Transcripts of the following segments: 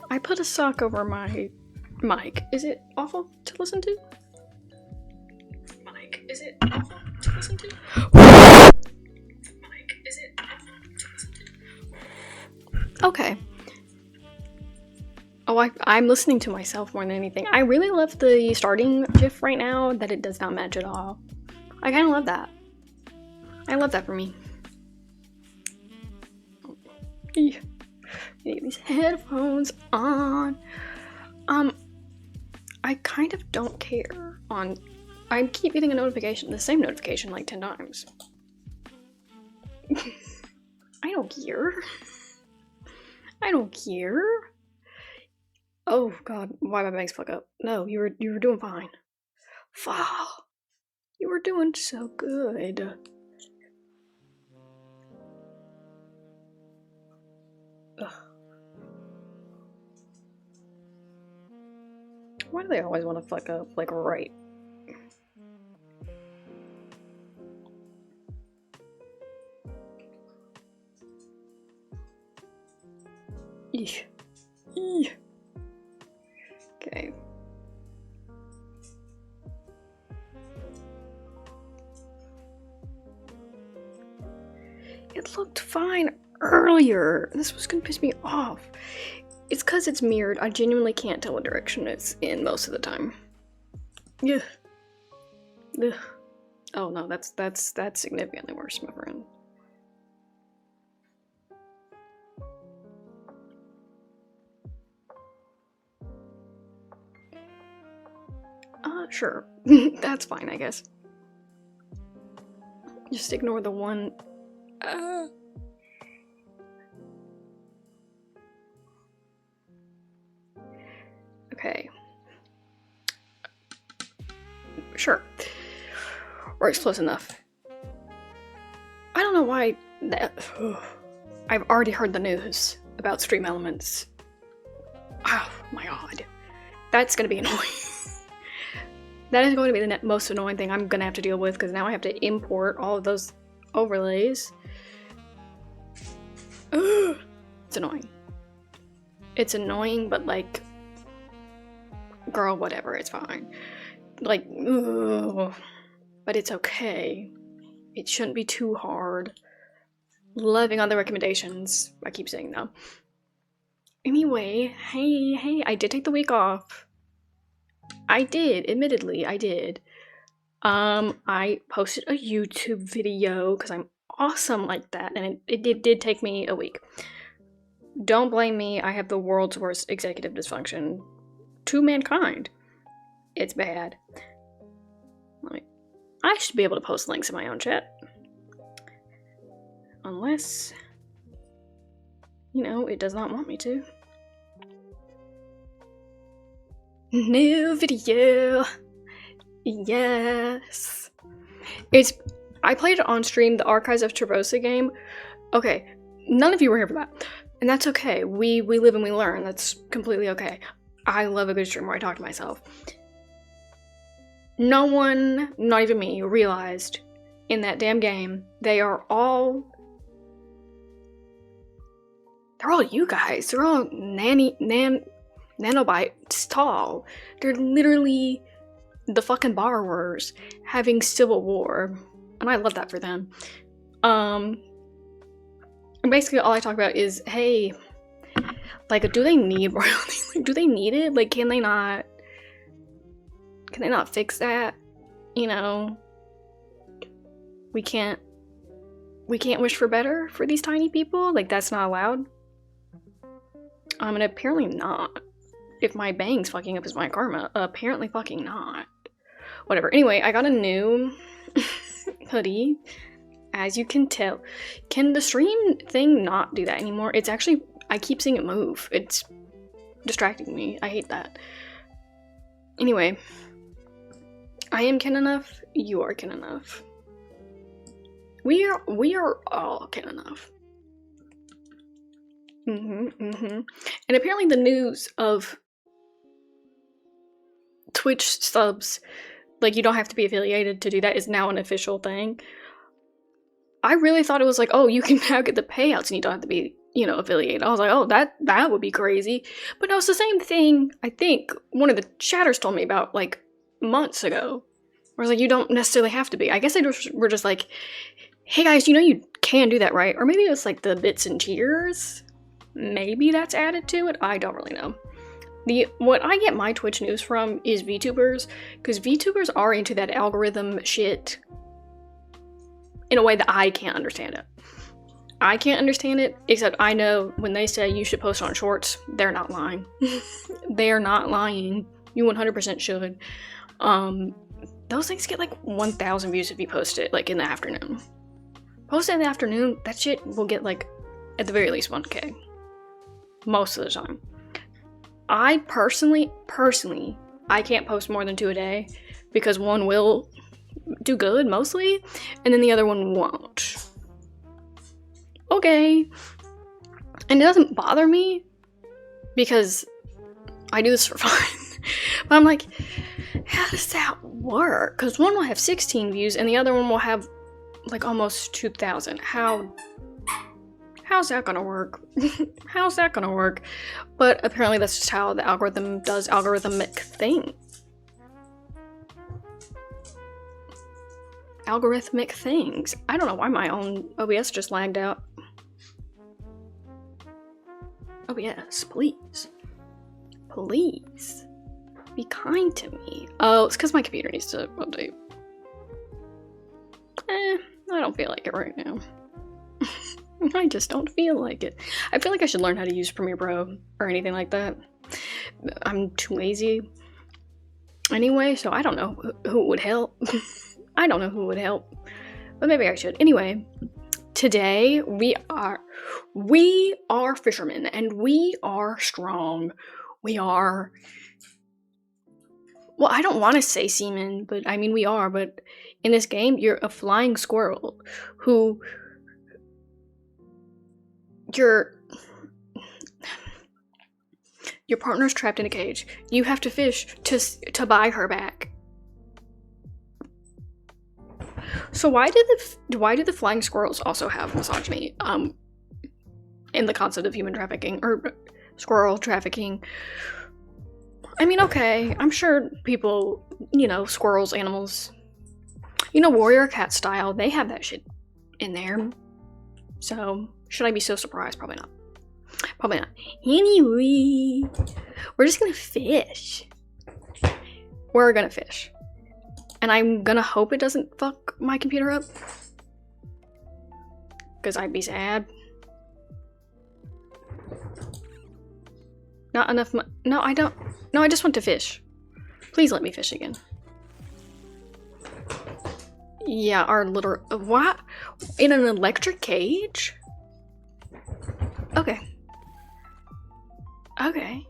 I put a sock over my mic. Is it awful to listen to? Mike, is it awful to listen to? Mike, is it awful to listen to? Okay. Oh, I'm listening to myself more than anything. I really love the starting GIF right now, that it does not match at all. I kind of love that. I love that for me. Get these headphones on. I kind of don't care on... I keep getting a notification, the same notification like 10 times. I don't care. I don't care. Oh god, why my bags fuck up? No, you were doing fine. Wow. You were doing so good. Ugh. Why do they always want to fuck up, like, right? Eesh. Eesh. Okay. It looked fine earlier. This was gonna piss me off. It's because it's mirrored. I genuinely can't tell what direction it's in most of the time. Yeah. Ugh. Oh no, that's significantly worse, my friend. Sure. That's fine, I guess. Just ignore the one. Okay. Sure. Works close enough. I don't know why that... I've already heard the news about Stream Elements. Oh my god. That's gonna be annoying. That is going to be the most annoying thing I'm gonna have to deal with, because now I have to import all of those overlays. Ugh. It's annoying. It's annoying, but like... Girl, whatever, it's fine. Like, ugh. But it's okay. It shouldn't be too hard. Loving other recommendations. I keep saying that. Anyway, hey, I did take the week off. I did, admittedly, I did. I posted a YouTube video because I'm awesome like that, and it did take me a week. Don't blame me, I have the world's worst executive dysfunction to mankind. It's bad. I should be able to post links in my own chat. Unless, you know, it does not want me to. New video. Yes. I played it on stream, the Archives of Traversa game. Okay, none of you were here for that. And that's okay. We live and we learn. That's completely okay. I love a good stream where I talk to myself. No one, not even me, realized in that damn game they're all you guys. They're all nanobytes tall. They're literally the fucking borrowers having civil war, and I love that for them. And basically all I talk about is, hey, like, do they need royalty? Like, do they need it? Like, can they not fix that? You know, we can't wish for better for these tiny people? Like, that's not allowed? And apparently not. If my bang's fucking up is my karma. Apparently fucking not. Whatever. Anyway, I got a new hoodie. As you can tell. Can the stream thing not do that anymore? It's actually... I keep seeing it move. It's distracting me. I hate that. Anyway. I am kin enough. You are kin enough. We are all kin enough. And apparently the news of Twitch subs, like, you don't have to be affiliated to do that, is now an official thing. I really thought it was like, oh, you can now get the payouts and you don't have to be, affiliate. I was like, oh, that would be crazy. But no, it's the same thing. I think one of the chatters told me about like months ago. Where I was like, you don't necessarily have to be. I guess they were just like, hey guys, you can do that, right? Or maybe it was like the bits and tiers. Maybe that's added to it. I don't really know. What I get my Twitch news from is VTubers, because VTubers are into that algorithm shit in a way that I can't understand it. I can't understand it, except I know when they say you should post on shorts, they're not lying. They're not lying. You 100% should. Those things get like 1,000 views if you post it like in the afternoon. Post it in the afternoon, that shit will get like at the very least 1K. Most of the time. I personally, I can't post more than 2 a day because one will do good mostly, and then the other one won't. Okay. And it doesn't bother me because I do this for fun. But I'm like, how does that work? Because one will have 16 views and the other one will have like almost 2,000. How's that gonna work? How's that gonna work? But apparently that's just how the algorithm does algorithmic things. Algorithmic things. I don't know why my own OBS just lagged out. Oh yes, please. Please. Be kind to me. Oh, it's because my computer needs to update. I don't feel like it right now. I just don't feel like it. I feel like I should learn how to use Premiere Pro or anything like that. I'm too lazy. Anyway, so I don't know who would help. I don't know who would help. But maybe I should. Anyway, today we are fishermen and we are strong. We are... Well, I don't want to say seamen, but I mean we are, but in this game, you're a flying squirrel who... Your partner's trapped in a cage. You have to fish to buy her back. So why do the flying squirrels also have misogyny? In the concept of human trafficking or squirrel trafficking. I mean, okay, I'm sure people, squirrels, animals, warrior cat style, they have that shit in there. So, should I be so surprised? Probably not. Probably not. Anyway, we're just gonna fish. We're gonna fish. And I'm gonna hope it doesn't fuck my computer up. Because I'd be sad. Not enough No, I don't. No, I just want to fish. Please let me fish again. Yeah, our little... What? In an electric cage? Okay. Okay.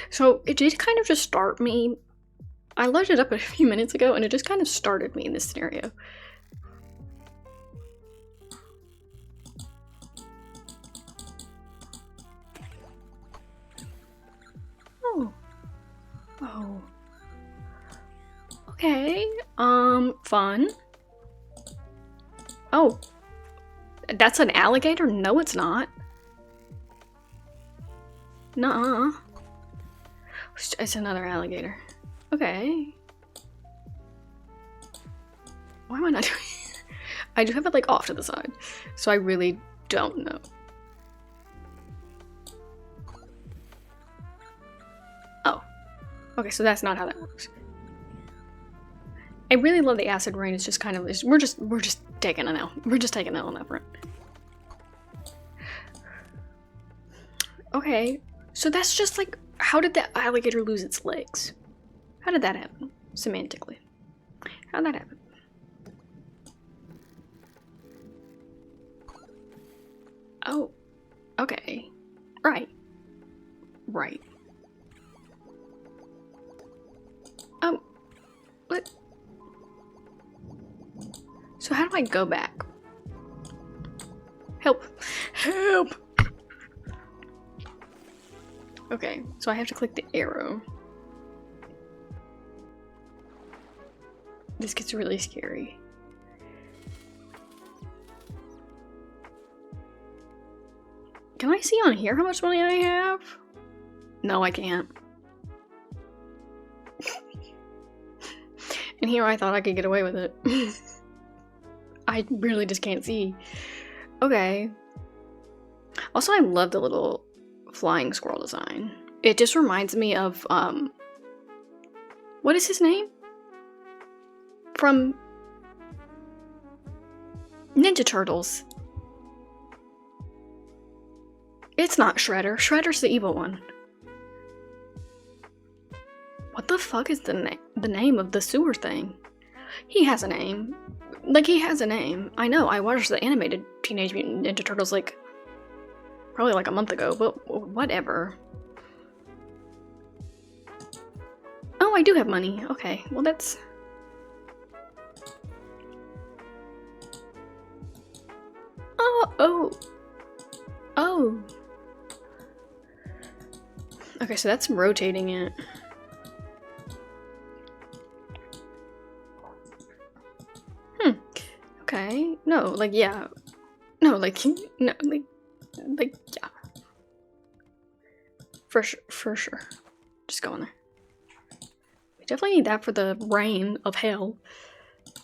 So, it did kind of just start me. I loaded it up a few minutes ago, and it just kind of started me in this scenario. Oh. Oh. Okay, fun. Oh, that's an alligator? No, it's not. Nuh-uh. It's another alligator. Okay. Why am I not doing it? I do have it like off to the side, so I really don't know. Oh. Okay, so that's not how that works. I really love the acid rain. It's just kind of we're just taking an L. We're just taking an L on that front. Okay, so that's just like, how did the alligator lose its legs? How did that happen? Semantically, how did that happen? Oh, okay, right. What? So how do I go back? Help! Help! Okay, so I have to click the arrow. This gets really scary. Can I see on here how much money I have? No, I can't. And here I thought I could get away with it. I really just can't see. Okay. Also, I love the little flying squirrel design. It just reminds me of, what is his name? From Ninja Turtles. It's not Shredder. Shredder's the evil one. What the fuck is the name of the sewer thing? He has a name. Like, he has a name. I know, I watched the animated Teenage Mutant Ninja Turtles, like, probably like a month ago, but whatever. Oh, I do have money. Okay, well that's... Oh. Okay, so that's rotating it. Okay. No, like, yeah. No, like, no, like, yeah. For sure. Just go in there. We definitely need that for the rain of hell.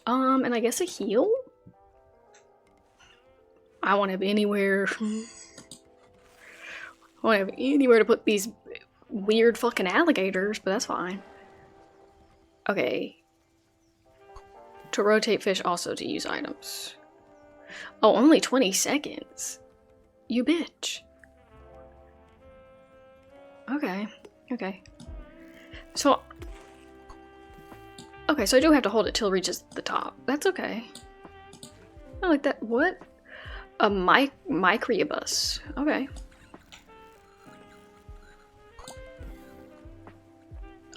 And I guess a heal? I want to have anywhere. I want to have anywhere to put these weird fucking alligators, but that's fine. Okay. To rotate fish, also to use items. Oh, only 20 seconds. You bitch. Okay. So... Okay, so I do have to hold it till it reaches the top. That's okay. I like that. What? A microbus. Okay.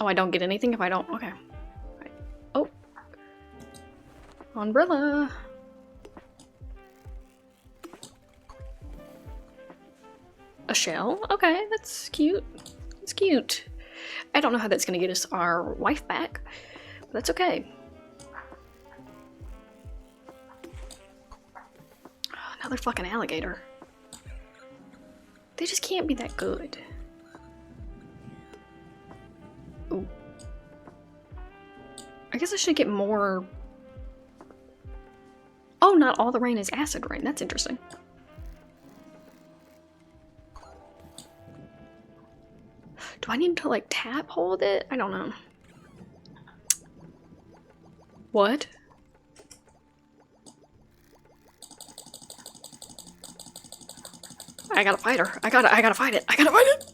Oh, I don't get anything if I don't... Okay. Right. Oh. Umbrella. A shell? Okay, that's cute. It's cute. I don't know how that's gonna get us our wife back, but that's okay. Another fucking alligator. They just can't be that good. Ooh. I guess I should get more... Oh, not all the rain is acid rain. That's interesting. Do I need to, like, tap hold it? I don't know. What? I gotta fight her. I gotta fight it. I gotta fight it.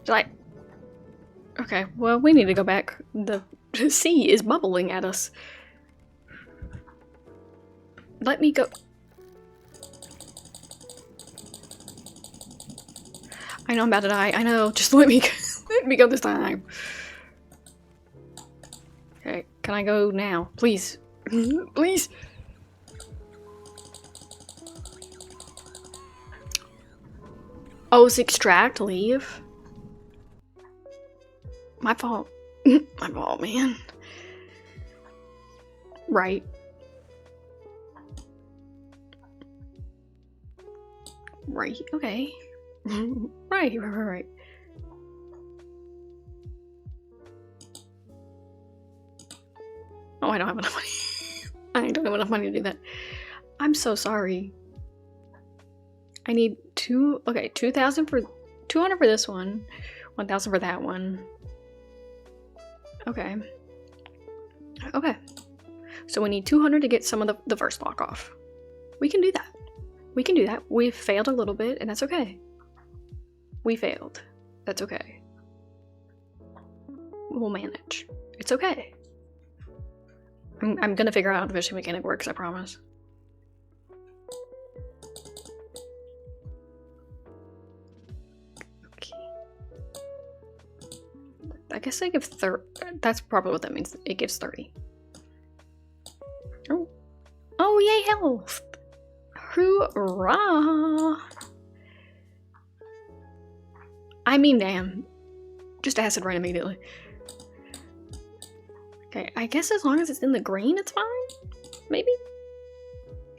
Did I? Okay, well, we need to go back. The sea is bubbling at us. Let me go. I know I'm about to die. I know. Just let me go. Let me go this time. Okay, can I go now? Please. Please. Oh, it's extract, leave. My fault. My fault, man. Right. Right, okay. Right. Oh, I don't have enough money. I don't have enough money to do that. I'm so sorry. I need 2,000 for 200 for this one, 1,000 for that one. Okay. So we need 200 to get some of the first block off. We can do that. We failed a little bit, and that's okay. We failed. That's okay. We'll manage. It's okay. I'm gonna figure out how the fishing mechanic works, I promise. I guess I give 30. That's probably what that means. It gives 30. Oh, yay, health! Hoorah! I mean, damn. Just acid rain immediately. Okay, I guess as long as it's in the green, it's fine? Maybe?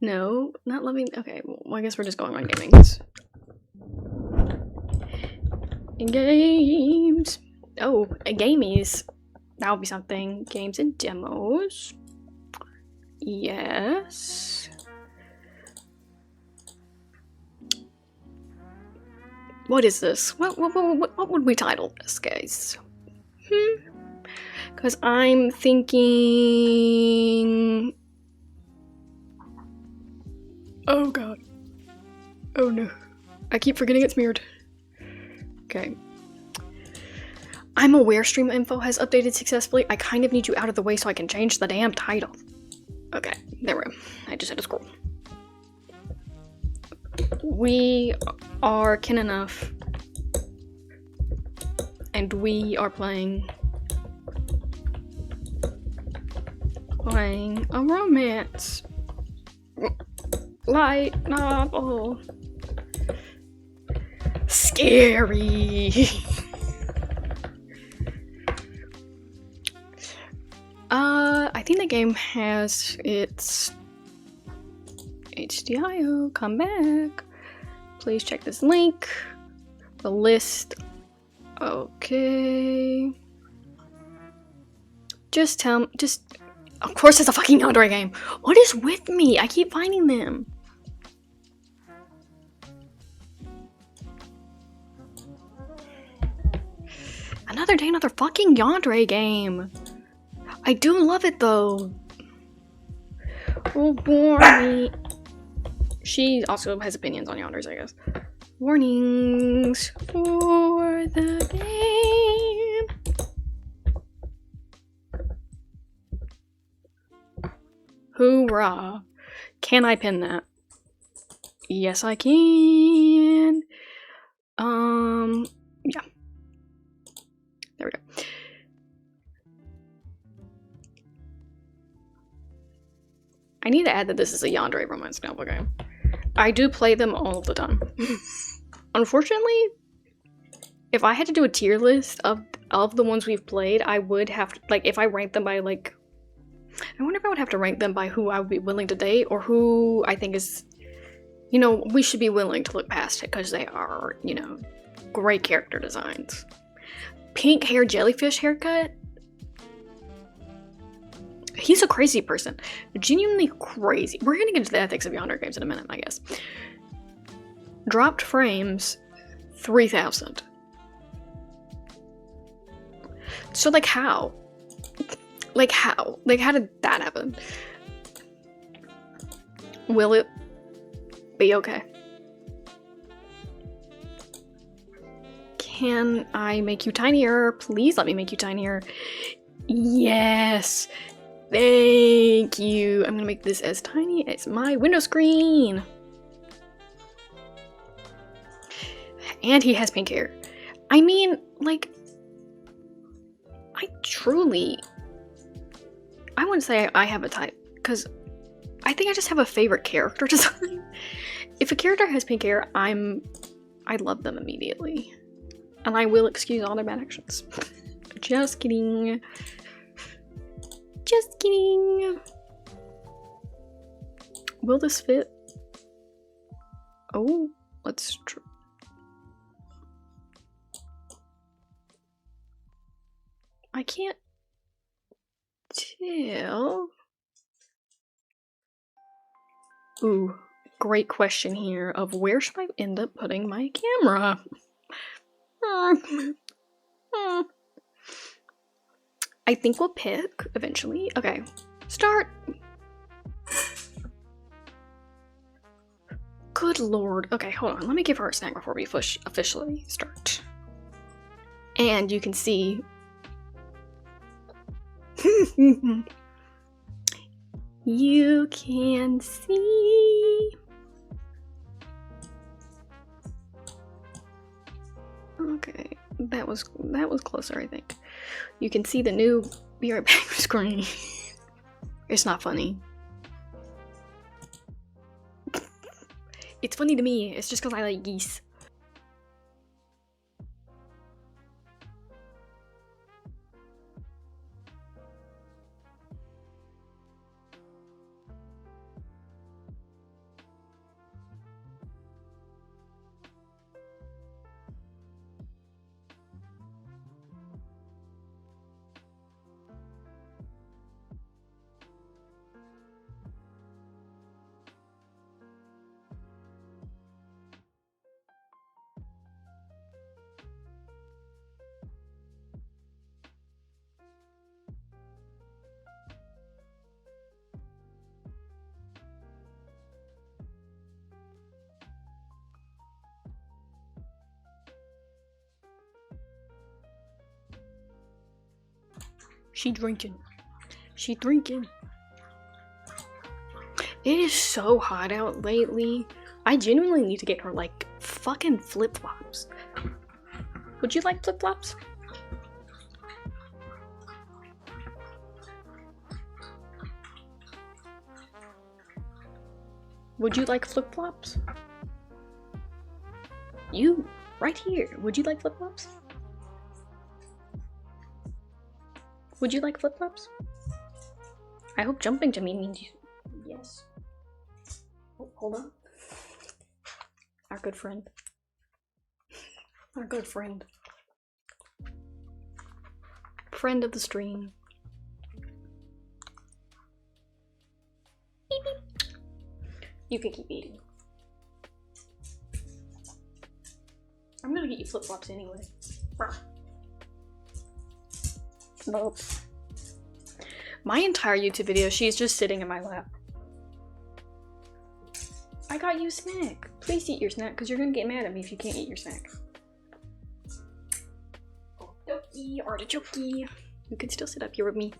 No, not loving. Okay, well, I guess we're just going on gamings. Games. Oh, gamies. That would be something. Games and demos. Yes. What is this? What would we title this, guys? Because I'm thinking... Oh god. Oh no. I keep forgetting it's mirrored. Okay. I'm aware stream info has updated successfully. I kind of need you out of the way so I can change the damn title. Okay, there we go. I just had to scroll. We are kin enough. And we are playing a romance light novel. Scary. I think the game has its HDIO. Come back. Please check this link. The list. Okay. Just tell me. Of course, it's a fucking Yandere game. What is with me? I keep finding them. Another day, another fucking Yandere game. I do love it though. Oh, warning. She also has opinions on Yandere's, I guess. Warnings for the game. Hoorah. Can I pin that? Yes, I can. Yeah. There we go. I need to add that this is a Yandere romance novel game. I do play them all the time. Unfortunately, if I had to do a tier list of the ones we've played, I would have to, like, if I rank them by, like, I wonder if I would have to rank them by who I would be willing to date or who I think is, you know, we should be willing to look past it because they are, you know, great character designs. Pink hair jellyfish haircut. He's a crazy person. Genuinely crazy. We're gonna get into the ethics of Yandere games in a minute, I guess. Dropped frames, 3,000. So, like, how? Like, how? Like, how did that happen? Will it be okay? Can I make you tinier? Please let me make you tinier. Yes! Thank you! I'm gonna make this as tiny as my window screen! And he has pink hair. I mean, like, I wouldn't say I have a type, because I think I just have a favorite character design. If a character has pink hair, I love them immediately. And I will excuse all their bad actions. Just kidding. Just kidding. Will this fit? Oh, let's try. I can't tell. Ooh, great question here of where should I end up putting my camera? I think we'll pick eventually. Okay, start. Good lord. Okay, hold on. Let me give her a snack before we officially start. And you can see. You can see. Okay, that was closer, I think. You can see the new Be Right Back screen. It's not funny. It's funny to me. It's just because I like geese. She drinking. She drinking. It is so hot out lately. I genuinely need to get her, like, fucking flip-flops. Would you like flip-flops? Would you like flip-flops? You, right here. Would you like flip-flops? Would you like flip-flops? I hope jumping to me means you. Yes. Oh, hold on. Our good friend. Our good friend. Friend of the stream. Beep, beep. You can keep eating. I'm gonna get you flip-flops anyway. Nope. My entire YouTube video, she's just sitting in my lap. I got you a snack. Please eat your snack, because you're gonna get mad at me if you can't eat your snack. Artichoke, artichoke. You can still sit up here with me.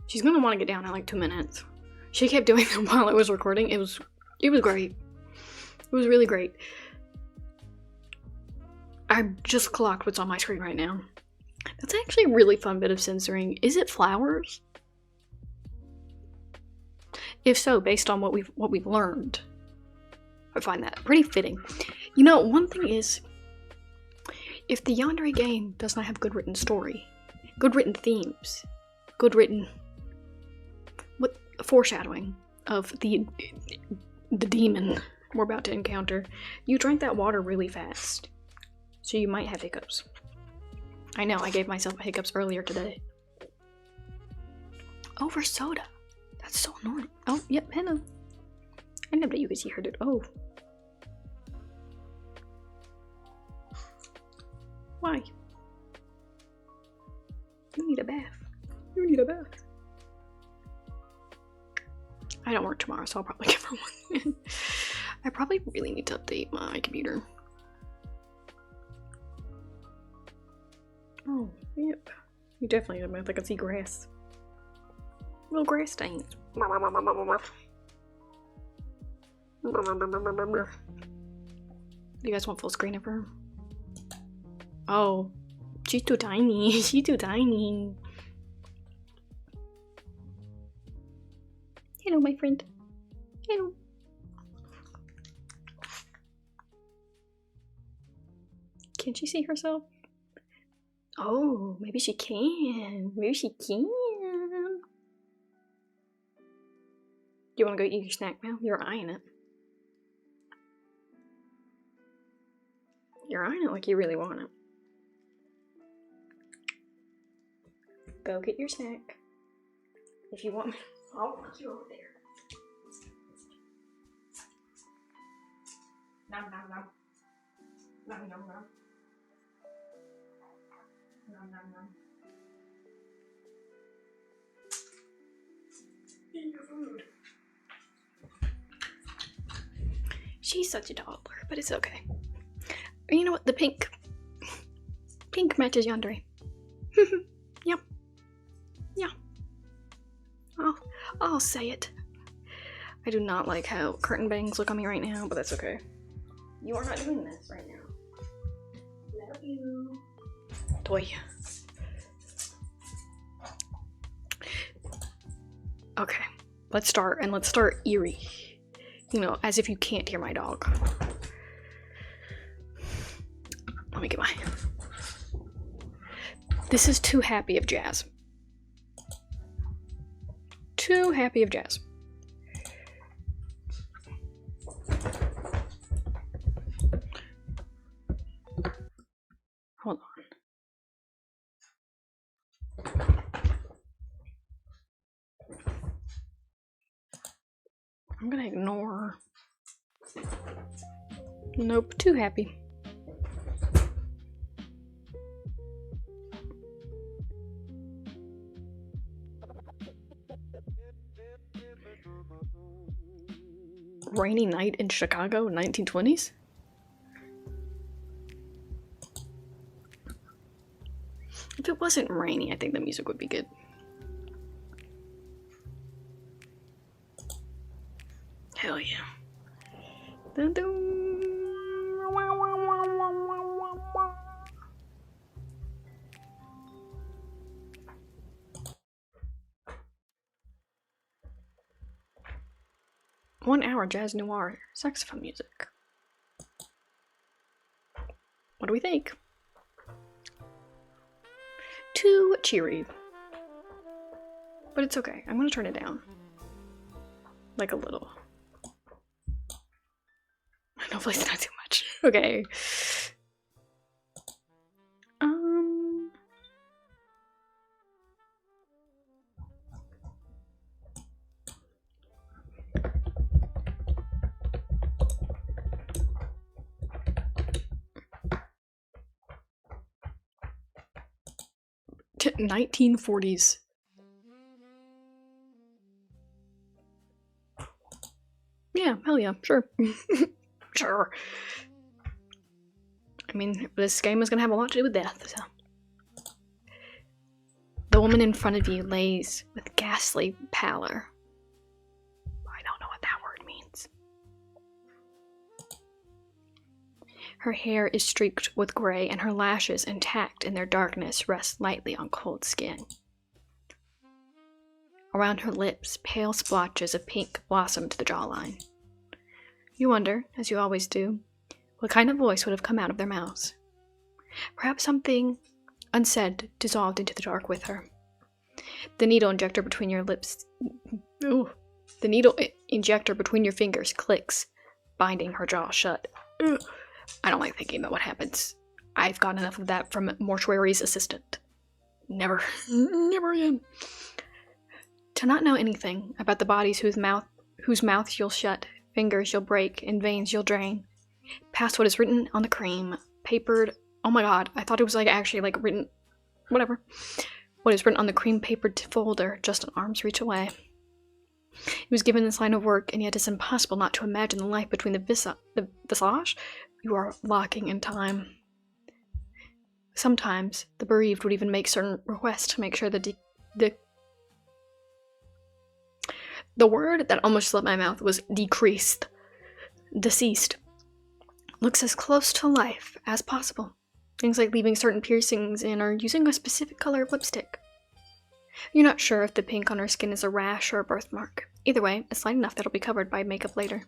She's gonna want to get down in like 2 minutes. She kept doing that while I was recording. It was great. It was really great. I just clocked what's on my screen right now. That's actually a really fun bit of censoring. Is it flowers? If so, based on what we've learned, I find that pretty fitting. You know, one thing is, if the Yandere game does not have good written story, good written themes, good written foreshadowing of the demon we're about to encounter, you drank that water really fast, so you might have hiccups. I know, I gave myself hiccups earlier today. Over soda. That's so annoying. Oh, yep, hello. I know that you could see her, dude. Oh. Why? You need a bath. You need a bath. I don't work tomorrow, so I'll probably give her one. I probably really need to update my computer. Oh, yep. You definitely need a bath. I can see grass. Little grass stains. You guys want full screen of her? Oh, she's too tiny. She's too tiny. Hello, my friend. Hello. Can she see herself? Oh, maybe she can. Maybe she can. You want to go eat your snack now? You're eyeing it. You're eyeing it like you really want it. Go get your snack. If you want me, I'll walk you over there. Nom nom nom. Nom nom nom. Nom nom nom. Eat your food. She's such a toddler, but it's okay. You know what? The pink matches Yandere. Yep. Yeah. I'll say it. I do not like how curtain bangs look on me right now, but that's okay. You are not doing this right now. Love you. Toy. Okay. Let's start, and let's start eerie. You know, as if you can't hear my dog. Let me get my... This is Too Happy of Jazz. Too Happy of Jazz. Hold on. I'm gonna ignore. Nope, Too Happy. Rainy night in Chicago, 1920s? If it was wasn't rainy, I think the music would be good. Hell yeah. Dun dun. 1 hour jazz noir saxophone music. What do we think? Too cheery. But it's okay. I'm gonna turn it down. Like a little. Hopefully it's not too much. Okay. To 1940s. Yeah, hell yeah, sure. Sure. I mean, this game is gonna have a lot to do with death, so. The woman in front of you lays with ghastly pallor. I don't know what that word means. Her hair is streaked with gray, and her lashes, intact in their darkness, rest lightly on cold skin. Around her lips, pale splotches of pink blossom to the jawline. You wonder, as you always do, what kind of voice would have come out of their mouths. Perhaps something unsaid dissolved into the dark with her. The needle injector between your lips... Ooh. The needle injector between your fingers clicks, binding her jaw shut. Ugh. I don't like thinking about what happens. I've got enough of that from Mortuary's assistant. Never again. To not know anything about the bodies whose mouths you'll shut, fingers you'll break, and veins you'll drain. Past what is written on the cream, papered... Oh my god, I thought it was like actually like written... Whatever. What is written on the cream-papered folder just an arm's reach away. He was given this line of work, and yet it's impossible not to imagine the life between the visage you are locking in time. Sometimes, the bereaved would even make certain requests to make sure the word that almost slipped my mouth was decreased. Deceased. Looks as close to life as possible. Things like leaving certain piercings in or using a specific color of lipstick. You're not sure if the pink on her skin is a rash or a birthmark. Either way, it's light enough that it'll be covered by makeup later.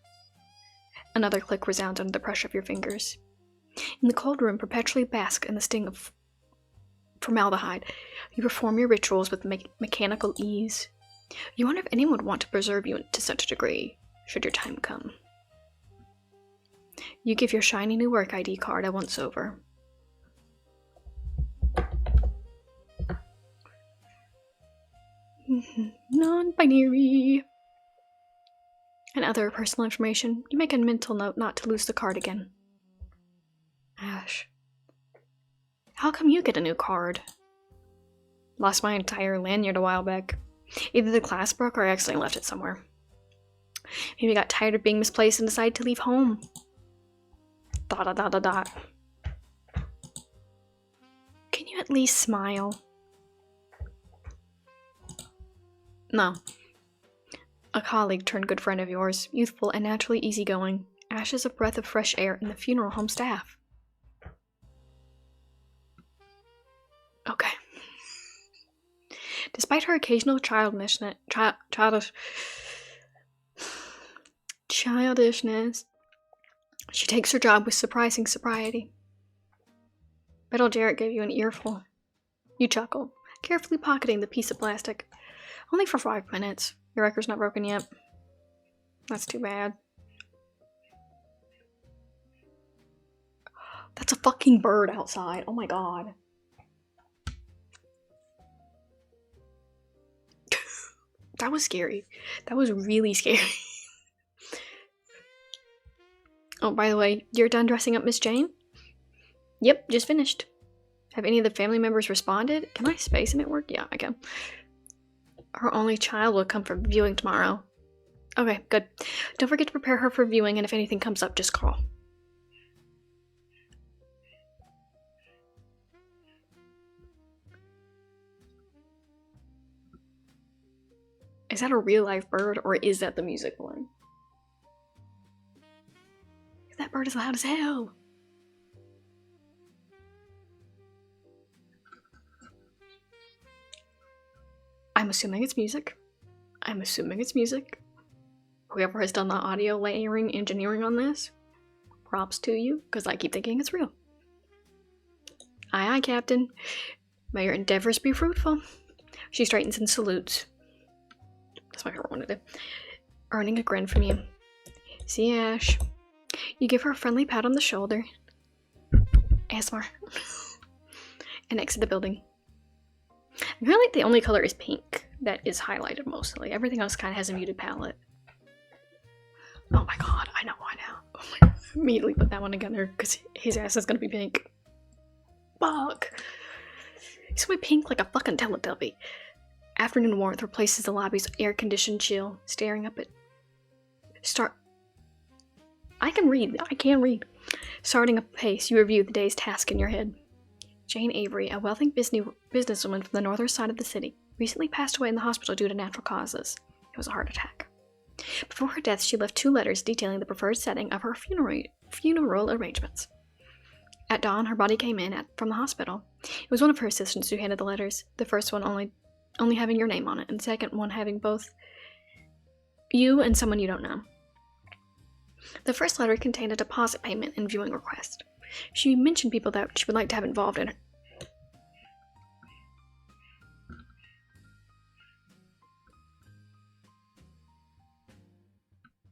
Another click resounds under the pressure of your fingers. In the cold room, perpetually bask in the sting of formaldehyde. You perform your rituals with mechanical ease. You wonder if anyone would want to preserve you to such a degree, should your time come. You give your shiny new work ID card a once-over. Non-binary. And other personal information. You make a mental note not to lose the card again. Ash. How come you get a new card? Lost my entire lanyard a while back. Either the class broke or I accidentally left it somewhere. Maybe I got tired of being misplaced and decided to leave home. ... Can you at least smile? No. A colleague turned good friend of yours, youthful and naturally easygoing. Ash is a breath of fresh air in the funeral home staff. Okay. Despite her occasional childishness, she takes her job with surprising sobriety. Bet old Jarrett gave you an earful. You chuckle, carefully pocketing the piece of plastic. Only for 5 minutes. Your record's not broken yet. That's too bad. That's a fucking bird outside. Oh my god. That was scary. That was really scary. Oh, by the way, you're done dressing up Miss Jane? Yep, just finished. Have any of the family members responded? Can I space him at work? Yeah, I can. Her only child will come for viewing tomorrow. Okay, good. Don't forget to prepare her for viewing, and if anything comes up, just call. Is that a real life bird, or is that the music one? That bird is loud as hell. I'm assuming it's music. Whoever has done the audio layering engineering on this, props to you, because I keep thinking it's real. Aye, aye, Captain. May your endeavors be fruitful. She straightens and salutes. That's my favorite one to do. Earning a grin from you. See, Ash. You give her a friendly pat on the shoulder. ASMR. And exit the building. I feel like the only color is pink that is highlighted mostly. Everything else kind of has a muted palette. Oh my god, I know why now. Oh my god. Immediately put that one together because his ass is gonna be pink. Fuck. He's gonna be pink like a fucking Teletubby. Afternoon warmth replaces the lobby's air-conditioned chill, staring up at... I can read. Starting a pace, you review the day's task in your head. Jane Avery, a wealthy businesswoman from the northern side of the city, recently passed away in the hospital due to natural causes. It was a heart attack. Before her death, she left 2 letters detailing the preferred setting of her funeral arrangements. At dawn, her body came in from the hospital. It was one of her assistants who handed the letters, the first one only having your name on it, and the second one having both you and someone you don't know. The first letter contained a deposit payment and viewing request. She mentioned people that she would like to have involved in it.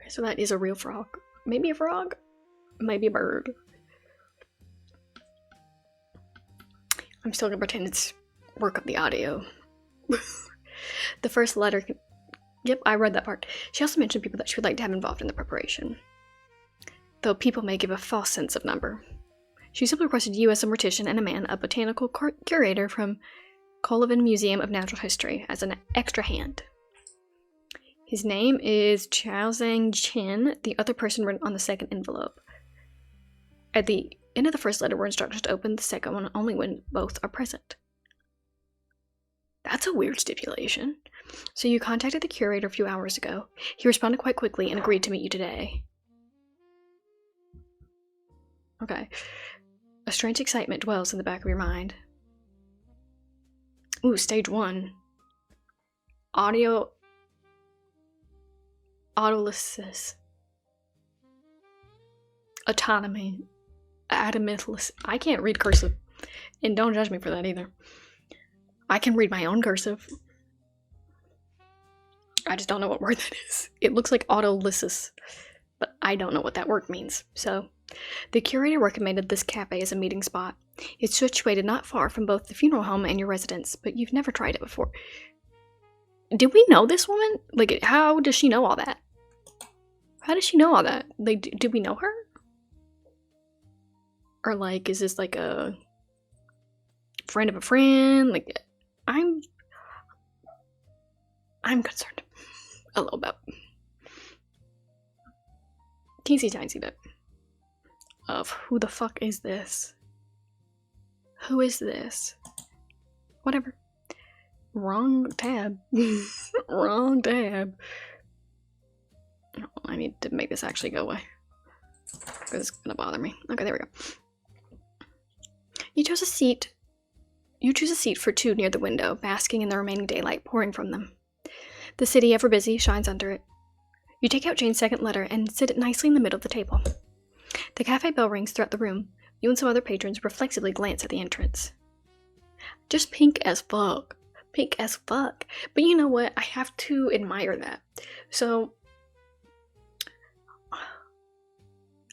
So that is a real frog. Maybe a frog? Maybe a bird. I'm still gonna pretend it's work up the audio. The first letter... Yep, I read that part. She also mentioned people that she would like to have involved in the preparation. Though people may give a false sense of number. She simply requested you as a mortician and a man, a botanical curator from Colvin Museum of Natural History, as an extra hand. His name is Chao Zhang Chen, the other person written on the second envelope. At the end of the first letter were instructions to open the second one only when both are present. That's a weird stipulation. So you contacted the curator a few hours ago. He responded quite quickly and agreed to meet you today. Okay. A strange excitement dwells in the back of your mind. Ooh, stage 1. Autolysis. Autonomy. Atomithless. I can't read cursive. And don't judge me for that either. I can read my own cursive. I just don't know what word that is. It looks like autolysis, but I don't know what that word means. So, the curator recommended this cafe as a meeting spot. It's situated not far from both the funeral home and your residence, but you've never tried it before. Did we know this woman? Like, how does she know all that? How does she know all that? Like, do we know her? Or, like, is this like a friend of a friend? Like, I'm concerned. A little bit. Teensy tiny bit. Of who the fuck is this? Who is this? Whatever. Wrong tab. Wrong tab. Oh, I need to make this actually go away. Because it's gonna bother me. Okay, there we go. You choose a seat for 2 near the window, basking in the remaining daylight pouring from them. The city, ever busy, shines under it. You take out Jane's second letter and sit it nicely in the middle of the table. The cafe bell rings throughout the room. You and some other patrons reflexively glance at the entrance. Just pink as fuck. Pink as fuck. But you know what? I have to admire that. So,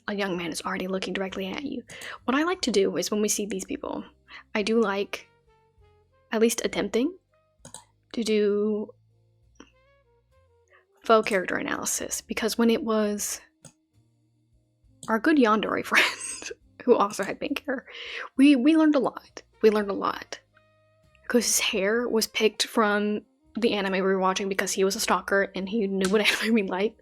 a young man is already looking directly at you. What I like to do is when we see these people, I do like, at least attempting, to do faux character analysis. Because when it was our good Yandere friend, who also had pink hair, we learned a lot. We learned a lot. Because his hair was picked from the anime we were watching because he was a stalker and he knew what anime we liked.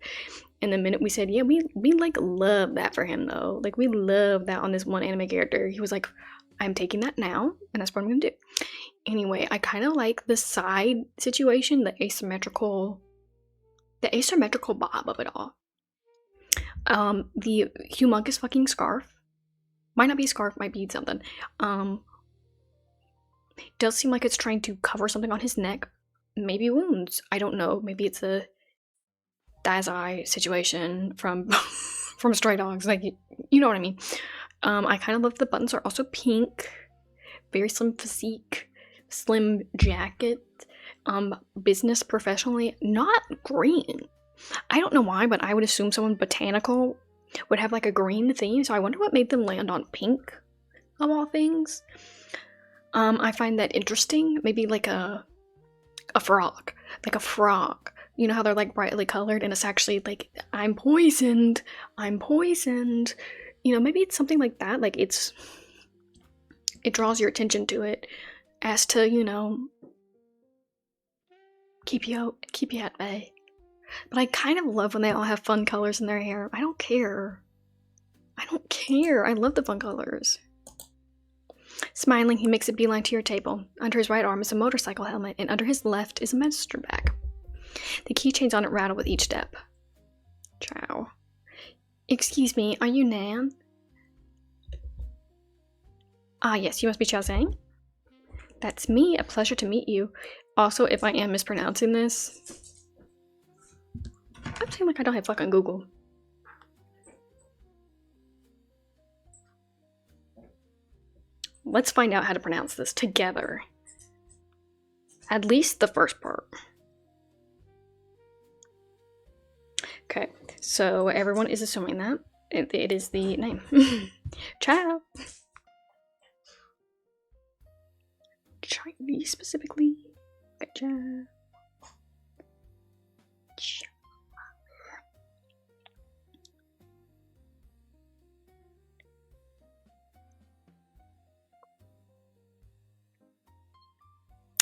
And the minute we said, yeah, we like love that for him though. Like we love that on this one anime character. He was like, I'm taking that now and that's what I'm gonna do. Anyway, I kind of like the side situation, the asymmetrical The asymmetrical bob of it all. The humongous fucking scarf. Might not be a scarf, might be something. Does seem like it's trying to cover something on his neck. Maybe wounds. I don't know. Maybe it's a Dazai situation from from Stray Dogs. Like, you know what I mean. I kind of love the buttons are also pink. Very slim physique. Slim jacket. Business professionally. Not green. I don't know why, but I would assume someone botanical would have like a green theme, so I wonder what made them land on pink, of all things. I find that interesting. Maybe like a frog. Like a frog. You know how they're like brightly colored and it's actually like, I'm poisoned. I'm poisoned. You know, maybe it's something like that. Like it draws your attention to it as to, you know, keep you at bay. But I kind of love when they all have fun colors in their hair. I don't care. I don't care. I love the fun colors. Smiling, he makes a beeline to your table. Under his right arm is a motorcycle helmet, and under his left is a master bag. The keychains on it rattle with each step. Ciao. Excuse me, are you Nan? Ah, yes, you must be Chao Zhang. That's me. A pleasure to meet you. Also, if I am mispronouncing this, I'm saying like I don't have fucking Google. Let's find out how to pronounce this together. At least the first part. Okay, so everyone is assuming that it is the name. Ciao. Chinese specifically. Gotcha.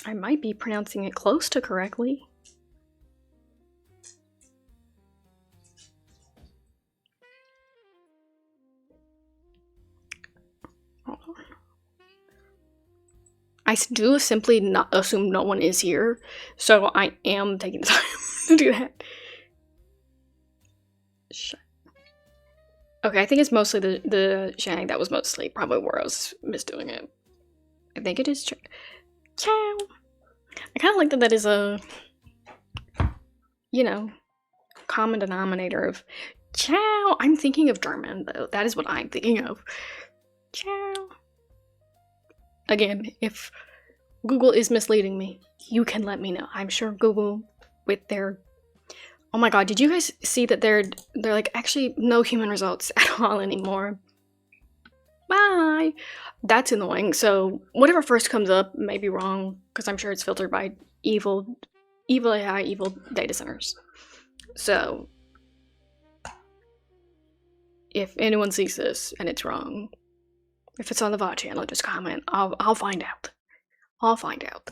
I might be pronouncing it close to correctly. Hold on. I do simply not assume no one is here, so I am taking the time to do that. Shit. Okay, I think it's mostly the Shang that was mostly probably where I was misdoing it. I think it is Ciao. I kind of like that is a, you know, common denominator of ciao. I'm thinking of German, though. That is what I'm thinking of. Ciao. Again, if Google is misleading me, you can let me know. I'm sure Google, with their... Oh my god, did you guys see that they're like, actually, no human results at all anymore? Bye! That's annoying. So whatever first comes up may be wrong, because I'm sure it's filtered by evil AI, evil data centers. So if anyone sees this and it's wrong, if it's on the VOD channel, just comment. I'll find out. I'll find out.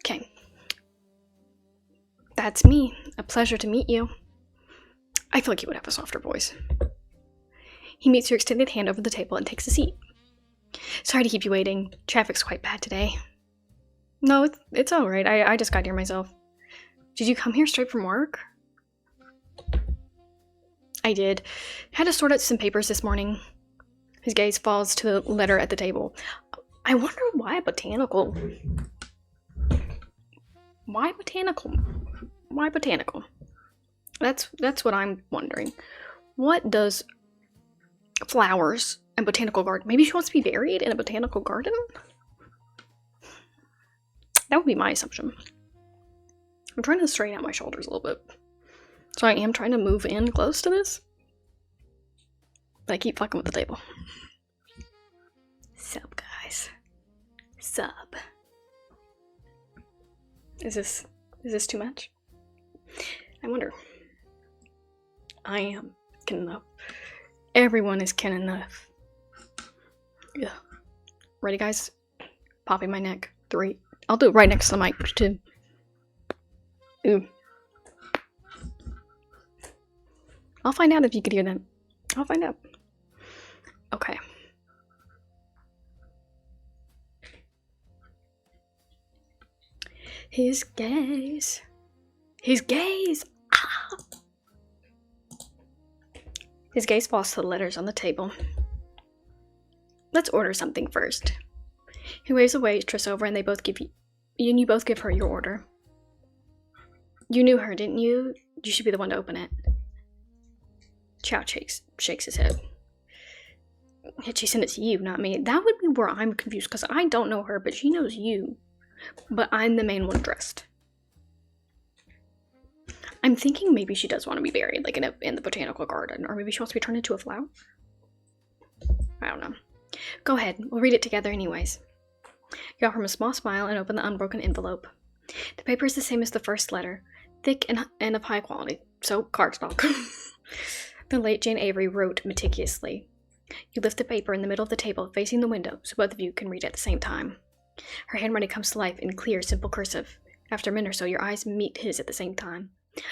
Okay. That's me. A pleasure to meet you. I feel like you would have a softer voice. He meets your extended hand over the table and takes a seat. Sorry to keep you waiting. Traffic's quite bad today. No, it's alright. I just got here myself. Did you come here straight from work? I did. Had to sort out some papers this morning. His gaze falls to the letter at the table. I wonder why botanical? Why botanical? Why botanical? That's what I'm wondering. What does flowers and botanical garden? Maybe she wants to be buried in a botanical garden? That would be my assumption. I'm trying to straighten out my shoulders a little bit. So I am trying to move in close to this. But I keep fucking with the table. Sup, guys. Sup. Is this too much? I wonder. I am kin enough. Everyone is kin enough. Yeah. Ready, guys? Popping my neck. 3. I'll do it right next to the mic, 2. Ooh. I'll find out if you could hear that. I'll find out. Okay. His gaze. His gaze! Ah! His gaze falls to the letters on the table. Let's order something first. He waves a waitress over and you both give her your order. You knew her, didn't you? You should be the one to open it. Chow shakes his head. She sent it to you, not me. That would be where I'm confused, because I don't know her, but she knows you. But I'm the main one dressed. I'm thinking maybe she does want to be buried, like in the botanical garden, or maybe she wants to be turned into a flower. I don't know. Go ahead, we'll read it together anyways. You offer him a small smile and open the unbroken envelope. The paper is the same as the first letter, thick and of high quality, so cardstock. The late Jane Avery wrote meticulously. You lift the paper in the middle of the table, facing the window, so both of you can read at the same time. Her handwriting comes to life in clear, simple cursive. After a minute or so, your eyes meet his at the same time.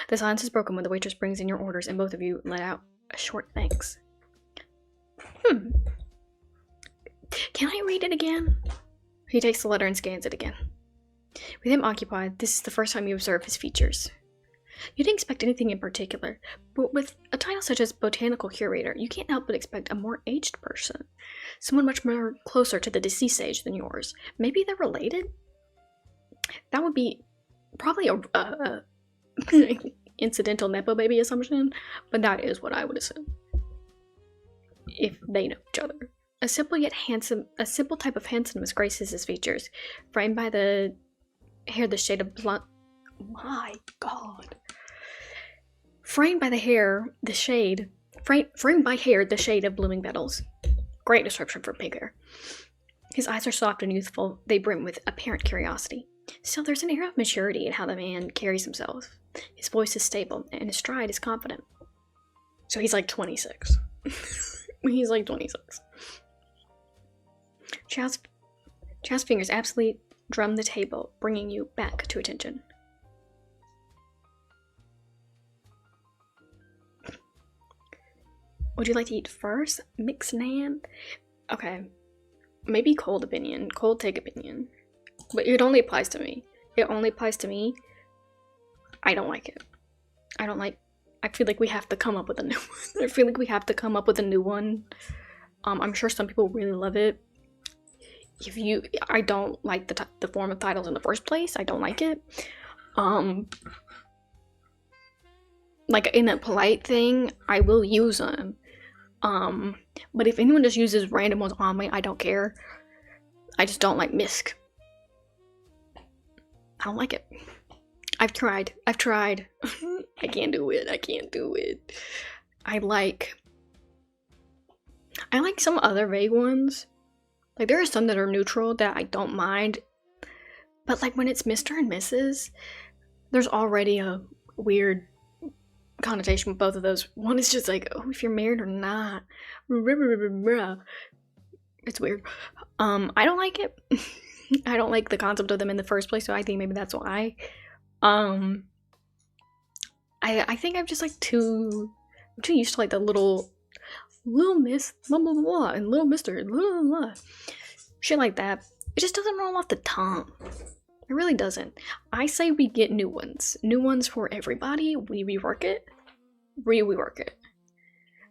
The silence is broken when the waitress brings in your orders, and both of you let out a short thanks. Can I read it again? He takes the letter and scans it again. With him occupied, this is the first time you observe his features. You didn't expect anything in particular, but with a title such as Botanical Curator, you can't help but expect a more aged person. Someone much more closer to the deceased age than yours. Maybe they're related? That would be probably a incidental Nepo baby assumption, but that is what I would assume. If they know each other. A simple type of handsomeness graces his features, framed by the hair the shade of blunt. My God. Framed by hair the shade of blooming petals. Great description for pink hair. His eyes are soft and youthful. They brim with apparent curiosity. Still, there's an air of maturity in how the man carries himself. His voice is stable, and his stride is confident. So he's like 26. He's like 26. Chow's fingers absolutely drum the table, bringing you back to attention. Would you like to eat first? Mixed nan? Okay. Maybe cold opinion. Cold take opinion. But it only applies to me. It only applies to me. I don't like it. I feel like we have to come up with a new one. I'm sure some people really love it. I don't like the form of titles in the first place. I don't like it. Like in a polite thing, I will use them. But if anyone just uses random ones on me, I don't care. I just don't like misc. I don't like it. I've tried. I can't do it. I like some other vague ones. Like, there are some that are neutral that I don't mind. But, like, when it's Mr. and Mrs., there's already a weird connotation with both of those. One is just like, oh, if you're married or not. It's weird. I don't like it. I don't like the concept of them in the first place, so I think maybe that's why. I think I'm just, like, too used to, like, the little miss, blah, blah, blah, and little mister, blah, blah, blah. Shit like that. It just doesn't roll off the tongue. It really doesn't. I say we get new ones. New ones for everybody. We rework it. Rework it.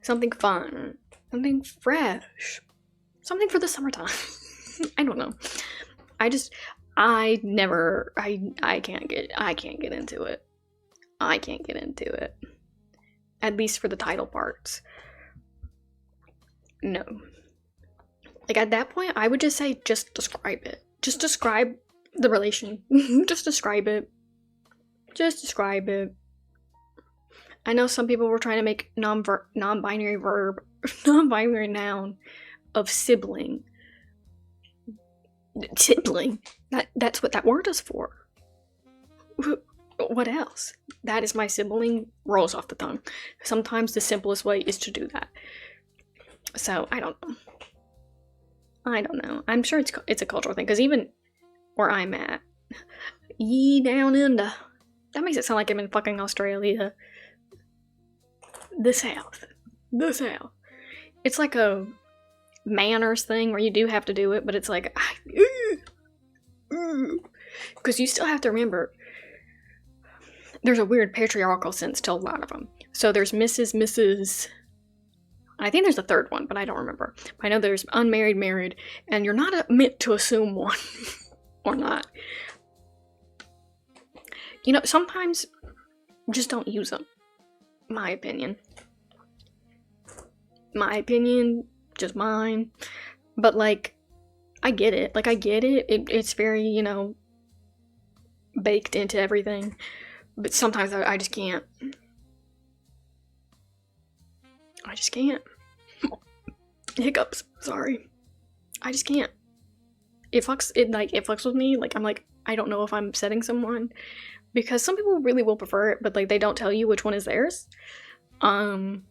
Something fun. Something fresh. Something for the summertime. I don't know. I can't get into it. I can't get into it. At least for the title parts. No. Like, at that point, I would just say, just describe it. Just describe the relation. Just describe it. Just describe it. I know some people were trying to make non-binary noun of sibling. Sibling. That's what that word is for. What else? That is my sibling. Rolls off the tongue. Sometimes the simplest way is to do that. So, I don't know. I'm sure it's a cultural thing, because even where I'm at, down under, that makes it sound like I'm in fucking Australia. The South. It's like a manners thing where you do have to do it, but it's like, because you still have to remember, there's a weird patriarchal sense to a lot of them. So there's Mrs. I think there's a third one, but I don't remember. I know there's unmarried, married, and you're not meant to assume one or not. You know, sometimes just don't use them. My opinion. My opinion, just mine. But, like, I get it. Like, I get it. It's very, you know, baked into everything. But sometimes I just can't. I just can't. Hiccups. Sorry. I just can't. It fucks with me. Like, I'm like, I don't know if I'm upsetting someone. Because some people really will prefer it, but, like, they don't tell you which one is theirs. Especially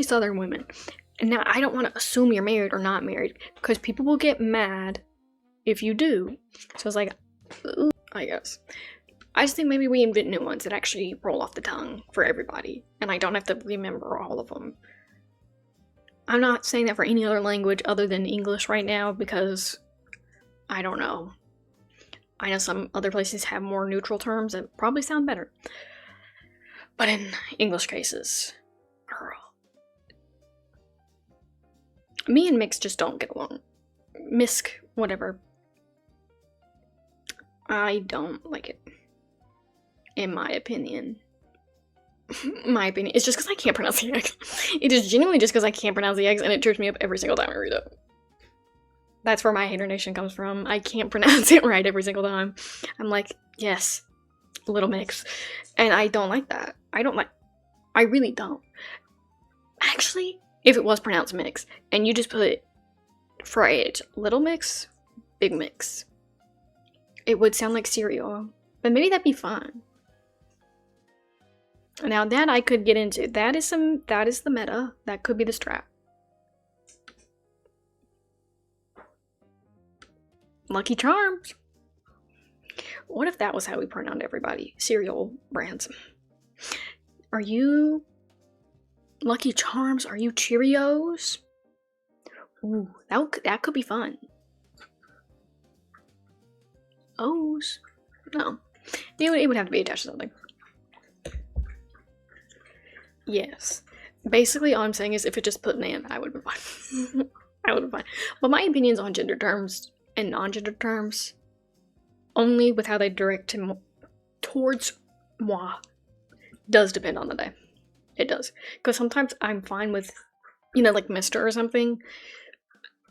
Southern women. And now, I don't want to assume you're married or not married, because people will get mad if you do. So it's like, I guess. I just think maybe we invent new ones that actually roll off the tongue for everybody, and I don't have to remember all of them. I'm not saying that for any other language other than English right now, because I don't know. I know some other places have more neutral terms that probably sound better. But in English cases, girl. Me and Mix just don't get along. Misk, whatever. I don't like it. In my opinion. It's just because I can't pronounce the X. It is genuinely just because I can't pronounce the X, and it trips me up every single time I read it. That's where my hater nation comes from. I can't pronounce it right every single time. I'm like, yes, Little Mix. And I don't like that. I really don't. Actually, if it was pronounced Mix, and you just put fried Little Mix, Big Mix, it would sound like cereal. But maybe that'd be fun. Now that I could get into. That is the meta. That could be the strap. Lucky Charms. What if that was how we pronounce everybody? Cereal brands. Are you Lucky Charms? Are you Cheerios? Ooh, that could be fun. O's? No. It would have to be attached to something. Yes. Basically, all I'm saying is if it just put an and, I would be fine. I would be fine. But my opinions on gender terms and non-gender terms, only with how they direct him towards moi, does depend on the day. It does. Because sometimes I'm fine with, you know, like Mr. or something,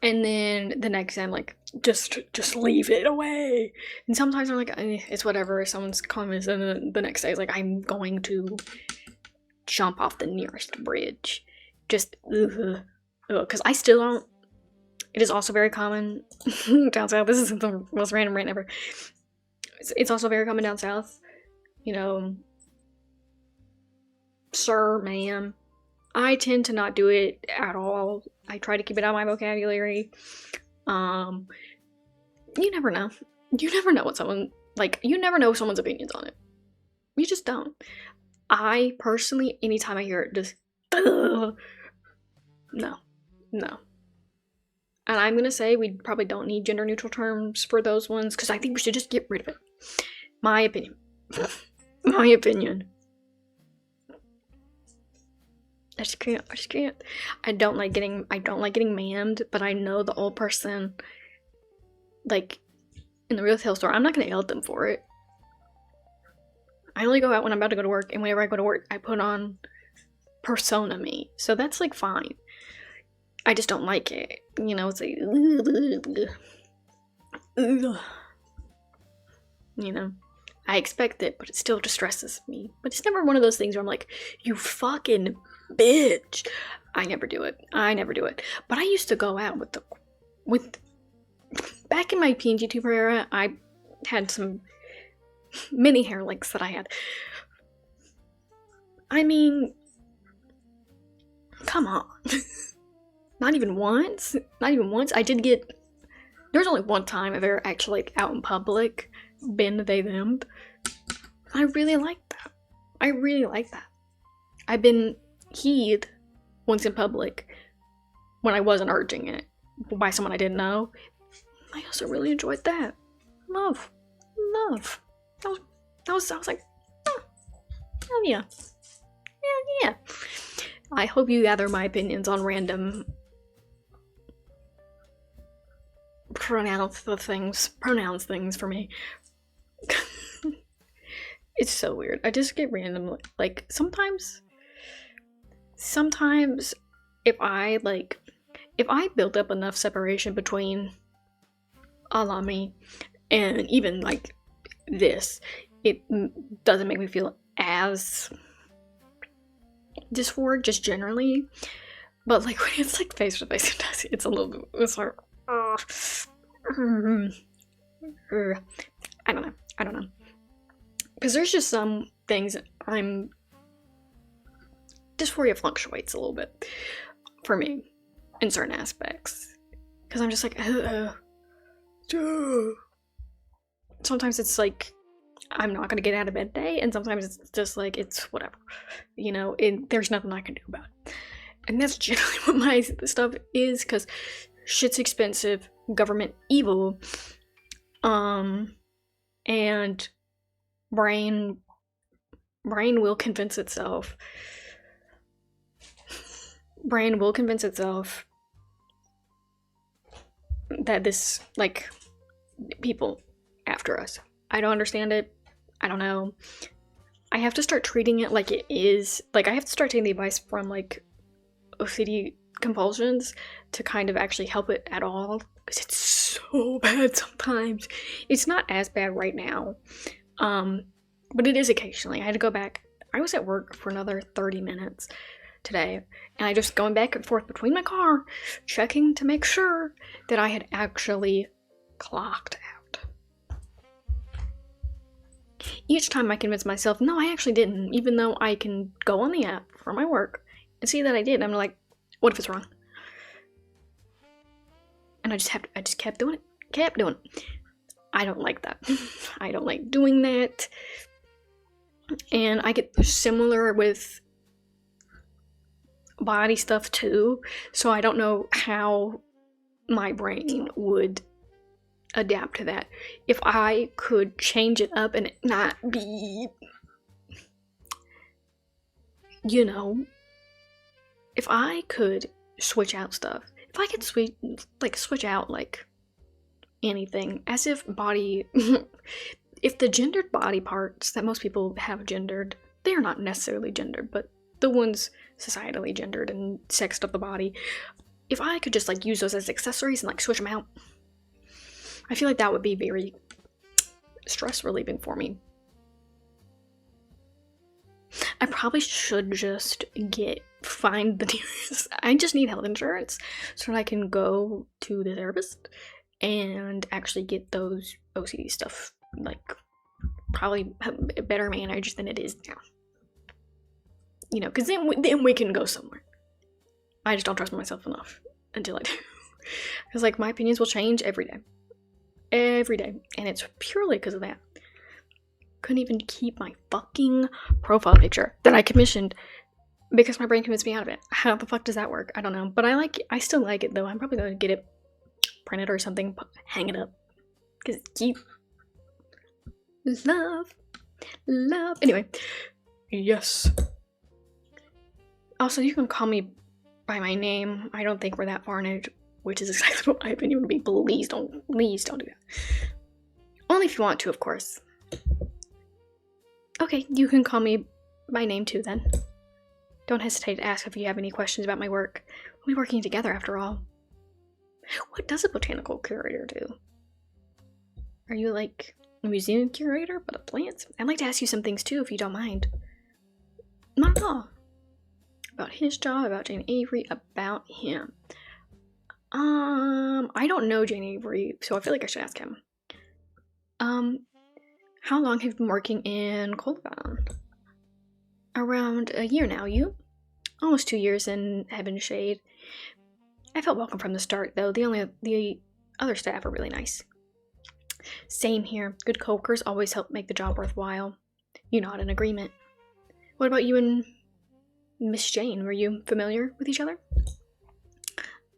and then the next day I'm like, just leave it away. And sometimes I'm like, it's whatever, someone's comments, and then the next day it's like, I'm going to jump off the nearest bridge. Just, because I still don't. It is also very common down south. This is the most random rant ever. It's also very common down south. You know, sir, ma'am. I tend to not do it at all. I try to keep it out of my vocabulary. You never know. You never know what someone, like, you never know someone's opinions on it. You just don't. I personally, anytime I hear it, just, no. And I'm gonna say we probably don't need gender neutral terms for those ones, because I think we should just get rid of it. My opinion. My opinion. I just can't. I don't like getting ma'amed, but I know the old person, like, in the retail store, I'm not gonna yell at them for it. I only go out when I'm about to go to work, and whenever I go to work, I put on persona me. So that's, like, fine. I just don't like it. You know, it's like, you know, I expect it, but it still distresses me. But it's never one of those things where I'm like, you fucking bitch. I never do it. But I used to go out with back in my PNG tuber era, I had some mini hair links that I had. I mean, come on. Not even once. I did get. There's only one time I've ever actually, like, out in public been they them. I really like that. I've been heed once in public when I wasn't urging it by someone I didn't know. I also really enjoyed that. Love. I was like, oh, hell yeah. Yeah. I hope you gather my opinions on random pronouns things for me. It's so weird. I just get random, like, sometimes if I build up enough separation between Alami and even like this, it doesn't make me feel as dysphoric just generally, but like when it's like face to face, it's a little bit, it's like, I don't know, because there's just some things dysphoria fluctuates a little bit for me in certain aspects, because I'm just like, sometimes it's like I'm not gonna get out of bed day, and sometimes it's just like it's whatever, there's nothing I can do about it. And that's generally what my stuff is, because shit's expensive, government evil, and brain will convince itself that this, like, people after us. I don't understand it. I don't know. I have to start treating it like it is. Like, I have to start taking the advice from, like, OCD compulsions to kind of actually help it at all. Because it's so bad sometimes. It's not as bad right now. But it is occasionally. I had to go back. I was at work for another 30 minutes today. And I just going back and forth between my car, checking to make sure that I had actually clocked out. Each time I convince myself, no, I actually didn't, even though I can go on the app for my work and see that I did. I'm like, what if it's wrong? And I just kept doing it. I don't like that. I don't like doing that. And I get similar with body stuff too, so I don't know how my brain would adapt to that. If I could change it up and it not be, if I could switch out stuff, if I could switch out like anything, as if if the gendered body parts that most people have gendered, they are not necessarily gendered, but the ones societally gendered and sexed of the body, if I could just like use those as accessories and like switch them out, I feel like that would be very stress relieving for me. I probably should just find the nearest. I just need health insurance so that I can go to the therapist and actually get those OCD stuff like probably better managed than it is now. Because then we can go somewhere. I just don't trust myself enough until I do. Because, like, my opinions will change every day. Every day. And it's purely because of that. Couldn't even keep my fucking profile picture that I commissioned because my brain convinced me out of it. How the fuck does that work? I don't know. But I still like it, though. I'm probably going to get it printed or something, hang it up. Because it's cute. Love. Anyway. Yes. Also, you can call me by my name. I don't think we're that far in age, which is exactly what my opinion would be. Please don't do that. Only if you want to, of course. Okay, you can call me by name too, then. Don't hesitate to ask if you have any questions about my work. We'll be working together, after all. What does a botanical curator do? Are you like a museum curator, but of plants? I'd like to ask you some things too, if you don't mind. Not at all. About his job, about Jane Avery, about him. I don't know Jane Avery, so I feel like I should ask him. How long have you been working in Colvin? Around a year now, you? Almost 2 years in Heaven Shade. I felt welcome from the start, though. The other staff are really nice. Same here. Good coworkers always help make the job worthwhile. You nod in agreement. What about you and Miss Jane? Were you familiar with each other?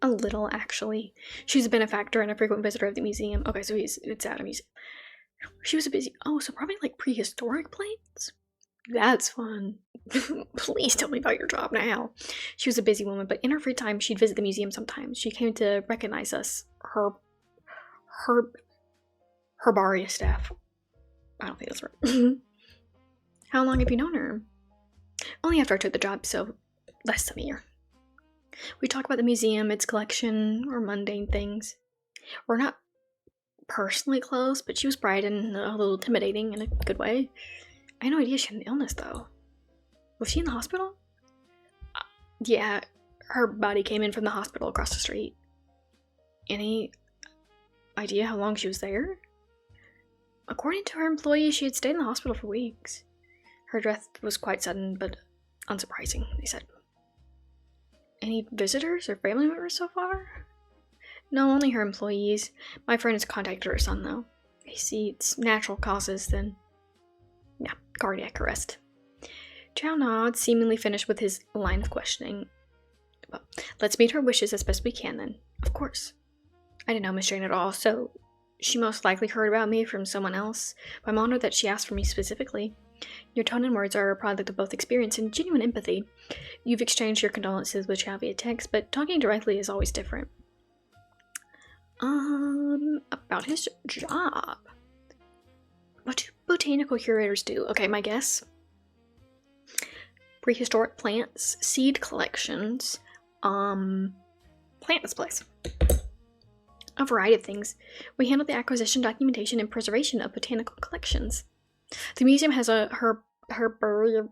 A little, actually. She's a benefactor and a frequent visitor of the museum. Okay, so it's at a museum. She was a busy. Oh, so probably like prehistoric plants? That's fun. Please tell me about your job now. She was a busy woman, but in her free time, she'd visit the museum sometimes. She came to recognize us, her herbaria staff. I don't think that's right. How long have you known her? Only after I took the job, so less than a year. We talk about the museum, its collection, or mundane things. We're not personally close, but she was bright and a little intimidating in a good way. I had no idea she had an illness, though. Was she in the hospital? Yeah, her body came in from the hospital across the street. Any idea how long she was there? According to her employees, she had stayed in the hospital for weeks. Her death was quite sudden, but unsurprising, they said. Any visitors or family members so far? No, only her employees. My friend has contacted her son, though. You see, it's natural causes, then. Yeah, cardiac arrest. Chow nods, seemingly finished with his line of questioning. Well, let's meet her wishes as best we can, then. Of course. I didn't know Miss Jane at all, so she most likely heard about me from someone else. But I'm honored that she asked for me specifically. Your tone and words are a product of both experience and genuine empathy. You've exchanged your condolences with Chow via text, but talking directly is always different. About his job. What do botanical curators do? Okay, my guess. Prehistoric plants, seed collections, plant displays. A variety of things. We handle the acquisition, documentation, and preservation of botanical collections. The museum has a herbarium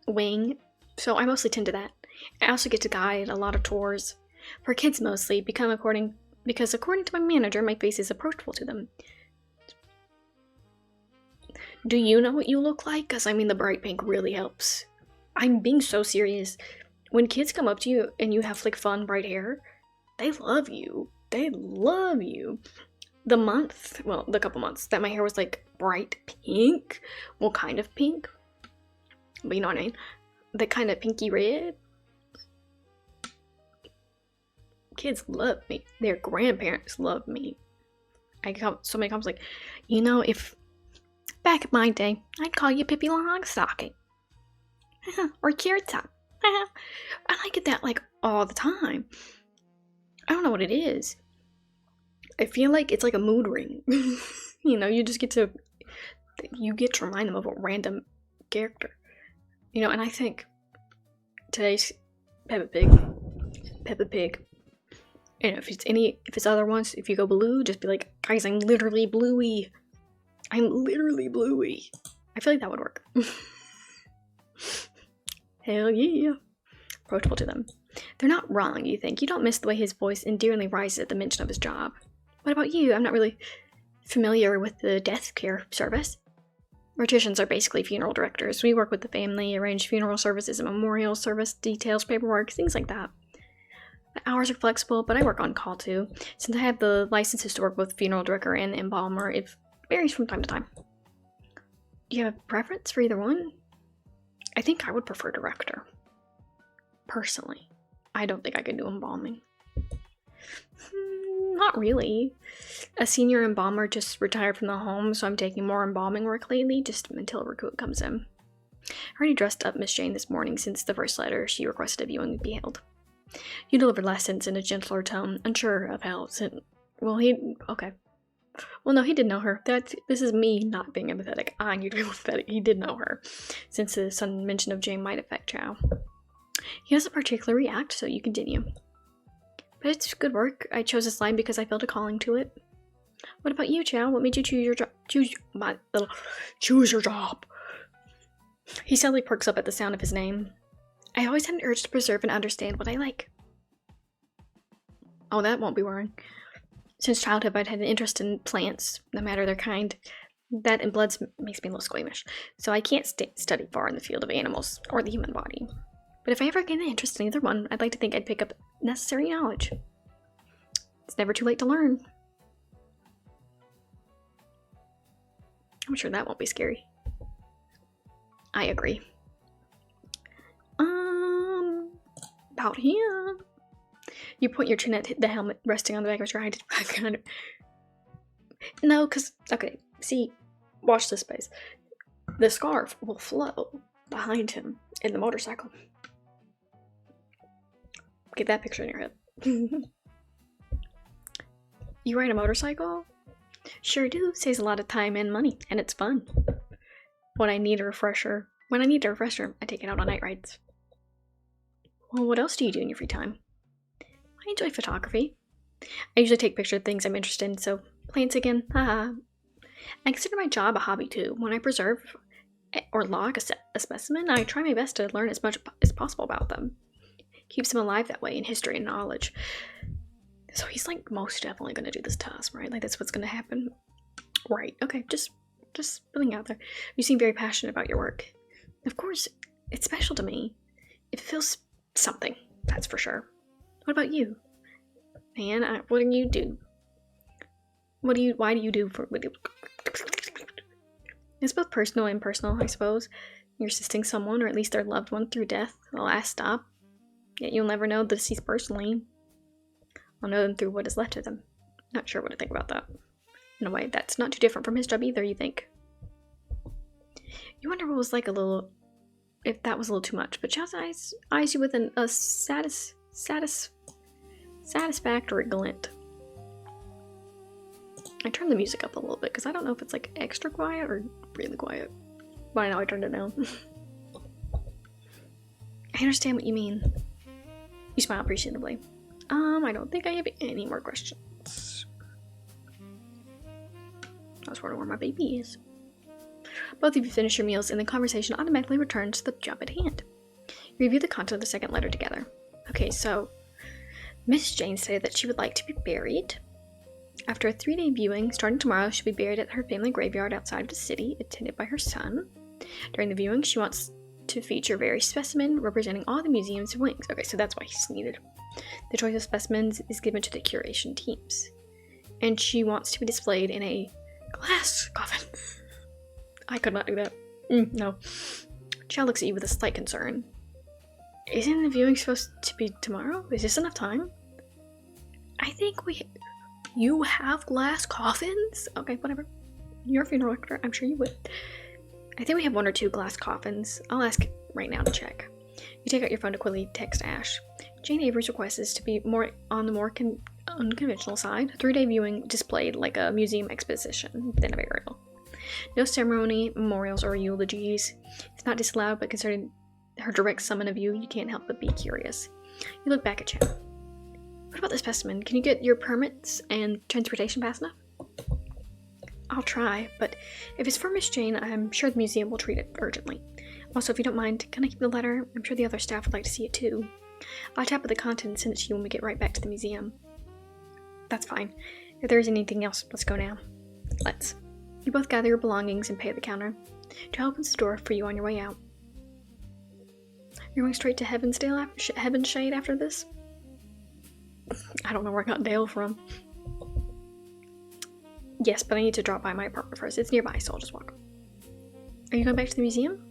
wing, so I mostly tend to that. I also get to guide a lot of tours. For kids mostly, because according to my manager, my face is approachable to them. Do you know what you look like? Because I mean, the bright pink really helps. I'm being so serious. When kids come up to you and you have like fun bright hair, they love you. They love you. The couple months that my hair was like bright pink, well, kind of pink, but you know what I mean, the kind of pinky red. Kids love me. Their grandparents love me. I got so many comments like, if back in my day, I'd call you Pippi Longstocking. Or Carrot Top. I get that like all the time. I don't know what it is. I feel like it's like a mood ring. You just get to remind them of a random character. And I think today's Peppa Pig. And if it's other ones, if you go blue, just be like, guys, I'm literally Bluey. I feel like that would work. Hell yeah. Approachable to them. They're not wrong, you think. You don't miss the way his voice endearingly rises at the mention of his job. What about you? I'm not really familiar with the death care service. Morticians are basically funeral directors. We work with the family, arrange funeral services and memorial service, details, paperwork, things like that. The hours are flexible, but I work on call too. Since I have the licenses to work with funeral director and embalmer, it varies from time to time. Do you have a preference for either one? I think I would prefer director. Personally. I don't think I could do embalming. Not really. A senior embalmer just retired from the home, so I'm taking more embalming work lately, just until a recruit comes in. I already dressed up Miss Jane this morning since the first letter she requested a viewing would be held. You delivered lessons in a gentler tone, unsure of how okay. Well, no, he did know her. This is me not being empathetic. I need to be empathetic. He did know her, since the sudden mention of Jane might affect Chow. He doesn't particularly react, so you continue. But it's good work. I chose this line because I felt a calling to it. What about you, Chow? What made you choose your job? Choose your job. He suddenly perks up at the sound of his name. I always had an urge to preserve and understand what I like. Oh, that won't be worrying. Since childhood, I'd had an interest in plants, no matter their kind. That and bloods makes me a little squeamish, so I can't study far in the field of animals or the human body. But if I ever gain an interest in either one, I'd like to think I'd pick up necessary knowledge. It's never too late to learn. I'm sure that won't be scary. I agree. About him. You point your chin at the helmet resting on the back of his ride. No, because, okay, see, watch this space. The scarf will flow behind him in the motorcycle. Get that picture in your head. You ride a motorcycle? Sure do. Saves a lot of time and money, and it's fun. When I need a refresher, I take it out on night rides. Well, what else do you do in your free time? I enjoy photography. I usually take pictures of things I'm interested in, so plants again, haha. I consider my job a hobby too. When I preserve or log a specimen, I try my best to learn as much as possible about them. Keeps them alive that way in history and knowledge. So he's like most definitely going to do this to us, right? Like that's what's going to happen. Right, okay, just putting out there. You seem very passionate about your work. Of course, it's special to me. It feels something, that's for sure. What about you? Man, what do you do? Why do you do for... It's both personal and impersonal, I suppose. You're assisting someone, or at least their loved one, through death, the last stop. Yet you'll never know the deceased personally. I'll know them through what is left of them. Not sure what to think about that. In a way, that's not too different from his job either, you think. You wonder what was like if that was a little too much, but Chaz eyes you with a satisfactory glint. I turned the music up a little bit because I don't know if it's like extra quiet or really quiet. But I know I turned it down. I understand what you mean. You smile appreciatively. I don't think I have any more questions. I was wondering where my baby is. Both of you finish your meals and the conversation automatically returns to the job at hand. You review the content of the second letter together. Okay, so Miss Jane stated that she would like to be buried. After a 3-day viewing, starting tomorrow, she'll be buried at her family graveyard outside of the city, attended by her son. During the viewing, she wants to feature various specimens representing all the museum's wings. Okay, so that's why he's needed. The choice of specimens is given to the curation teams. And she wants to be displayed in a glass coffin. I could not do that. No. Child looks at you with a slight concern. Isn't the viewing supposed to be tomorrow? Is this enough time? I think you have glass coffins? Okay, whatever. You're a funeral director, I'm sure you would. I think we have 1 or 2 glass coffins. I'll ask right now to check. You take out your phone to quickly text Ash. Jane Avery's request is to be on the more unconventional side. 3-day viewing displayed like a museum exposition than a burial. No ceremony, memorials, or eulogies. It's not disallowed, but considering her direct summon of you can't help but be curious. You look back at Chad. What about the specimen? Can you get your permits and transportation fast enough? I'll try, but if it's for Miss Jane, I'm sure the museum will treat it urgently. Also, if you don't mind, can I keep the letter? I'm sure the other staff would like to see it too. I'll tap with the content and send it to you when we get right back to the museum. That's fine. If there is anything else, let's go now. Let's. You both gather your belongings and pay at the counter. Joe opens the door for you on your way out. You're going straight to Heaven's Shade after this? I don't know where I got Dale from. Yes, but I need to drop by my apartment first. It's nearby, so I'll just walk. Are you going back to the museum?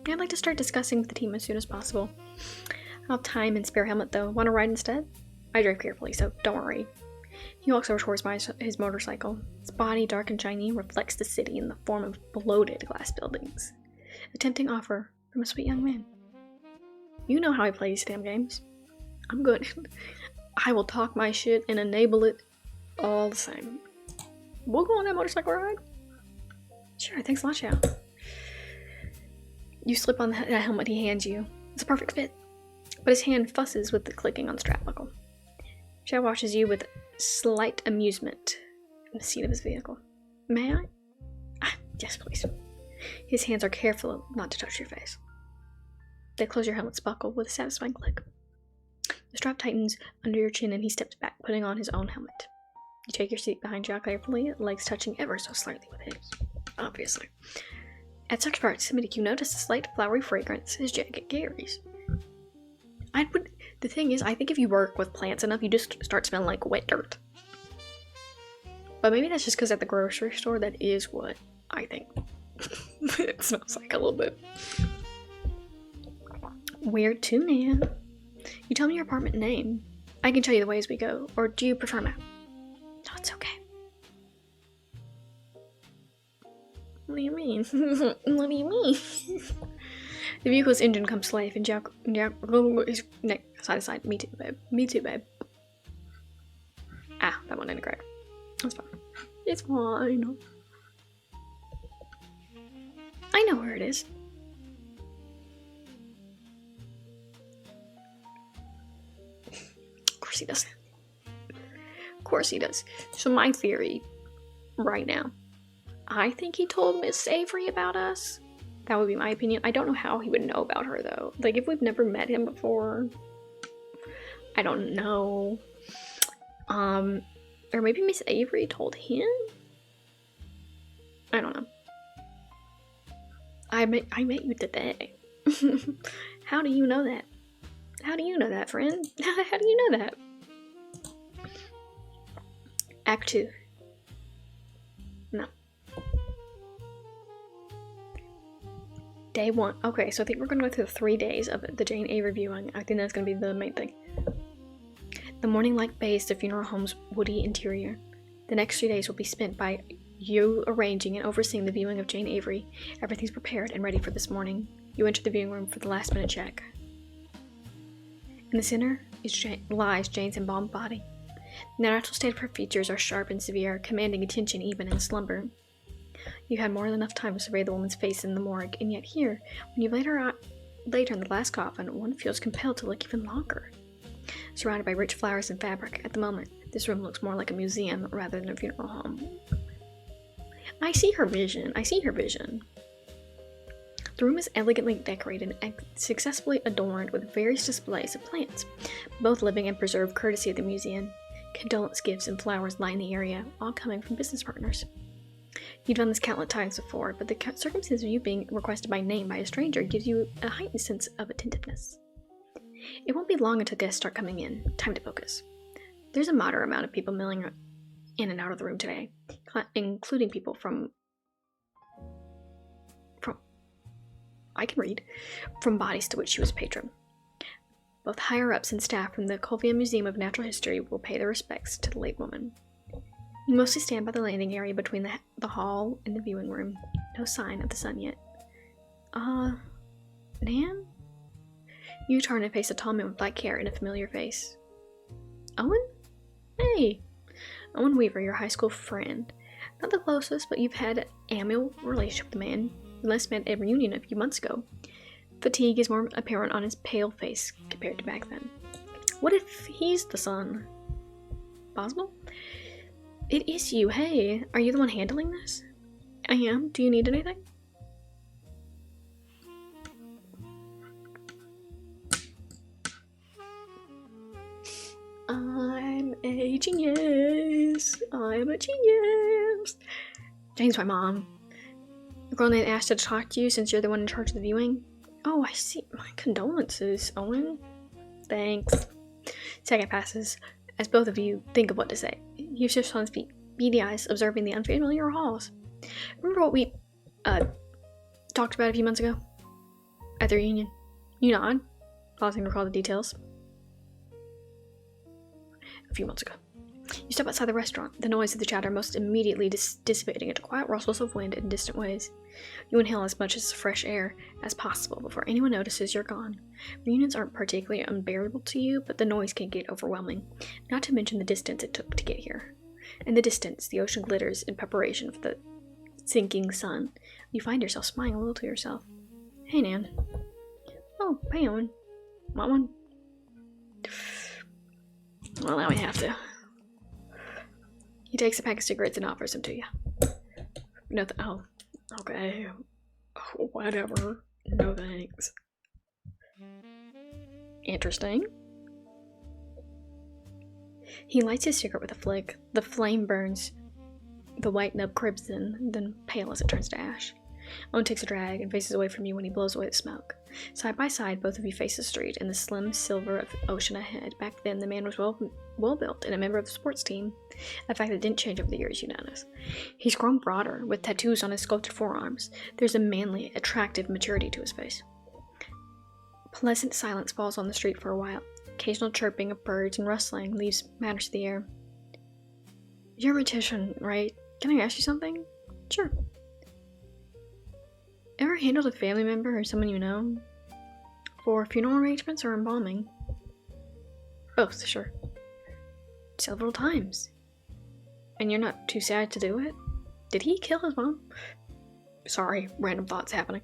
I'd like to start discussing with the team as soon as possible. I'll have time and spare helmet, though. Want to ride instead? I drive carefully, so don't worry. He walks over towards his motorcycle. Its body, dark and shiny, reflects the city in the form of bloated glass buildings. A tempting offer from a sweet young man. You know how I play these damn games. I'm good. I will talk my shit and enable it all the same. We'll go on that motorcycle ride? Sure, thanks a lot, Chow. You slip on the helmet he hands you. It's a perfect fit. But his hand fusses with the clicking on the strap buckle. Chow watches you with slight amusement in the seat of his vehicle. May I? Yes, please. His hands are careful not to touch your face. They close your helmet's buckle with a satisfying click. The strap tightens under your chin and he steps back, putting on his own helmet. You take your seat behind Chow carefully, legs touching ever so slightly with his. Obviously. At such proximity, you notice the slight flowery fragrance his jacket carries. The thing is, I think if you work with plants enough, you just start smelling like wet dirt. But maybe that's just because at the grocery store, that is what I think it smells like a little bit. Weird too, man. You tell me your apartment name. I can tell you the ways we go, or do you prefer map? No, it's okay. What do you mean? What do you mean? The vehicle's engine comes to life and Jack is side to side. Me too, babe. Me too, babe. Ah, that one didn't crack. That's fine. It's fine. I know where it is. Of course he does. Of course he does. So my theory right now, I think he told Miss Avery about us. That would be my opinion. I don't know how he would know about her though. Like if we've never met him before, I don't know. Or maybe Miss Avery told him? I don't know. I met you today. How do you know that? How do you know that, friend? How do you know that? Act 2. No. Day 1. Okay, so I think we're gonna go through the 3 days of the Jane Avery viewing. I think that's gonna be the main thing. The morning light bathes the funeral home's woody interior. The next 3 days will be spent by you arranging and overseeing the viewing of Jane Avery. Everything's prepared and ready for this morning. You enter the viewing room for the last minute check. In the center lies Jane's embalmed body. The natural state of her features are sharp and severe, commanding attention even in slumber. You had more than enough time to survey the woman's face in the morgue, and yet here, when you laid her in the glass coffin, one feels compelled to look even longer. Surrounded by rich flowers and fabric, at the moment, this room looks more like a museum rather than a funeral home. I see her vision. The room is elegantly decorated and successfully adorned with various displays of plants, both living and preserved courtesy of the museum. Condolence gifts and flowers line the area, all coming from business partners. You've done this countless times before, but the circumstance of you being requested by name by a stranger gives you a heightened sense of attentiveness. It won't be long until guests start coming in. Time to focus. There's a moderate amount of people milling in and out of the room today, including people from bodies to which she was patron. Both higher-ups and staff from the Colvia Museum of Natural History will pay their respects to the late woman. You mostly stand by the landing area between the hall and the viewing room. No sign of the sun yet. Nan? You turn and face a tall man with black hair and a familiar face. Owen? Hey! Owen Weaver, your high school friend. Not the closest, but you've had an amiable relationship with the man. You last met at a reunion a few months ago. Fatigue is more apparent on his pale face compared to back then. What if he's the son? Possible? It is you. Hey, are you the one handling this? I am. Do you need anything? I'm a genius. I'm a genius. Jane's my mom. The girl named asked to talk to you since you're the one in charge of the viewing. Oh, I see. My condolences, Owen. Thanks. Second passes as both of you think of what to say. You shift on his feet, beady eyes observing the unfamiliar halls. Remember what we talked about a few months ago? At the reunion? You nod, pausing to recall the details. A few months ago. You step outside the restaurant, the noise of the chatter most immediately dissipating into quiet rustles of wind in distant ways. You inhale as much as fresh air as possible before anyone notices you're gone. Reunions aren't particularly unbearable to you, but the noise can get overwhelming, not to mention the distance it took to get here. In the distance, the ocean glitters in preparation for the sinking sun. You find yourself smiling a little to yourself. Hey, Nan. Oh, hey, Owen. Want one? Well, now we have to. He takes a pack of cigarettes and offers them to you. Nothing. Oh, okay. Oh, whatever. No thanks. Interesting. He lights his cigarette with a flick. The flame burns the white nub crimson, then pale as it turns to ash. Owen takes a drag and faces away from you when he blows away the smoke. Side by side, both of you face the street and the slim silver of ocean ahead. Back then, the man was well built and a member of the sports team, a fact that didn't change over the years, you notice. He's grown broader, with tattoos on his sculpted forearms. There's a manly, attractive maturity to his face. Pleasant silence falls on the street for a while. Occasional chirping of birds and rustling leaves matters to the air. You're a mortician, right? Can I ask you something? Sure. Ever handled a family member or someone you know? For funeral arrangements or embalming? Both, sure. Several times. And you're not too sad to do it? Did he kill his mom? Sorry, random thoughts happening.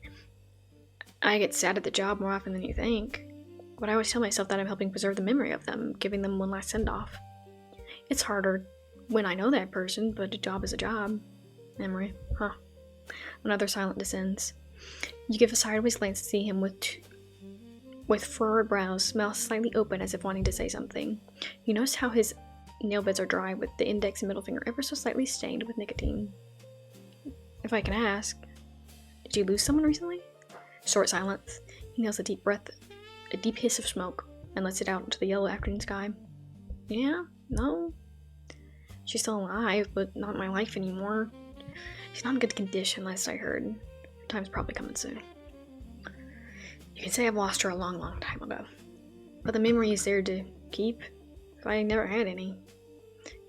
I get sad at the job more often than you think. But I always tell myself that I'm helping preserve the memory of them, giving them one last send-off. It's harder when I know that person, but a job is a job. Memory, huh. Another silent descends. You give a sideways glance to see him with furrowed brows, mouth slightly open as if wanting to say something. You notice how his nail beds are dry, with the index and middle finger ever so slightly stained with nicotine. If I can ask, did you lose someone recently? Short silence. He nails a deep breath, a deep hiss of smoke, and lets it out into the yellow afternoon sky. Yeah? No? She's still alive, but not in my life anymore. She's not in good condition, last I heard. Her time's probably coming soon. You can say I've lost her a long, long time ago. But the memory is there to keep, if I never had any.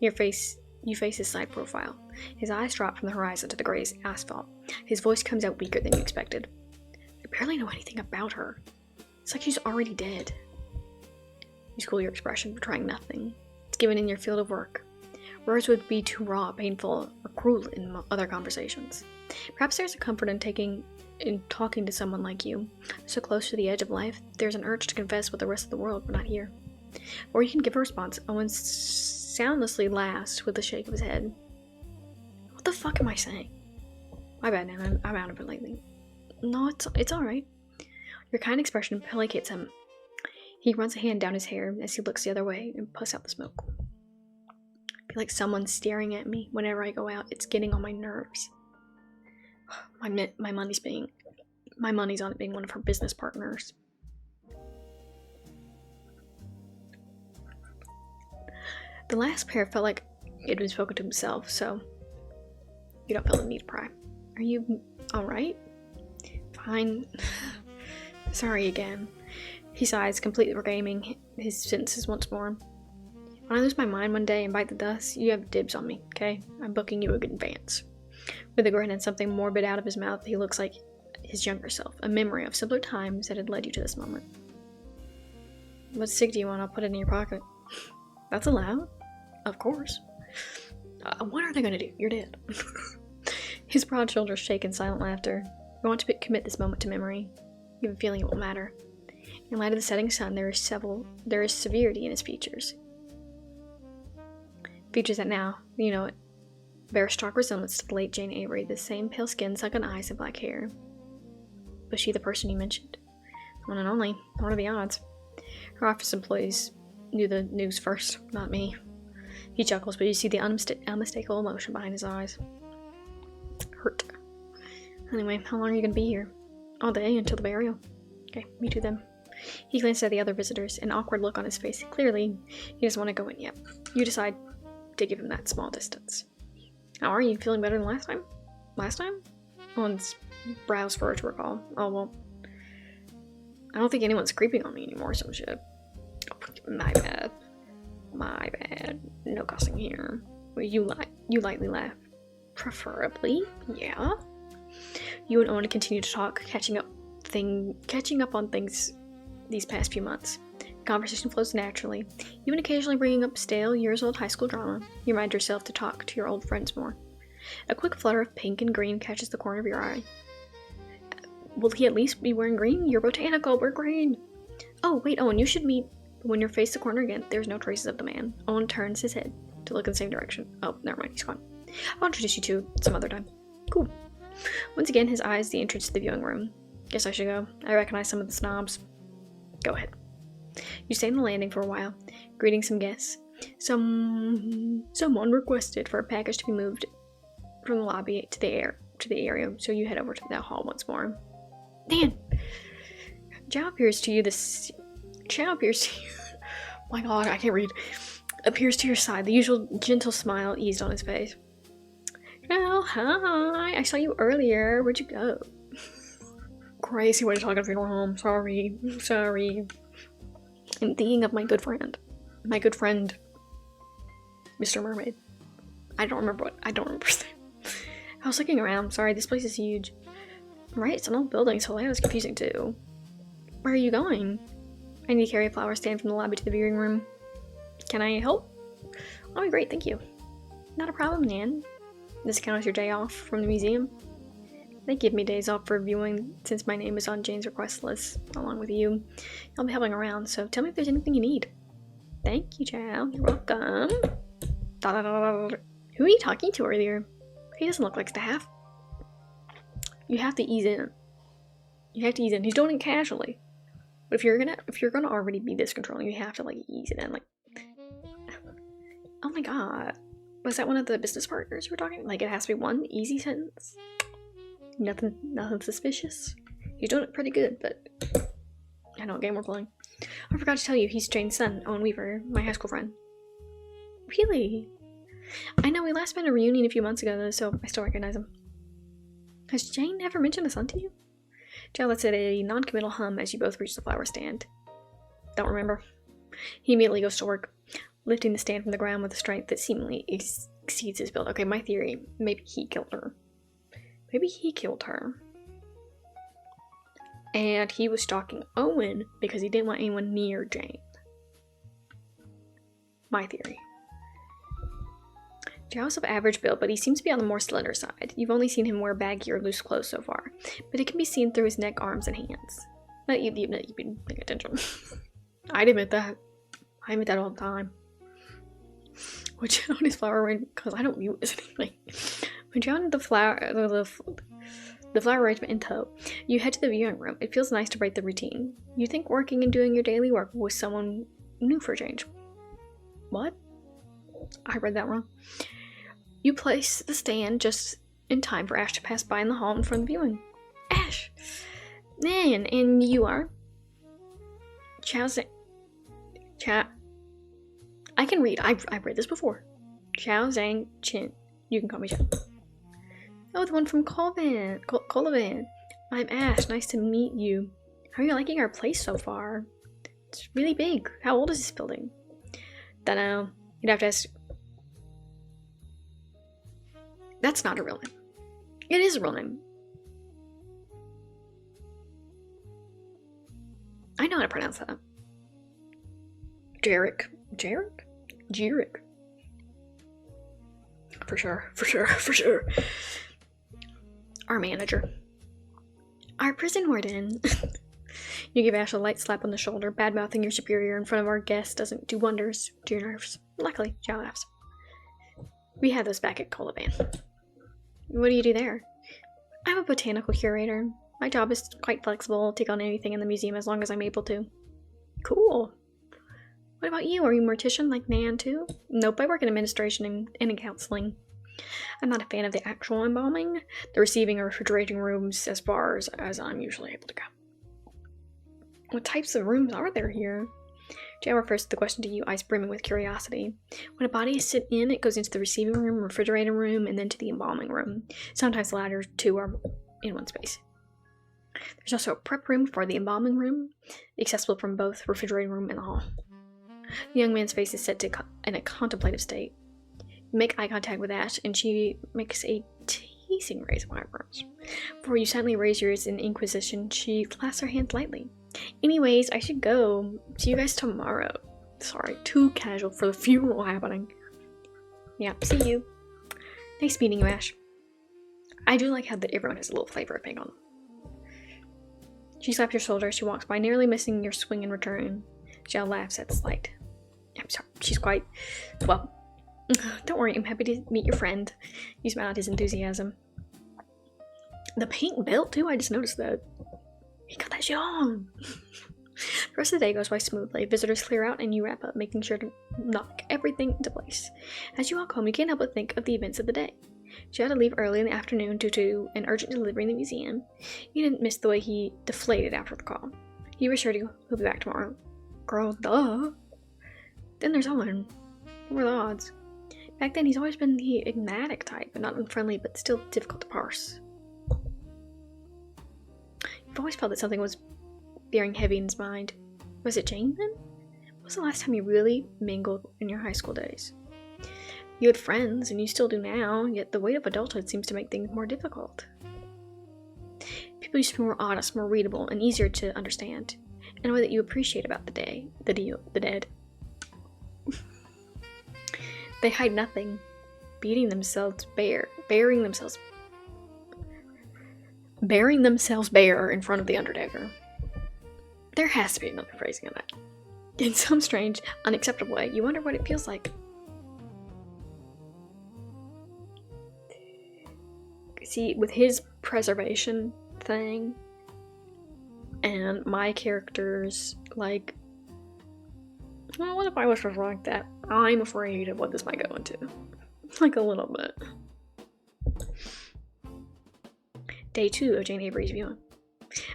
You face his side profile. His eyes drop from the horizon to the gray asphalt. His voice comes out weaker than you expected. I barely know anything about her. It's like she's already dead. You school your expression for trying nothing. It's given in your field of work. Words would be too raw, painful, or cruel in other conversations. Perhaps there's a comfort in talking to someone like you. So close to the edge of life, there's an urge to confess with the rest of the world, but not here. Or you can give a response. Owen soundlessly laughs with a shake of his head. What the fuck am I saying? My bad, Nan. I'm out of it lately. No, it's alright. Your kind expression placates him. He runs a hand down his hair as he looks the other way and puffs out the smoke. I feel like someone's staring at me whenever I go out. It's getting on my nerves. My money's on it being one of her business partners. The last pair felt like it had spoken to himself, so you don't feel the need to pry. Are you alright? Fine. Sorry again. He sighs, completely regaining his senses once more. When I lose my mind one day and bite the dust, you have dibs on me, okay? I'm booking you a good advance. With a grin and something morbid out of his mouth, he looks like his younger self, a memory of simpler times that had led you to this moment. What cig do you want? I'll put it in your pocket. That's allowed? Of course. What are they gonna do? You're dead. His broad shoulders shake in silent laughter. You want to commit this moment to memory. You have a feeling it will matter. In light of the setting sun, there is severity in his features. Features that now, you know it, bear a stark resemblance to the late Jane Avery, the same pale skin, sunken eyes, and black hair. Was she the person you mentioned? One and only. What are the odds? Her office employees knew the news first, not me. He chuckles, but you see the unmistakable emotion behind his eyes. Hurt. Anyway, how long are you going to be here? All day, until the burial. Okay, me too then. He glanced at the other visitors, an awkward look on his face. Clearly, he doesn't want to go in yet. You decide to give him that small distance. How are you? Feeling better than last time? Last time? Owen's brows furrowed to recall. Oh, well. I don't think anyone's creeping on me anymore, so shit. Oh, my bad. My bad. No cussing here. Well, you lightly laugh. Preferably, yeah. You and Owen continue to talk, catching up on things these past few months. The conversation flows naturally, even occasionally bringing up stale, years-old high school drama. You remind yourself to talk to your old friends more. A quick flutter of pink and green catches the corner of your eye. Will he at least be wearing green? You're botanical, we're green! Oh, wait, Owen, you should meet... When you face the corner again, there's no traces of the man. Owen turns his head to look in the same direction. Oh, never mind, he's gone. I'll introduce you to some other time. Cool. Once again, his eyes the entrance to the viewing room. Guess I should go. I recognize some of the snobs. Go ahead. You stay on the landing for a while, greeting some guests. Someone requested for a package to be moved from the lobby to the area, so you head over to that hall once more. Dan! Chow appears to you. My god, I can't read. Appears to your side. The usual gentle smile eased on his face. Oh, hi. I saw you earlier. Where'd you go? Crazy way to talk at a funeral home. Sorry. I'm thinking of my good friend. My good friend, Mr. Mermaid. I don't remember his name. I was looking around. Sorry, this place is huge. Right, it's an old building, so that was confusing too. Where are you going? I need to carry a flower stand from the lobby to the viewing room. Can I help? Oh, great, thank you. Not a problem, Nan. This counts your day off from the museum. They give me days off for viewing since my name is on Jane's request list, along with you. I'll be helping around, so tell me if there's anything you need. Thank you, child. You're welcome. Who were you talking to earlier? He doesn't look like staff. You have to ease in. He's doing it casually. But if you're gonna already be this controlling, you have to like ease it in. Like, oh my god, was that one of the business partners we're talking? Like, it has to be one easy sentence. Nothing suspicious. He's doing it pretty good, but I know what game we're playing. I forgot to tell you, he's Jane's son, Owen Weaver, my high school friend. Really? I know, we last met at a reunion a few months ago though, so I still recognize him. Has Jane ever mentioned the son to you? Joe lets out a non-committal hum as you both reach the flower stand. Don't remember. He immediately goes to work, lifting the stand from the ground with a strength that seemingly exceeds his build. Okay, my theory, maybe he killed her. And he was stalking Owen because he didn't want anyone near Jane. My theory. Joe's of average build, but he seems to be on the more slender side. You've only seen him wear baggy or loose clothes so far, but it can be seen through his neck, arms, and hands. You've been paying attention. I'd admit that. I admit that all the time. Which on his flower arrangement, because I don't view it as anything. When you're on the flower arrangement in tow, you head to the viewing room. It feels nice to break the routine. You think working and doing your daily work with someone new for a change. What? I read that wrong. You place the stand just in time for Ash to pass by in the hall in front of the viewing. Ash! Man, and you are? Chao Zhang. I can read. I've read this before. Chao Zhang Chin. You can call me Chao. Oh, the one from Colavan. I'm Ash. Nice to meet you. How are you liking our place so far? It's really big. How old is this building? Dunno. You'd have to ask. That's not a real name. It is a real name. I know how to pronounce that. Jarek. For sure. Our manager. Our prison warden. You give Ash a light slap on the shoulder. Bad-mouthing your superior in front of our guests doesn't do wonders to your nerves. Luckily, Joe laughs. We have those back at Colavan. What do you do there? I'm a botanical curator. My job is quite flexible. I'll take on anything in the museum as long as I'm able to. Cool. What about you? Are you a mortician like Nan too? Nope, I work in administration and in counseling. I'm not a fan of the actual embalming, the receiving or refrigerating rooms as far as I'm usually able to go. What types of rooms are there here? Jay refers the question to you, eyes brimming with curiosity. When a body is sent in, it goes into the receiving room, refrigerating room, and then to the embalming room. Sometimes the latter two are in one space. There's also a prep room for the embalming room, accessible from both refrigerating room and the hall. The young man's face is set in a contemplative state. You make eye contact with Ash, and she makes a teasing raise of eyebrows. Before you silently raise yours in inquisition, she clasps her hand lightly. Anyways, I should go. See you guys tomorrow. Sorry, too casual for the funeral happening. Yeah, see you. Nice meeting you, Ash. I do like how that everyone has a little flavor of pink on them. She slaps your shoulder as she walks by, nearly missing your swing in return. Zhao laughs at the slight. I'm sorry, she's quite... Well, don't worry, I'm happy to meet your friend. You smile at his enthusiasm. The pink belt, too? I just noticed that. He got that shit on! The rest of the day goes by smoothly. Visitors clear out and you wrap up, making sure to knock everything into place. As you walk home, you can't help but think of the events of the day. She had to leave early in the afternoon due to an urgent delivery in the museum. You didn't miss the way he deflated after the call. He reassured you he'll be back tomorrow. Girl, duh. Then there's Owen. What were the odds? Back then, he's always been the enigmatic type, and not unfriendly, but still difficult to parse. You've always felt that something was bearing heavy in his mind. Was it Jane, then? was the last time you really mingled in your high school days? You had friends, and you still do now, yet the weight of adulthood seems to make things more difficult. People used to be more honest, more readable, and easier to understand, in a way that you appreciate about the dead. They hide nothing, bearing themselves bare in front of the undertaker. There has to be another phrasing of that. In some strange, unacceptable way, you wonder what it feels like. See, with his preservation thing, and my character's like, well, what if I was just like that? I'm afraid of what this might go into. Like a little bit. Day 2 of Jane Avery's viewing.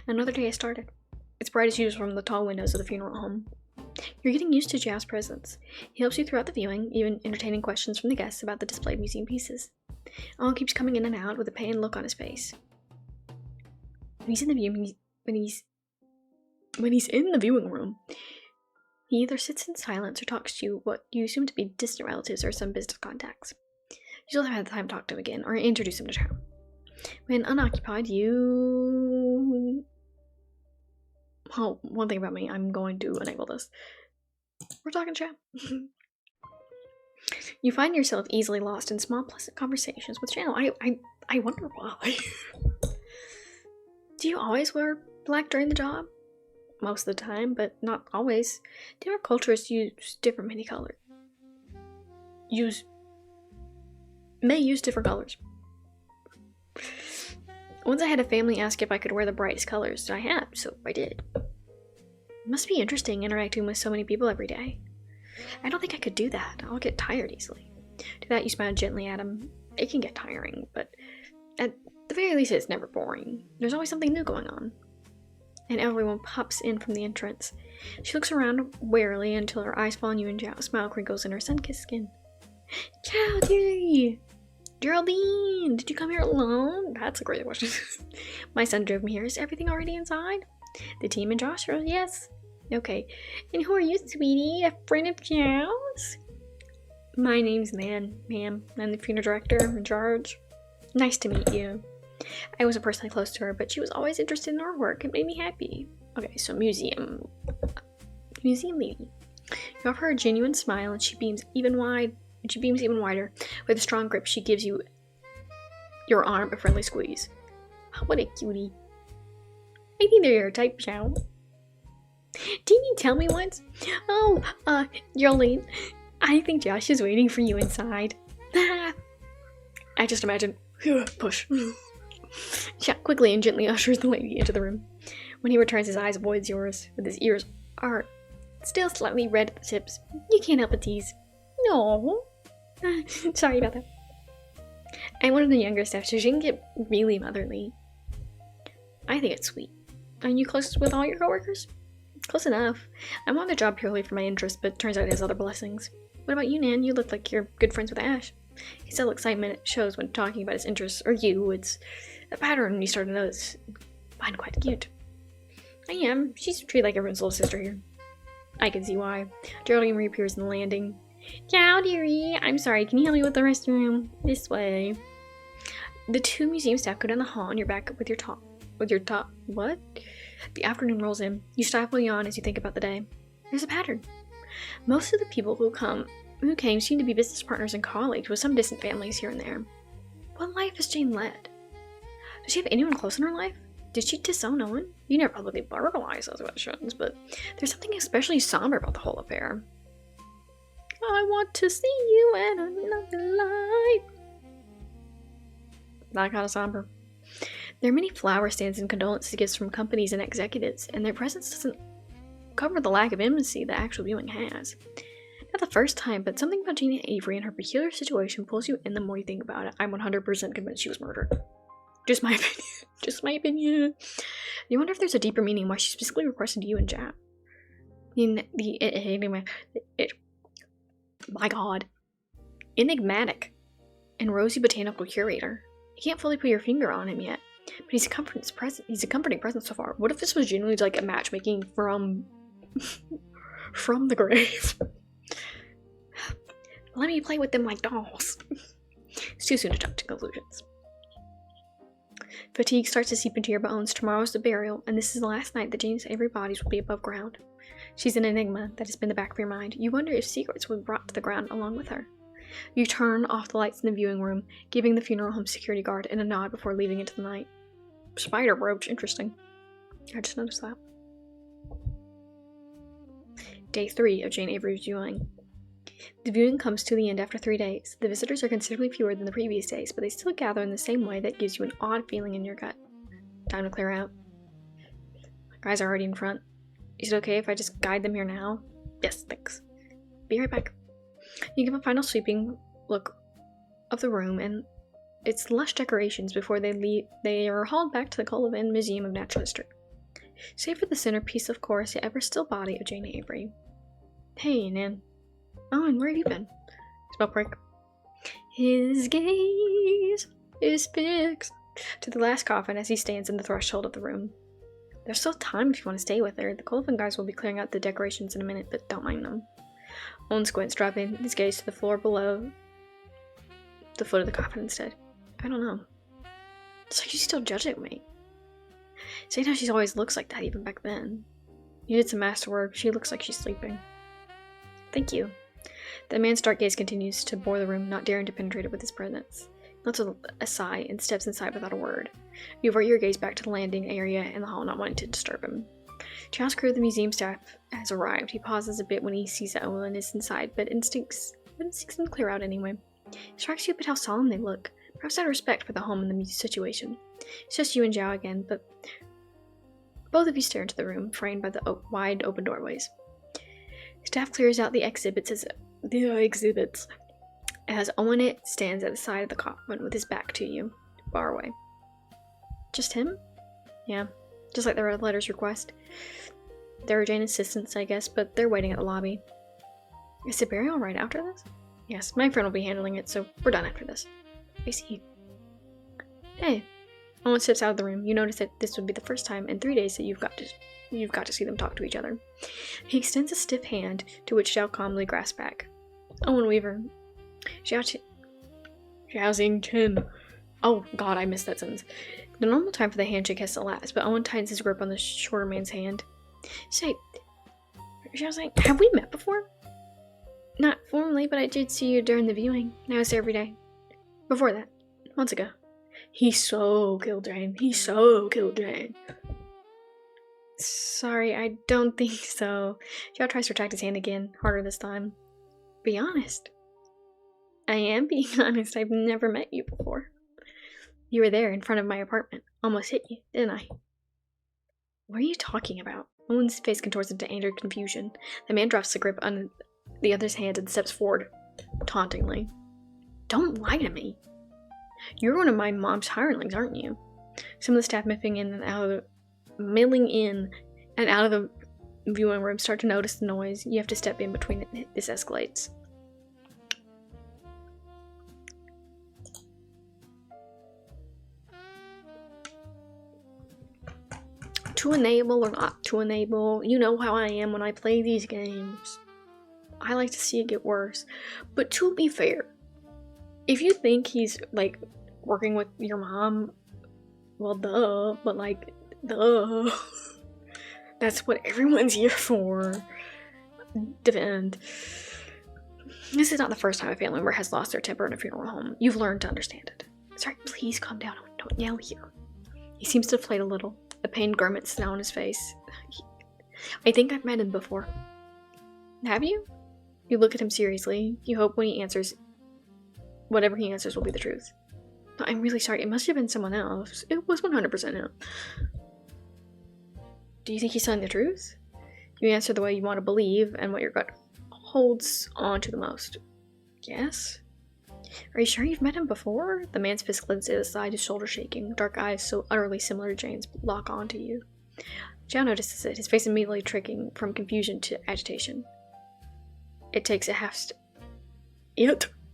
Another day has started. It's bright as usual from the tall windows of the funeral home. You're getting used to Zhao's presence. He helps you throughout the viewing, even entertaining questions from the guests about the displayed museum pieces. Alan keeps coming in and out with a pained look on his face. When he's in the viewing room, he either sits in silence or talks to you what you assume to be distant relatives or some business contacts. You still haven't had the time to talk to him again or introduce him to Zhao. When unoccupied, you... Oh, one thing about me, I'm going to enable this. We're talking Zhao. You find yourself easily lost in small, pleasant conversations with Zhao. I wonder why. Do you always wear black during the job? Most of the time, but not always. Different cultures use different many colors. May use different colors. Once I had a family ask if I could wear the brightest colors that I had, so I did. It must be interesting interacting with so many people every day. I don't think I could do that. I'll get tired easily. To that, you smile gently at him. It can get tiring, but at the very least, it's never boring. There's always something new going on. And everyone pops in from the entrance. She looks around warily until her eyes fall on you and Zhao's smile crinkles in her sun-kissed skin. Zhao, dearie! Geraldine, did you come here alone? That's a great question. My son drove me here. Is everything already inside? The team and Joshua, yes. Okay. And who are you, sweetie? A friend of Zhao's? My name's ma'am. I'm the funeral director in charge. Nice to meet you. I wasn't personally close to her, but she was always interested in our work. It made me happy. Okay, so museum lady. You offer her a genuine smile, and she beams even wider. With a strong grip, she gives you your arm a friendly squeeze. Oh, what a cutie. I think they're your type, Zhao. Didn't you tell me once? Oh, Yolene, I think Josh is waiting for you inside. I just imagine. Push. Zhao quickly and gently ushers the lady into the room. When he returns, his eyes avoids yours, with his ears are still slightly red at the tips. You can't help but tease. No. Sorry about that. I'm one of the younger staff, so she can get really motherly. I think it's sweet. Are you close with all your coworkers? Close enough. I'm on the job purely for my interest, but turns out it has other blessings. What about you, Nan? You look like you're good friends with Ash. His subtle excitement shows when talking about his interests, or you. It's a pattern you start to notice. Find quite cute. I am. She's treated like everyone's little sister here. I can see why. Geraldine reappears in the landing. Ciao, dearie. I'm sorry. Can you help me with the restroom? This way. The two museum staff go down the hall and you're back with your top. What? The afternoon rolls in. You stifle a yawn as you think about the day. There's a pattern. Most of the people who came seem to be business partners and colleagues with some distant families here and there. What life has Jane led? Does she have anyone close in her life? Did she disown no one? You never publicly verbalize those questions, but there's something especially somber about the whole affair. I want to see you in another life. That kind of somber. There are many flower stands and condolence gifts from companies and executives, and their presence doesn't cover the lack of intimacy the actual viewing has. Not the first time, but something about Jane Avery and her peculiar situation pulls you in the more you think about it. I'm 100% convinced she was murdered. Just my opinion. Just my opinion. You wonder if there's a deeper meaning why she specifically requested you and Jack. My god. Enigmatic and rosy botanical curator. You can't fully put your finger on him yet, but he's a comforting presence so far. What if this was genuinely like a matchmaking from from the grave. Let me play with them like dolls. It's too soon to jump to conclusions. Fatigue starts to seep into your bones. Tomorrow's the burial, and this is the last night that Jane's Avery bodies will be above ground. She's an enigma that has been in the back of your mind. You wonder if secrets will be brought to the ground along with her. You turn off the lights in the viewing room, giving the funeral home security guard a nod before leaving into the night. Spider brooch, interesting. I just noticed that. Day 3 of Jane Avery's viewing. The viewing comes to the end after 3 days. The visitors are considerably fewer than the previous days, but they still gather in the same way that gives you an odd feeling in your gut. Time to clear out. Guys are already in front. Is it okay if I just guide them here now? Yes, thanks. Be right back. You give a final sweeping look of the room and its lush decorations before they leave. They are hauled back to the Cullivan Museum of Natural History. Save for the centerpiece, of course, the ever-still body of Jane Avery. Hey, Nan. Oh, and where have you been? Smoke break. His gaze is fixed to the last coffin as he stands in the threshold of the room. There's still time if you want to stay with her. The Cullivan guys will be clearing out the decorations in a minute, but don't mind them. Owen squints, dropping his gaze to the floor below the foot of the coffin instead. I don't know. It's like she's still judging me. Saying how she always looks like that even back then. You did some masterwork. She looks like she's sleeping. Thank you. The man's dark gaze continues to bore the room, not daring to penetrate it with his presence. He lets a sigh and steps inside without a word. You avert your gaze back to the landing area in the hall, not wanting to disturb him. Child's crew of the museum staff has arrived. He pauses a bit when he sees that Owen is inside, but instincts him to clear out anyway. It strikes you a bit how solemn they look, perhaps out of respect for the home and the situation. It's just you and Zhao again, but both of you stare into the room, framed by the wide open doorways. Staff clears out the exhibits as Owen stands at the side of the coffin with his back to you, far away. Just him? Yeah, just like the red letters request. There are Jane assistants, I guess, but they're waiting at the lobby. Is the burial right after this? Yes, my friend will be handling it, so we're done after this. I see. Hey. Owen steps out of the room. You notice that this would be the first time in 3 days that you've got to see them talk to each other. He extends a stiff hand, to which Zhao calmly grasps back. Owen Weaver. Zhao Xing. Oh god, I missed that sentence. The normal time for the handshake has to last, but Owen tightens his grip on the shorter man's hand. Say, Zhao Xing, have we met before? Not formally, but I did see you during the viewing. Now I see every day. Before that, months ago. He so killed Jane. Sorry, I don't think so. Zhao tries to retract his hand again, harder this time. Be honest. I am being honest. I've never met you before. You were there in front of my apartment. Almost hit you, didn't I? What are you talking about? Owen's face contorts into angered confusion. The man drops the grip on the other's hand and steps forward, tauntingly. Don't lie to me. You're one of my mom's hirelings, aren't you? Some of the staff milling in and out of the viewing room start to notice the noise. You have to step in between it. This escalates. To enable or not to enable, you know how I am when I play these games. I like to see it get worse. But to be fair, if you think he's, like, working with your mom, well, duh, but, like, duh. That's what everyone's here for. Defend. This is not the first time a family member has lost their temper in a funeral home. You've learned to understand it. Sorry, please calm down. Don't yell here. He seems to deflate a little. A pained garment now on his face. I think I've met him before. Have you? You look at him seriously. You hope when he answers, whatever he answers will be the truth. I'm really sorry. It must have been someone else. It was 100% him. Do you think he's telling the truth? You answer the way you want to believe and what your gut holds on to the most. Yes? Are you sure you've met him before? The man's fist glints at his side, his shoulder shaking. Dark eyes so utterly similar to Jane's lock onto you. Zhao notices it, his face immediately tricking from confusion to agitation. It takes a half step.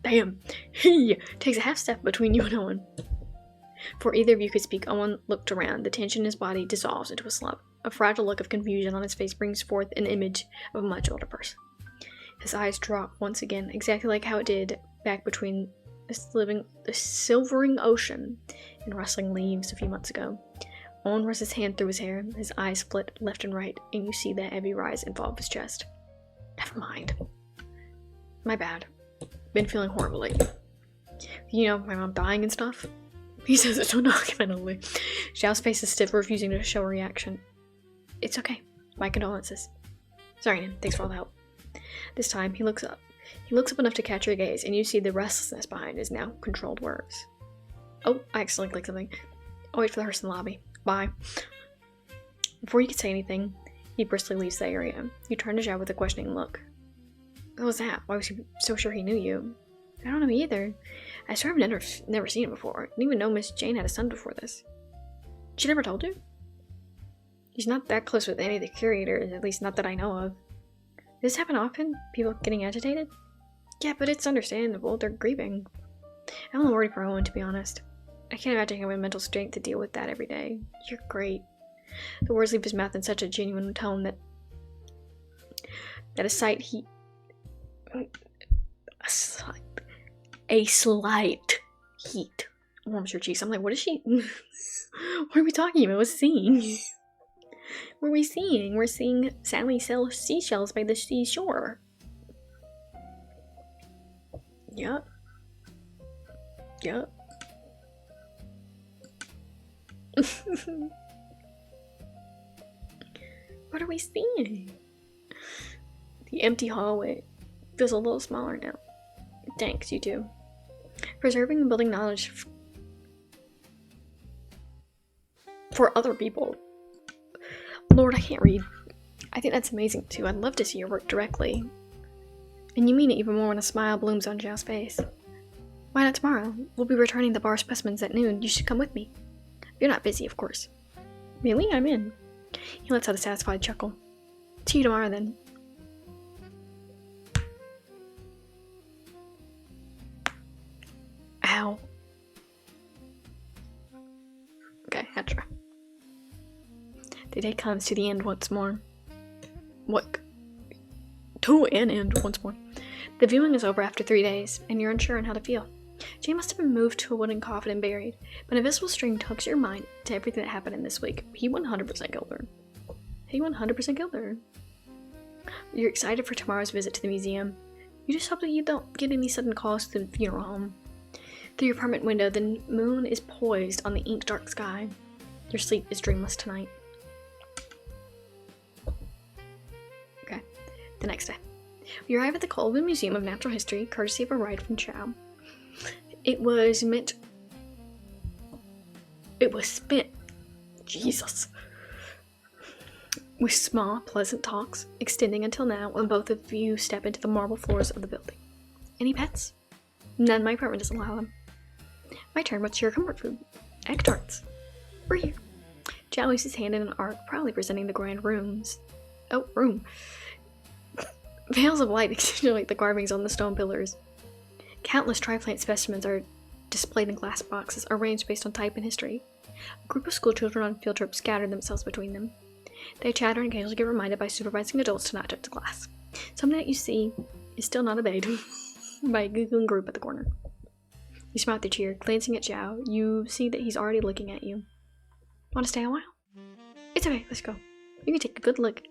Damn. He takes a half step between you and Owen. Before either of you could speak, Owen looked around. The tension in his body dissolves into a slump. A fragile look of confusion on his face brings forth an image of a much older person. His eyes drop once again, exactly like how it did back between the silvering ocean and rustling leaves a few months ago. Owen runs his hand through his hair, his eyes flit left and right, and you see that heavy rise and fall of his chest. Never mind. My bad. Been feeling horrible lately. You know, my mom dying and stuff? He says it so noncommittally. Xiao's face is stiff, refusing to show a reaction. It's okay. My condolences. Sorry, Nan. Thanks for all the help. This time, he looks up. He looks up enough to catch your gaze, and you see the restlessness behind his now controlled words. Oh, I accidentally clicked something. I'll wait for the hearse in the lobby. Bye. Before you can say anything, he briskly leaves the area. You turn to Xiao with a questioning look. What was that? Why was he so sure he knew you? I don't know either. I swear I've never seen him before. Didn't even know Miss Jane had a son before this. She never told you? He's not that close with any of the curators, at least not that I know of. Does this happen often? People getting agitated? Yeah, but it's understandable. They're grieving. I'm a little worried for Owen, to be honest. I can't imagine having mental strength to deal with that every day. You're great. The words leave his mouth in such a genuine tone that a slight heat warms your cheeks. I'm like, what is she? What are we talking about? What's seeing? What are we seeing? We're seeing Sally sell seashells by the seashore. Yup. Yup. What are we seeing? The empty hallway feels a little smaller now. Thanks, you too. Preserving and building knowledge for other people. Lord, I can't read. I think that's amazing too. I'd love to see your work directly. And you mean it even more when a smile blooms on Xiao's face. Why not tomorrow? We'll be returning the bar specimens at noon. You should come with me. You're not busy, of course. Really? I'm in. He lets out a satisfied chuckle. See you tomorrow then. Ow. Okay, had to try. The day comes to the end once more. What? To an end once more. The viewing is over after 3 days, and you're unsure on how to feel. Jane must have been moved to a wooden coffin and buried, but an invisible string tugs your mind to everything that happened in this week. He 100% killed her. He 100% killed her. You're excited for tomorrow's visit to the museum. You just hope that you don't get any sudden calls to the funeral home. Through your apartment window, the moon is poised on the ink-dark sky. Your sleep is dreamless tonight. Okay, the next day. You arrive at the Colvin Museum of Natural History, courtesy of a ride from Xiao. It was spent, Jesus, with small, pleasant talks, extending until now when both of you step into the marble floors of the building. Any pets? None. My apartment doesn't allow them. My turn. What's your comfort food? Egg tarts. We're here. Xiao leaves his hand in an arc, proudly presenting the grand rooms. Oh, room. Veils of light accentuate the carvings on the stone pillars. Countless tri-plant specimens are displayed in glass boxes, arranged based on type and history. A group of schoolchildren on field trips scatter themselves between them. They chatter and occasionally get reminded by supervising adults to not touch the glass. Something that you see is still not obeyed by a giggling group at the corner. You smile with your cheer. Glancing at Xiao, you see that he's already looking at you. Want to stay a while? It's okay, let's go. You can take a good look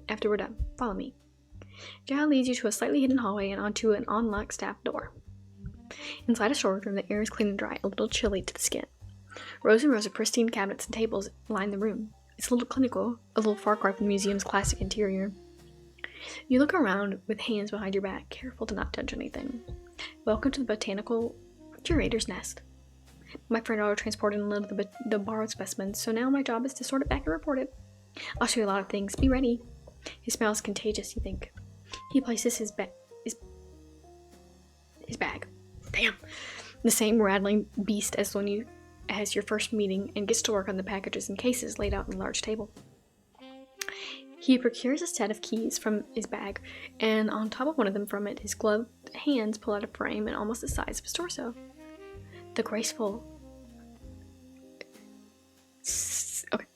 after we're done. Follow me. Xiao leads you to a slightly hidden hallway and onto an unlocked staff door. Inside a storage room, the air is clean and dry, a little chilly to the skin. Rows and rows of pristine cabinets and tables line the room. It's a little clinical, a little far cry from the museum's classic interior. You look around with hands behind your back, careful to not touch anything. Welcome to the botanical curator's nest. My friend auto-transported and loaded the borrowed specimens, so now my job is to sort it back and report it. I'll show you a lot of things. Be ready. His smell is contagious, you think. He places his bag. Damn. The same rattling beast as when you has your first meeting and gets to work on the packages and cases laid out on a large table. He procures a set of keys from his bag, and on top of one of them from it, his gloved hands pull out a frame and almost the size of his torso. The graceful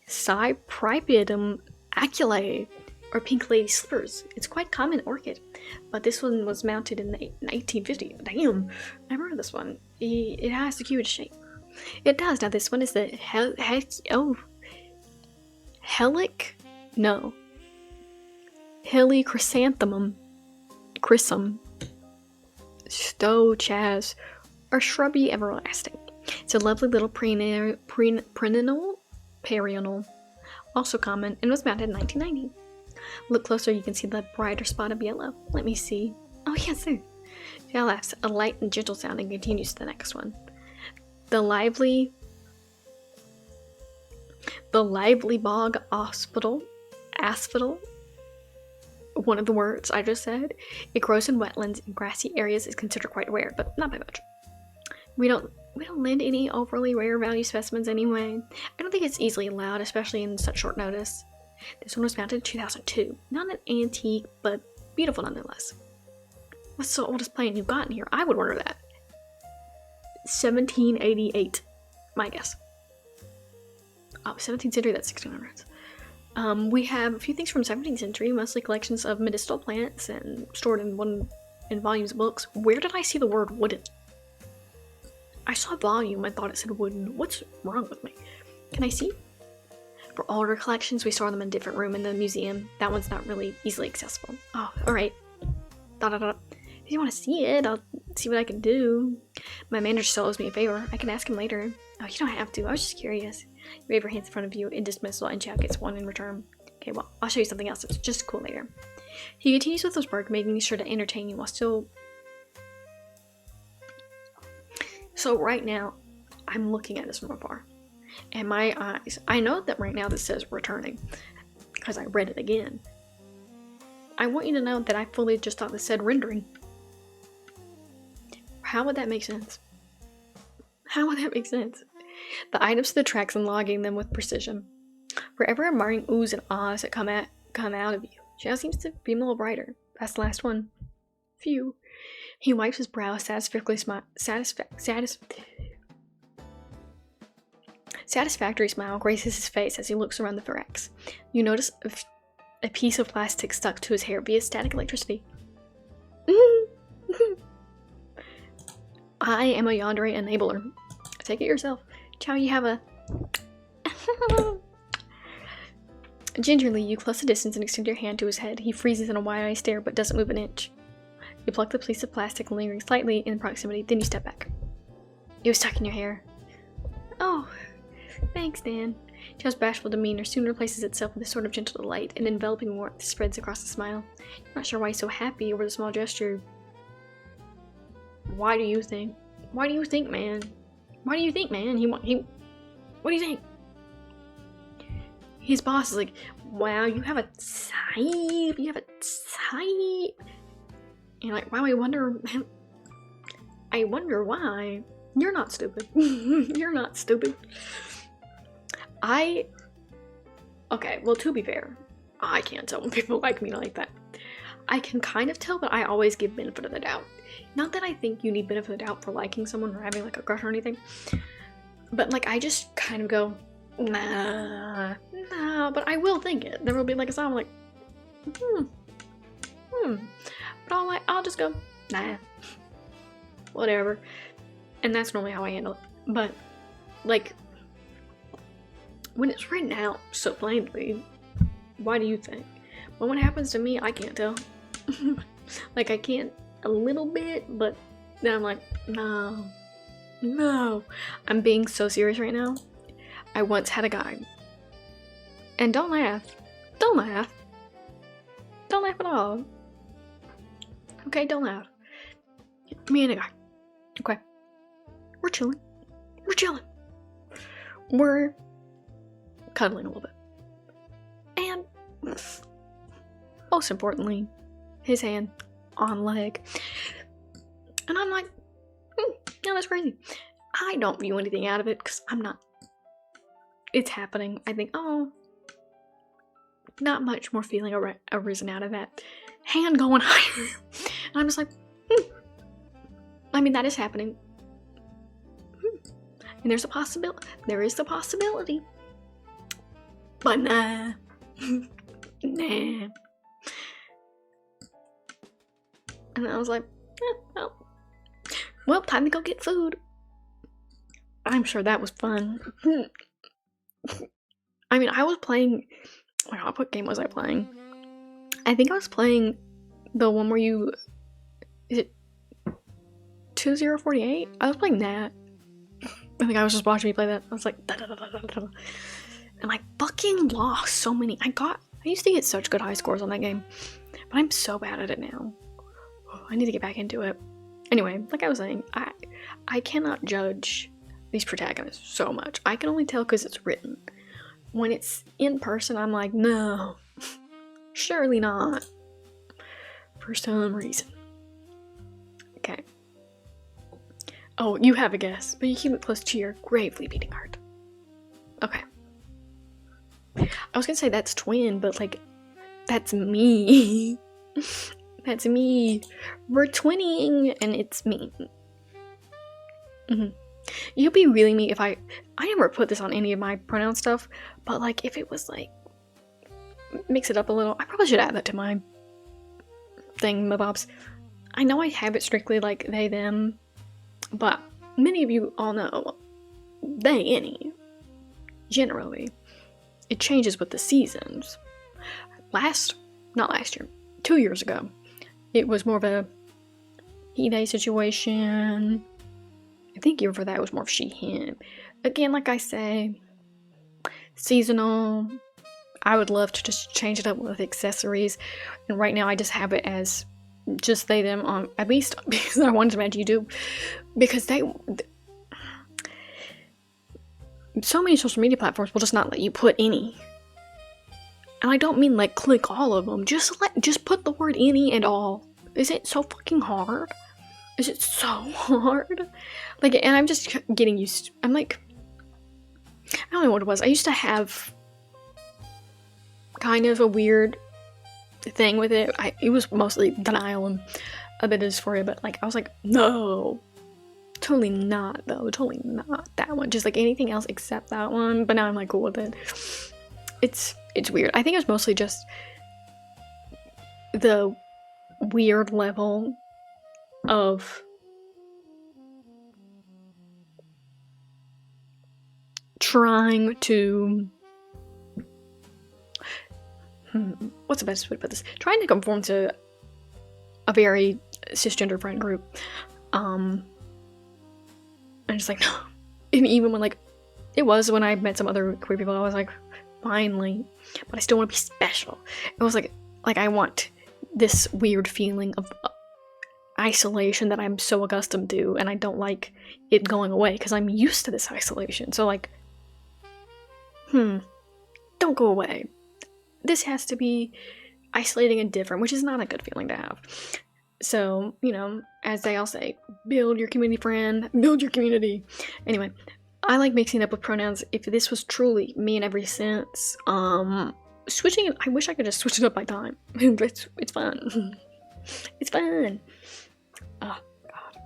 Cypripedium Aculae, or pink lady slippers. It's quite common orchid, but this one was mounted in 1950. Damn, I remember this one. It has the cutest shape. It does. Now this one is the Helichrysanthem chrysum stochas, or shrubby everlasting. It's a lovely little perennial, also common, and was mounted in 1990. Look closer, you can see the brighter spot of yellow. Let me see. Oh yes, there. Jalap's a light and gentle sound and continues to the next one. The lively bog asphodel, one of the words I just said. It grows in wetlands and grassy areas, is considered quite rare, but not by much. We don't lend any overly rare value specimens anyway. I don't think it's easily allowed, especially in such short notice. This one was mounted in 2002. Not an antique, but beautiful nonetheless. What's the oldest plant you've gotten here? I would wonder that. 1788, my guess. Oh, 17th century, that's 1600s. We have a few things from 17th century, mostly collections of medicinal plants and stored in volumes of books. Where did I see the word wooden? I saw volume, I thought it said wooden. What's wrong with me? Can I see? For older collections, we store them in a different room in the museum. That one's not really easily accessible. Oh, alright. If you want to see it, I'll see what I can do. My manager still owes me a favor. I can ask him later. Oh, you don't have to. I was just curious. You wave your hands in front of you in dismissal, and Chow gets one in return. Okay, well, I'll show you something else that's just cool later. He continues with his work, making sure to entertain you while still... So right now, I'm looking at this from afar. And my eyes... I know that right now this says returning, because I read it again. I want you to know that I fully just thought this said rendering. How would that make sense? How would that make sense? The items to the tracks and logging them with precision. Forever admiring oohs and ahs that come out of you. Xiao seems to be a little brighter. That's the last one. Phew. He wipes his brow, satisfactory smile graces his face as he looks around the thorax. You notice a piece of plastic stuck to his hair via static electricity. I am a yandere enabler. Take it yourself. Chow, you have a... Gingerly, you close the distance and extend your hand to his head. He freezes in a wide-eyed stare, but doesn't move an inch. You pluck the piece of plastic lingering slightly in proximity, then you step back. It was stuck in your hair. Oh, thanks, Dan. Chow's bashful demeanor soon replaces itself with a sort of gentle delight, and enveloping warmth spreads across the smile. You're not sure why he's so happy over the small gesture. Why do you think, man? What do you think? What do you think? His boss is like, wow, you have a type. And you're like, wow, I wonder why. You're not stupid. You're not stupid. Okay, well, to be fair, I can't tell when people like me like that. I can kind of tell, but I always give benefit of the doubt. Not that I think you need benefit of the doubt for liking someone or having like a crush or anything, but like I just kind of go, nah, but I will think it. There will be like a song like, but I'll just go, nah, whatever. And that's normally how I handle it. But like, when it's written out so plainly, why do you think? When it happens to me, I can't tell. Like I can't a little bit, but then I'm like, no. I'm being so serious right now. I once had a guy. And don't laugh at all. Okay, don't laugh. Me and a guy. Okay. We're chilling. We're cuddling a little bit. And most importantly, his hand on leg. And I'm like, no, that's crazy. I don't view anything out of it because I'm not. It's happening. I think, oh, not much more feeling arisen out of that. Hand going higher. And I'm just like, I mean, that is happening. And there's a possibility. There is the possibility. But nah. Nah. And I was like, well, time to go get food. I'm sure that was fun. I mean, I was playing, oh my god, what game was I playing? I think I was playing the one where you, is it 2048? I was playing that. I think I was just watching me play that. I was like, da, da, da, da, da, da. And I fucking lost so many. I used to get such good high scores on that game, but I'm so bad at it now. I need to get back into it. Anyway, like I was saying, I cannot judge these protagonists so much. I can only tell because it's written. When it's in person, I'm like, no, surely not. For some reason. Okay. Oh, you have a guess, but you keep it close to your gravely beating heart. Okay. I was gonna say that's twin, but like, that's me. That's me. We're twinning, and it's me. You'd be really me if I never put this on any of my pronoun stuff, but like if it was like, mix it up a little, I probably should add that to my thing, my bobs. I know I have it strictly like they, them, but many of you all know they, any. Generally, it changes with the seasons. Not last year, 2 years ago, it was more of a he, they situation. I think year for that was more of she, him. Again, like I say, seasonal. I would love to just change it up with accessories, and right now I just have it as just they, them, on at least because I wanted to match YouTube, because so many social media platforms will just not let you put any. And I don't mean like click all of them, just put the word any and all. Is it so fucking hard? Is it so hard? Like, and I'm just getting used to, I'm like, I don't know what it was. I used to have kind of a weird thing with it. It was mostly denial and a bit of dysphoria, but like, I was like, no, totally not though, totally not that one. Just like anything else except that one. But now I'm like cool with it. It's weird. I think it was mostly just the weird level of trying to what's the best way to put this? Trying to conform to a very cisgender friend group. I'm just like, no. And even when like it was when I met some other queer people, I was like, finally, but I still want to be special. It was like I want this weird feeling of isolation that I'm so accustomed to, and I don't like it going away because I'm used to this isolation. So like, don't go away. This has to be isolating and different, which is not a good feeling to have. So, you know, as they all say, build your community, friend, build your community. Anyway, I like mixing it up with pronouns. If this was truly me in every sense, switching it, I wish I could just switch it up by time. It's fun. It's fun. Oh god,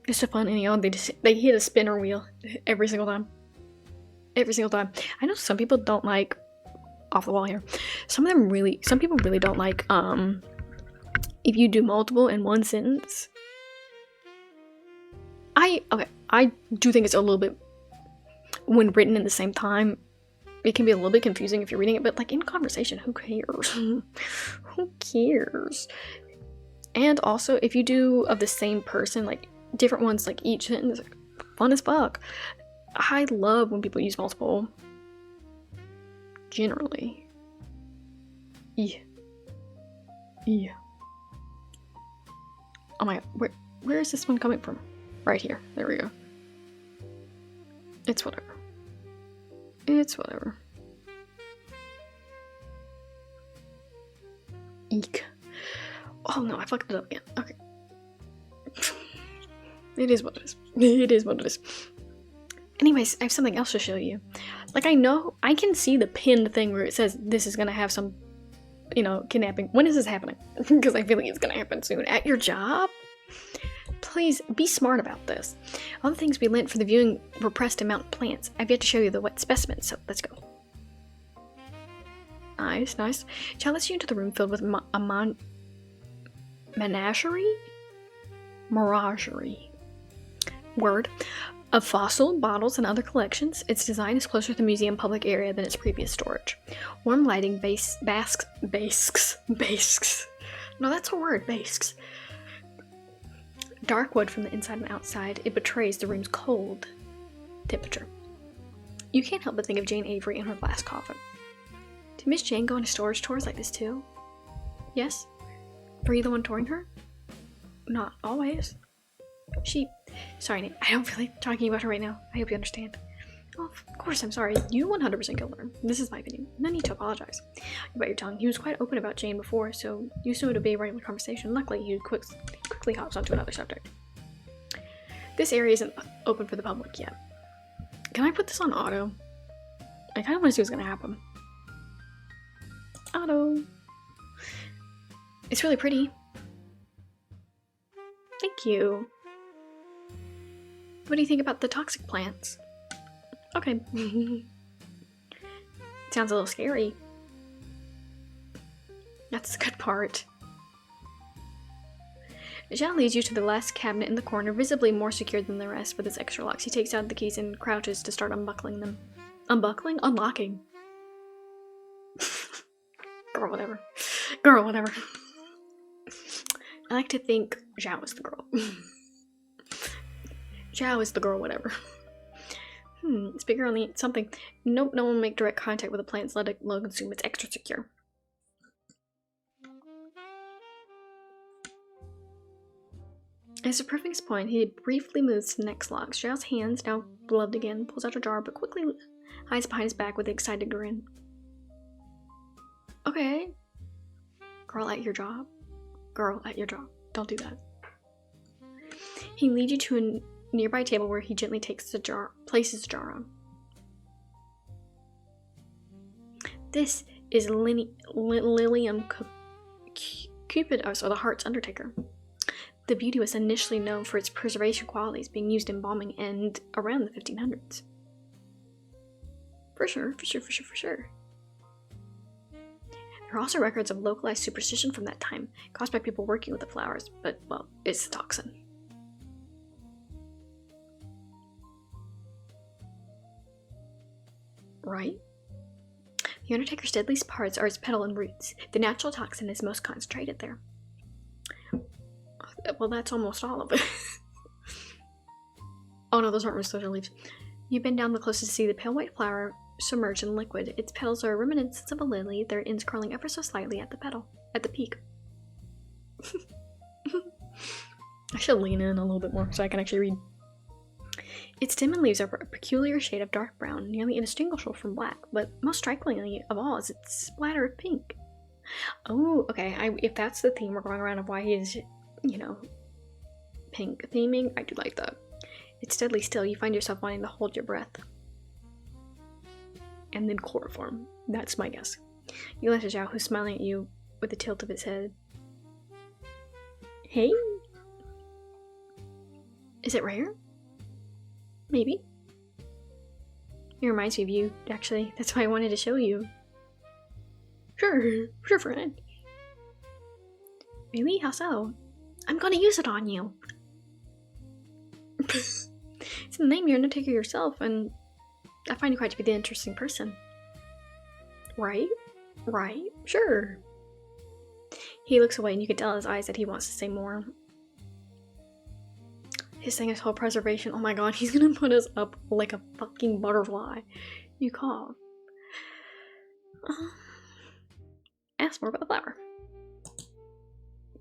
it's so fun. And you know, they hit a spinner wheel every single time. Every single time. I know some people don't like, off the wall here, some people really don't like if you do multiple in one sentence. I do think it's a little bit, when written in the same time, it can be a little bit confusing if you're reading it, but like in conversation, who cares? Who cares? And also, if you do of the same person, like different ones, like each sentence, like, fun as fuck. I love when people use multiple. Generally. Yeah. Oh my god, where is this one coming from? Right here. There we go. It's whatever. It's whatever. Eek. Oh no, I fucked it up again. Okay. It is what it is. It is what it is. Anyways, I have something else to show you. Like, I know, I can see the pinned thing where it says this is gonna have some, you know, kidnapping. When is this happening? Because I feel like it's gonna happen soon. At your job? Please, be smart about this. All the things we lent for the viewing were pressed in mountain plants. I've yet to show you the wet specimens, so let's go. Nice, nice. Chad lets you into the room filled with a menagerie? Miragerie. Word. Of fossil, bottles, and other collections. Its design is closer to the museum public area than its previous storage. Warm lighting basks. No, that's a word, basks. Dark wood from the inside and outside. It betrays the room's cold temperature. You can't help but think of Jane Avery in her glass coffin. Did Miss Jane go on storage tours like this too? Yes? Were you the one touring her? Not always. Sorry, Nate, I don't feel like talking about her right now. I hope you understand. Oh, of course, I'm sorry. You 100% killed her. This is my opinion. No need to apologize. You bite your tongue. He was quite open about Jane before, so you assumed it would be a regular conversation. Luckily, he quickly hops onto another subject. This area isn't open for the public yet. Can I put this on auto? I kind of want to see what's going to happen. Auto. It's really pretty. Thank you. What do you think about the toxic plants? Okay. Sounds a little scary. That's the good part. Jean leads you to the last cabinet in the corner, visibly more secure than the rest with its extra locks. He takes out the keys and crouches to start unbuckling them. Unbuckling? Unlocking. Girl, whatever. Girl, whatever. I like to think Zhao is the girl. Zhao is the girl, whatever. It's bigger on the something. Nope, no one will make direct contact with the plants. Let it low consume. It's extra secure. As the perfect point, he briefly moves to the next log. Zhao's hands, now gloved again, pulls out a jar, but quickly hides behind his back with an excited grin. Okay. Girl at your job. Girl at your job. Don't do that. He leads you to a nearby table where he gently places the jar on. This is Lilium Cupidos, or the Heart's Undertaker. The beauty was initially known for its preservation qualities, being used in embalming and around the 1500s. For sure. There are also records of localized superstition from that time, caused by people working with the flowers, but, well, it's a toxin. Right? The Undertaker's deadliest parts are its petal and roots. The natural toxin is most concentrated there. Well, that's almost all of it. Oh no, those aren't Mistosha leaves. You bend down the closest to see the pale white flower submerged in liquid. Its petals are reminiscent of a lily, their ends curling ever so slightly at the peak. I should lean in a little bit more so I can actually read. Its stem and leaves are a peculiar shade of dark brown, nearly indistinguishable from black, but most strikingly of all is its splatter of pink. Oh, okay, if that's the theme we're going around of why he is, pink theming, I do like that. It's deadly still. You find yourself wanting to hold your breath. And then chloroform. That's my guess. You glance at Zhao, who's smiling at you with a tilt of his head. Hey? Is it rare? Maybe. It reminds me of you, actually. That's why I wanted to show you. Sure, friend. Really? How so? I'm gonna use it on you. It's the name you're an Undertaker yourself, and I find you quite to be the interesting person. Right? Sure. He looks away, and you can tell in his eyes that he wants to say more. His thing is whole preservation. Oh my god, he's gonna put us up like a fucking butterfly. You cough. Ask more about the flower.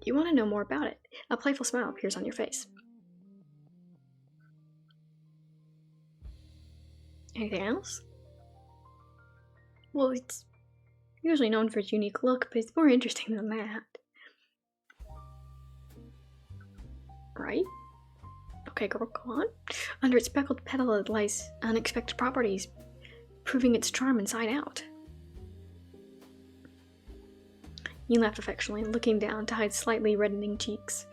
You want to know more about it. A playful smile appears on your face. Anything else? Well, it's usually known for its unique look, but it's more interesting than that. Right? Okay, girl, go on. Under its speckled petal lies unexpected properties, proving its charm inside out. You laughed affectionately, looking down to hide slightly reddening cheeks.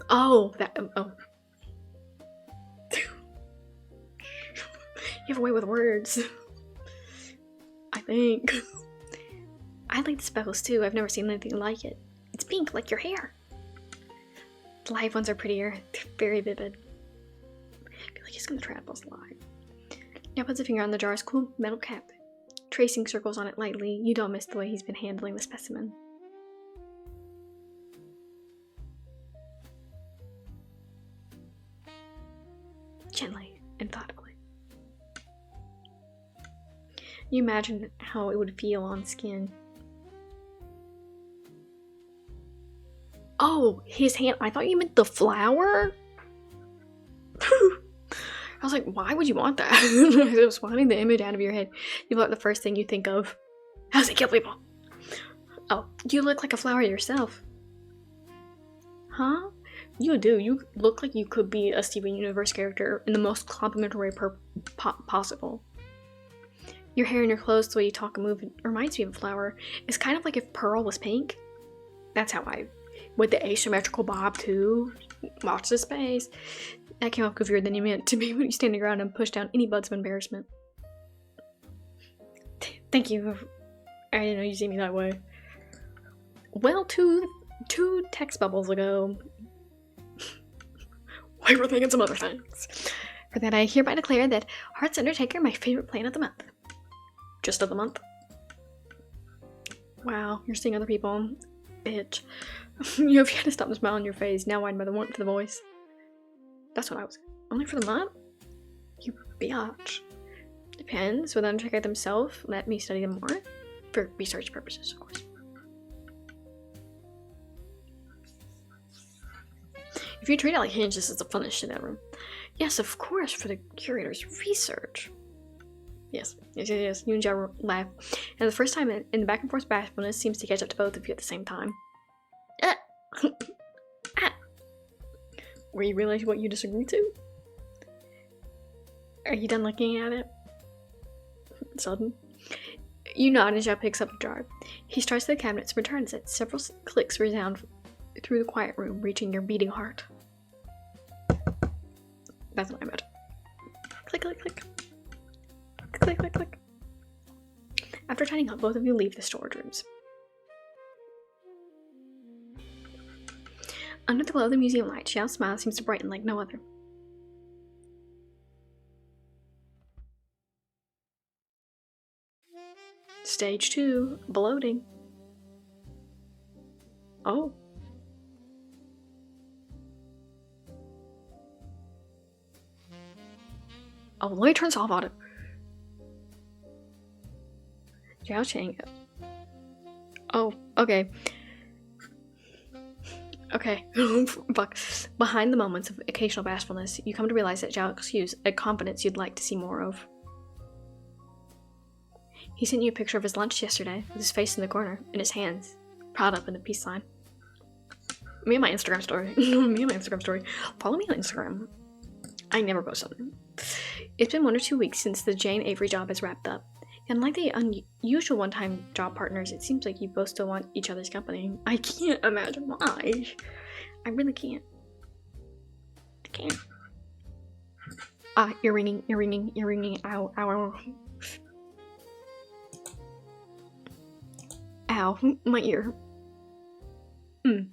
Oh, oh. You have a way with words. I think. I like the speckles too. I've never seen anything like it. It's pink, like your hair. The live ones are prettier. They're very vivid. I feel like he's gonna trap us live. Now puts a finger on the jar's cool metal cap, tracing circles on it lightly. You don't miss the way he's been handling the specimen. Gently and thoughtfully. You imagine how it would feel on skin. Oh, his hand. I thought you meant the flower? I was like, why would you want that? I was wanting the image out of your head. You look the first thing you think of. How's it kill people? Oh, you look like a flower yourself. Huh? You do. You look like you could be a Steven Universe character in the most complimentary way possible. Your hair and your clothes, the way you talk and move, reminds me of a flower. It's kind of like if Pearl was pink. That's how I... With the asymmetrical bob too. Watch this space. That came off goofier than you meant to be when you stand around and push down any buds of embarrassment. Thank you. I didn't know you see me that way. Well, two text bubbles ago, we were thinking some other things. For that, I hereby declare that Heart's Undertaker my favorite plant of the month. Just of the month. Wow, you're seeing other people. Bitch. You have to stop the smile on your face, now wide by the warmth of the voice. That's what I was. Only for the month? You biatch. Depends. With Undertaker themselves, let me study them more. For research purposes, of course. If you treat it like Hinge, this is the funnest shit ever. Yes, of course, for the curator's research. Yes. You and Joe laugh. And the first time in the back and forth bashfulness seems to catch up to both of you at the same time. Where you realize what you disagree to? Are you done looking at it? Sudden. You nod and Joe picks up the jar. He starts to the cabinets and returns it. Several clicks resound through the quiet room, reaching your beating heart. That's what I meant. Click, click, click. Click, click, click. After tidying up, both of you leave the storage rooms. Under the glow of the museum light, Xiao's smile seems to brighten like no other. Stage 2, bloating. Oh. Oh, let me turn this off auto. Zhao Chang. Oh, okay. Okay. Fuck. Behind the moments of occasional bashfulness, you come to realize that Zhao exudes a confidence you'd like to see more of. He sent you a picture of his lunch yesterday, with his face in the corner, and his hands proud up in the peace sign. Me and my Instagram story. Follow me on Instagram. I never post something. It's been 1 or 2 weeks since the Jane Avery job has wrapped up. And like the unusual one-time job partners, it seems like you both still want each other's company. I can't imagine why. I really can't. I can't. You're ringing. Ow, ow. Ow, my ear. No,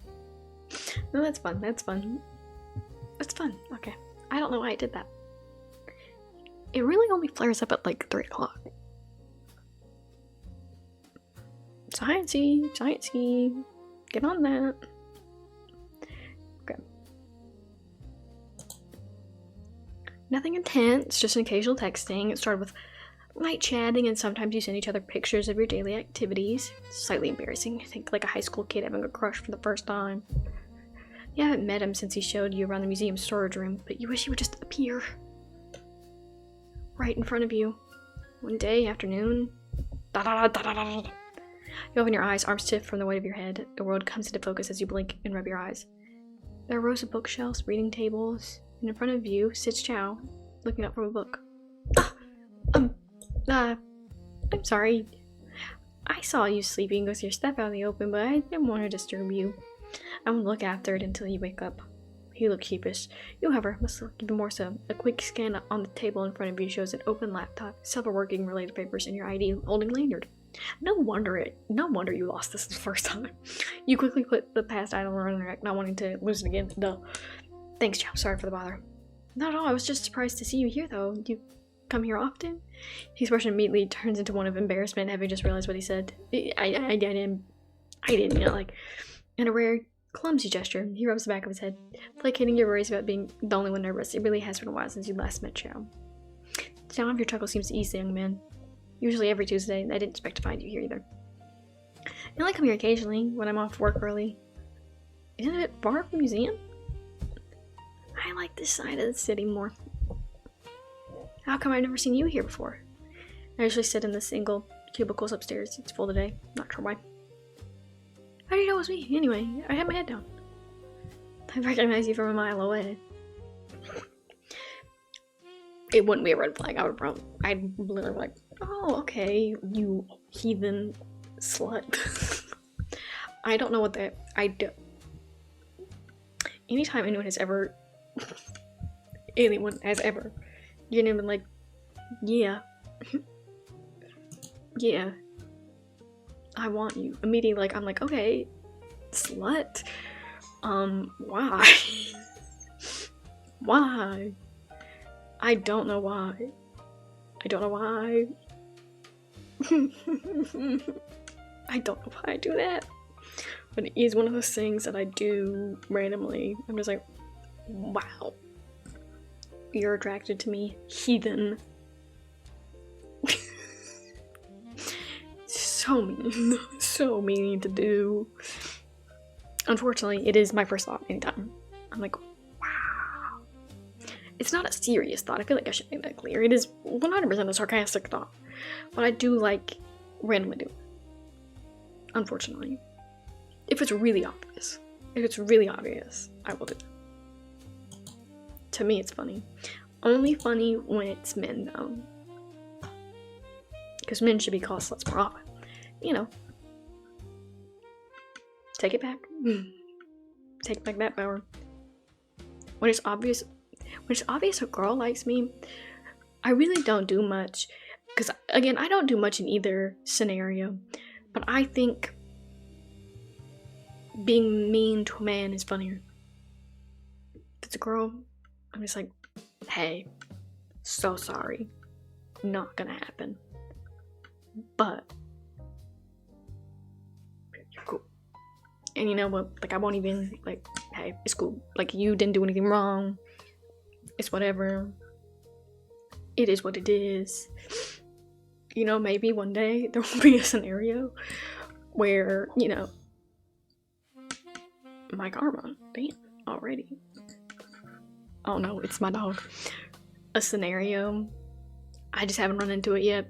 that's fun. That's fun. Okay. I don't know why I did that. It really only flares up at like 3 o'clock. Sciencey. Get on that. Okay. Nothing intense, just an occasional texting. It started with light chatting, and sometimes you send each other pictures of your daily activities. Slightly embarrassing. I think like a high school kid having a crush for the first time. You haven't met him since he showed you around the museum storage room, but you wish he would just appear. Right in front of you. One day, afternoon. You open your eyes, arms stiff from the weight of your head. The world comes into focus as you blink and rub your eyes. There are rows of bookshelves, reading tables, and in front of you sits Xiao, looking up from a book. I'm sorry. I saw you sleeping with your stuff out in the open, but I didn't want to disturb you. I will look after it until you wake up. You look sheepish. You, however, must look even more so. A quick scan on the table in front of you shows an open laptop, several working related papers, and your ID holding lanyard. No wonder you lost this the first time. You quickly put the past idol around your neck, not wanting to lose it again. Duh. Thanks, Joe. Sorry for the bother. Not at all. I was just surprised to see you here, though. You come here often? His expression immediately turns into one of embarrassment, having just realized what he said. I didn't, like, in a rare, clumsy gesture, he rubs the back of his head, placating your worries about being the only one nervous. It really has been a while since you last met Chow. The sound of your chuckle seems to ease the young man. Usually every Tuesday, I didn't expect to find you here either. I only come here occasionally, when I'm off work early. Isn't it far from the museum? I like this side of the city more. How come I've never seen you here before? I usually sit in the single cubicles upstairs. It's full today. Not sure why. How do you know it was me? Anyway, I had my head down. I recognize you from a mile away. It wouldn't be a red flag. I'd literally be like, oh, okay, you heathen slut. I don't know what that, anytime anyone has ever, you're gonna be like, yeah, yeah, I want you. Immediately, like, I'm like, okay, slut, why? Why? I don't know why. I don't know why. I don't know why I do that. But it is one of those things that I do randomly. I'm just like, wow. You're attracted to me, heathen. So mean. So mean to do. Unfortunately, it is my first thought anytime. I'm like, wow. It's not a serious thought. I feel like I should make that clear. It is 100% a sarcastic thought. But I do like randomly do it. Unfortunately. If it's really obvious. I will do it. To me, it's funny. Only funny when it's men, though. Because men should be called sluts more often. You know. Take it back. Take back that power. When it's obvious a girl likes me, I really don't do much. Because, again, I don't do much in either scenario. But I think being mean to a man is funnier. If it's a girl, I'm just like, hey, so sorry. Not gonna happen. But you're cool. And you know what? Like, I won't even, like, hey, it's cool. Like, you didn't do anything wrong. It's whatever. It is what it is. You know, maybe one day there will be a scenario where, you know, my karma, damn, already. Oh no, it's my dog. A scenario. I just haven't run into it yet.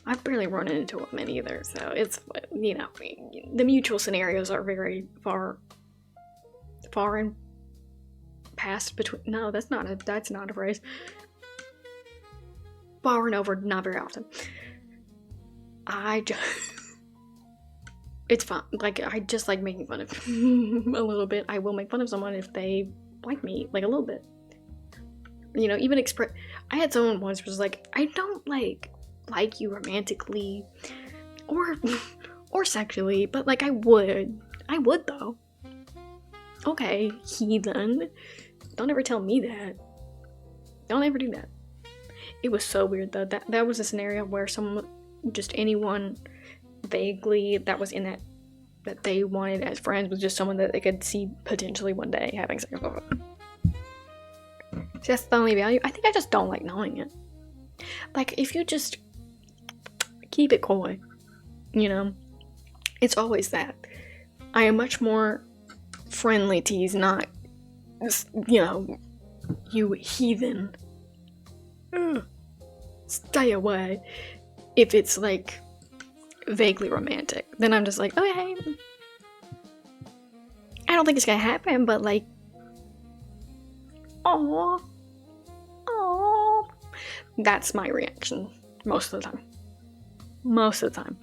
I've barely run into women either, so it's, you know, the mutual scenarios are very far and past between. No, that's not a phrase. Far and over, not very often. It's fun. Like, I just like making fun of a little bit. I will make fun of someone if they like me, like a little bit. You know, even I had someone once who was like, I don't like you romantically or sexually, but like I would though. Okay, heathen. Don't ever tell me that. Don't ever do that. It was so weird though. That was a scenario where someone, just anyone vaguely that was in that they wanted as friends was just someone that they could see potentially one day having sex with. So that's the only value. I think I just don't like knowing it. Like, if you just keep it coy, you know, it's always that. I am much more friendly tease, not, you know, you heathen. Ugh. Stay away. If it's like vaguely romantic, then I'm just like, okay, I don't think it's gonna happen, but like, aww, that's my reaction most of the time.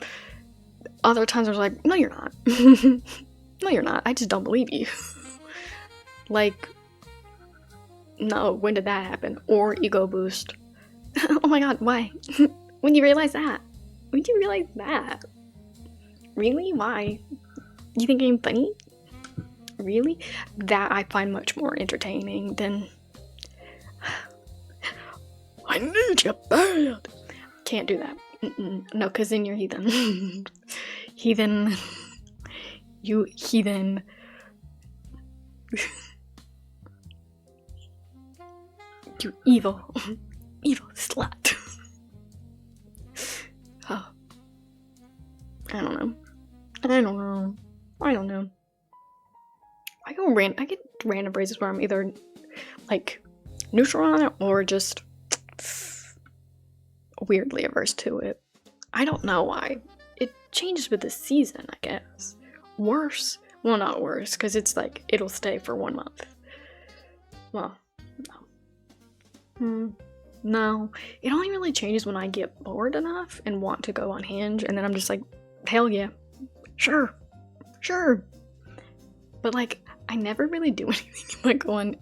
Other times I was like, no you're not. No you're not, I just don't believe you. Like, no, when did that happen? Or ego boost. Oh my god, why? When you realize that? When did you realize that? Really? Why? You think I'm funny? Really? That I find much more entertaining than... I need you bad! Can't do that. No, because then you're heathen. Heathen. You heathen. You evil. Evil slut. Oh. I don't know. I get random phrases where I'm either like neutral on it or just weirdly averse to it. I don't know why. It changes with the season, I guess. Worse? Well, not worse, because it's like it'll stay for 1 month. Well, no. No. It only really changes when I get bored enough and want to go on Hinge, and then I'm just like, hell yeah. Sure. But like, I never really do anything.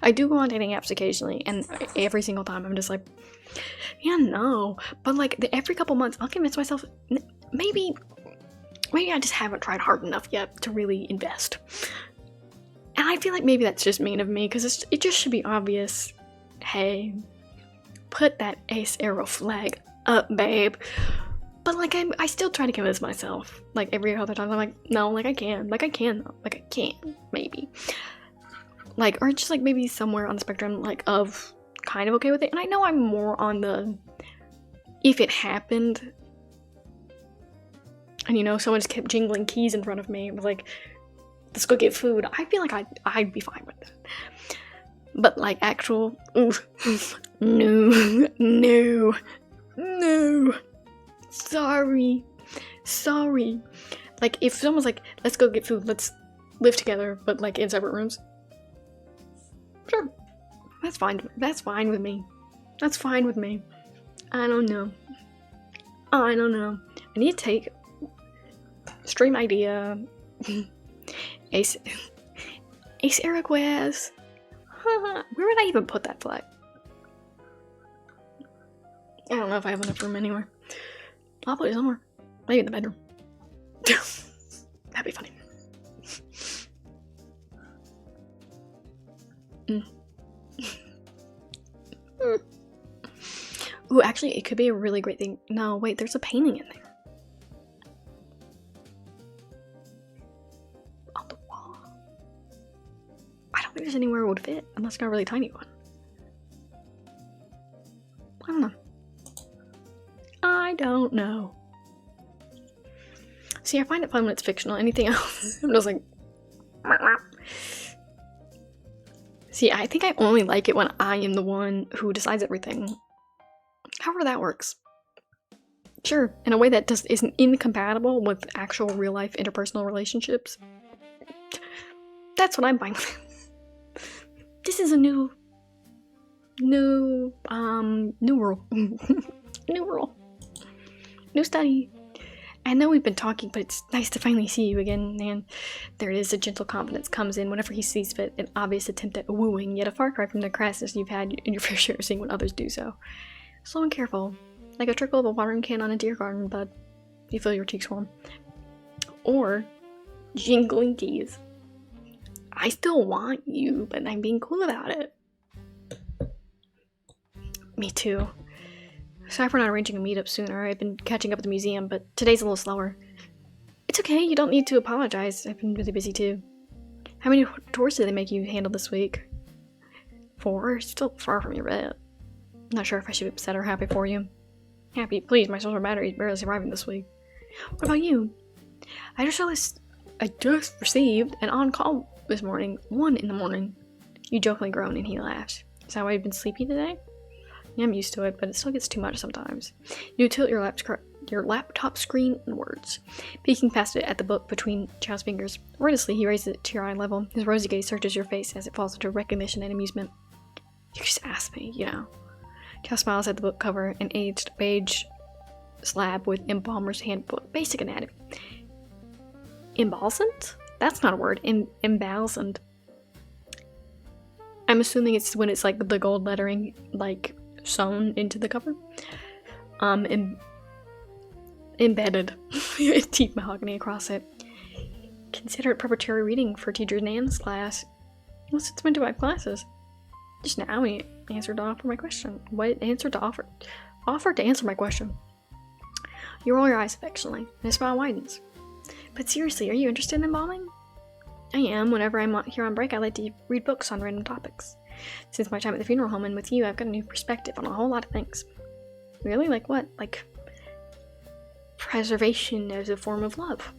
I do go on dating apps occasionally, and every single time I'm just like, yeah, no. But like, every couple months, I'll convince myself, maybe I just haven't tried hard enough yet to really invest. And I feel like maybe that's just mean of me, because it just should be obvious. Hey, put that ace arrow flag up, babe. But like, I still try to convince myself. Like, every other time I'm like, no, like I can maybe. Like, or just like maybe somewhere on the spectrum, like, of kind of okay with it. And I know I'm more on the, if it happened, and you know, someone just kept jingling keys in front of me, and was like, let's go get food, I feel like I'd be fine with that. But like, actual, no. Sorry. Like, if someone's like, let's go get food, let's live together, but like in separate rooms, sure, that's fine with me. I don't know. I need to take stream idea. Ace Eric West. Where would I even put that flag? I don't know if I have enough room anywhere. I'll put it somewhere. Maybe in the bedroom. That'd be funny. Ooh, actually, it could be a really great thing. No, wait, there's a painting in there. On the wall. I don't think there's anywhere it would fit, unless I got a really tiny one. I don't know. See, I find it fun when it's fictional. Anything else, I'm just like... See, I think I only like it when I am the one who decides everything. However that works. Sure, in a way that just isn't incompatible with actual real-life interpersonal relationships. That's what I'm fine with. This is a new rule. New rule. New study. I know we've been talking, but it's nice to finally see you again, and there it is, a gentle confidence comes in whenever he sees fit, an obvious attempt at wooing, yet a far cry from the crassness you've had in your fair share of seeing when others do so. Slow and careful, like a trickle of a watering can on a deer garden, but you feel your cheeks warm. Or jingling keys. I still want you, but I'm being cool about it. Me too. Sorry for not arranging a meetup sooner. I've been catching up at the museum, but today's a little slower. It's okay, you don't need to apologize. I've been really busy too. How many tours did they make you handle this week? 4? Still far from your bed. Not sure if I should be upset or happy for you. Happy, please, my social battery is barely surviving this week. What about you? I just received an on-call this morning, 1 in the morning. You jokingly groan and he laughs. Is that why you've been sleepy today? Yeah, I'm used to it, but it still gets too much sometimes. You tilt your laptop screen inwards, peeking past it at the book between Chow's fingers. Wordlessly, he raises it to your eye level. His rosy gaze searches your face as it falls into recognition and amusement. You just asked me, you know. Chow smiles at the book cover, an aged beige slab with embalmer's handbook, basic anatomy. Embalsmed? That's not a word. Embalsmed. I'm assuming it's when it's like the gold lettering, like, sewn into the cover. Embedded. Deep mahogany across it. Consider it preparatory reading for teacher Nan's class. What's it's been to my classes? Just now he answered to offer my question. What answer to offer? Offer to answer my question. You roll your eyes affectionately, and his smile widens. But seriously, are you interested in embalming? I am. Whenever I'm here on break, I like to read books on random topics. Since my time at the funeral home and with you, I've got a new perspective on a whole lot of things. Really? Like what? Like preservation as a form of love.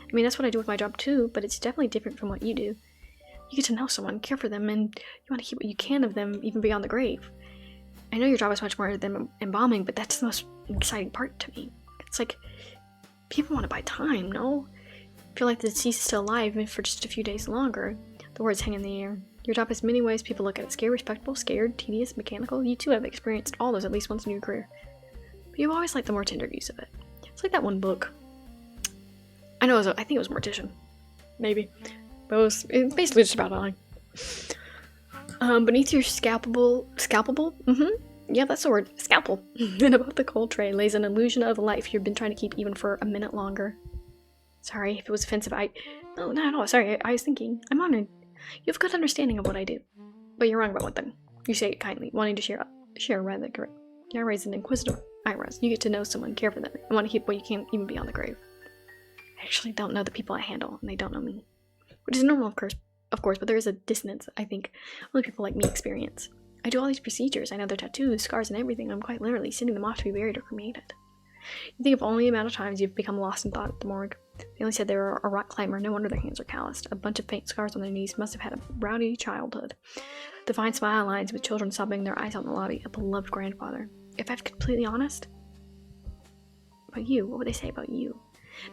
I mean, that's what I do with my job too, but it's definitely different from what you do. You get to know someone, care for them, and you want to keep what you can of them even beyond the grave. I know your job is much more than embalming, but that's the most exciting part to me. It's like, people want to buy time, no? Feel like the deceased is still alive, even for just a few days longer. The words hang in the air. Your job has many ways people look at it. Scared, respectable, scared, tedious, mechanical. You too have experienced all those at least once in your career. But you've always liked the more tender views of it. It's like that one book. I think it was Mortician. Maybe. But it's basically just about dying. Beneath your scalpel? Yeah, that's the word. Scalpel. And above the cold tray lays an illusion of a life you've been trying to keep even for a minute longer. Sorry if it was offensive. No, not at all. Sorry, I was thinking. I'm honored. You have good understanding of what I do. But you're wrong about one thing. You say it kindly, wanting to share rather correct. Your eyes an inquisitive eyebrows. You get to know someone, care for them, and want to keep what you can even beyond the grave. I actually don't know the people I handle, and they don't know me. Which is normal, of course, but there is a dissonance, I think, only people like me experience. I do all these procedures. I know their tattoos, scars, and everything. I'm quite literally sending them off to be buried or cremated. You think of only the amount of times you've become lost in thought at the morgue. They only said they were a rock climber. No wonder their hands are calloused. A bunch of faint scars on their knees. Must have had a rowdy childhood. The fine smile lines with children sobbing their eyes out in the lobby. A beloved grandfather. If I'm completely honest, about you, what would they say about you?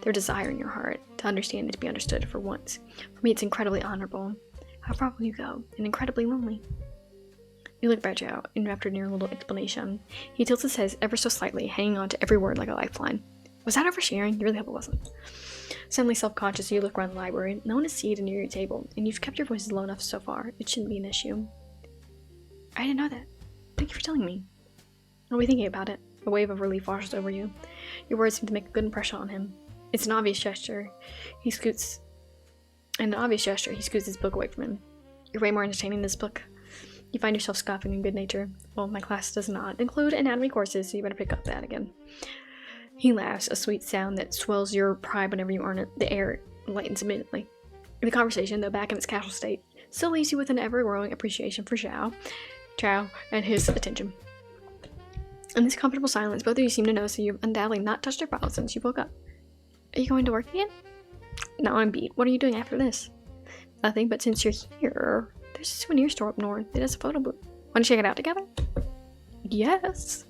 Their desire in your heart to understand and to be understood for once. For me, it's incredibly honorable. How far will you go? And incredibly lonely. You look back out, and after a near little explanation, he tilts his head ever so slightly, hanging on to every word like a lifeline. Was that oversharing? You really hope it wasn't. Suddenly self-conscious, you look around the library. No one is seated near your table, and you've kept your voices low enough so far. It shouldn't be an issue. I didn't know that. Thank you for telling me. I'll be thinking about it. A wave of relief washes over you. Your words seem to make a good impression on him. It's an obvious gesture. He scoots his book away from him. You're way more entertaining than this book. You find yourself scoffing in good nature. Well, my class does not include anatomy courses, so you better pick up that again. He laughs, a sweet sound that swells your pride whenever you earn it. The air lightens immediately. The conversation, though back in its casual state, still leaves you with an ever-growing appreciation for Chow, and his attention. In this comfortable silence, both of you seem to notice that you've undoubtedly not touched your files since you woke up. Are you going to work again? No, I'm beat. What are you doing after this? Nothing, but since you're here, there's a souvenir store up north. It has a photo booth. Want to check it out together? Yes.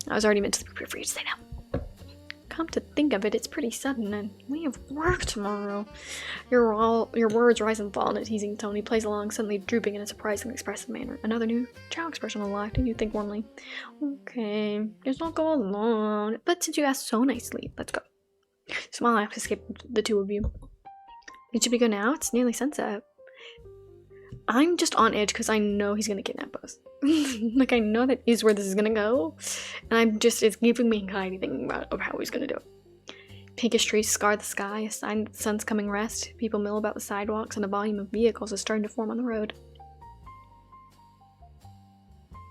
I was already mentally prepared for you to say no. Come to think of it, it's pretty sudden, and we have work tomorrow. Your words rise and fall in a teasing tone. He plays along, suddenly drooping in a surprisingly expressive manner. Another new child expression unlocked, and you think warmly, okay, guess I'll go alone. But since you asked so nicely, let's go. Small laugh escaped the two of you. It should be good now. It's nearly sunset. I'm just on edge because I know he's gonna kidnap us. Like, I know that is where this is gonna go, and it's giving me anxiety thinking about how he's gonna do it. Pinkish trees scar the sky, a sign that the sun's coming rest. People mill about the sidewalks, and a volume of vehicles is starting to form on the road.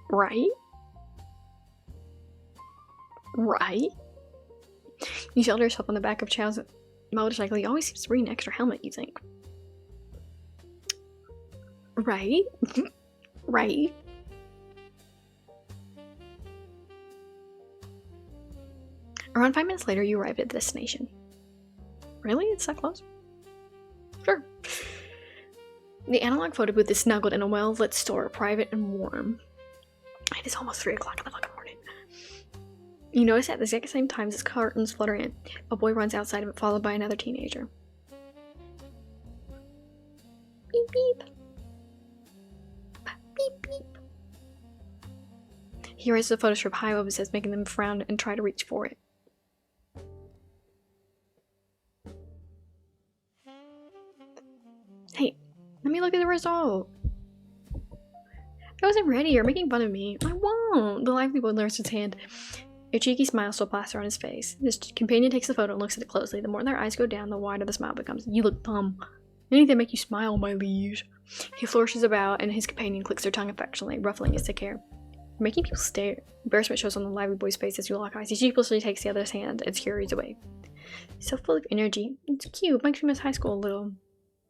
Right? You shelter yourself on the back of Chow's motorcycle. He always seems to bring an extra helmet, you think. Right? Right? Around 5 minutes later, you arrive at the destination. Really? It's that close? Sure. The analog photo booth is snuggled in a well-lit store, private and warm. It is almost 3 o'clock in the fucking morning. You notice at the exact same time as curtains flutter in, a boy runs outside of it, followed by another teenager. Beep beep. Beep beep. He raises a photo strip high over his head, making them frown and try to reach for it. Hey, let me look at the result. I wasn't ready. You're making fun of me. I won't. The lively boy lowers his hand. A cheeky smile still plastered on his face. His companion takes the photo and looks at it closely. The more their eyes go down, the wider the smile becomes. You look dumb. Anything make you smile, my liege. He flourishes about, and his companion clicks their tongue affectionately, ruffling his thick hair. Making people stare. Embarrassment shows on the lively boy's face as you lock eyes. He sheepishly takes the other's hand and scurries away. So full of energy. It's cute. Makes me miss high school a little.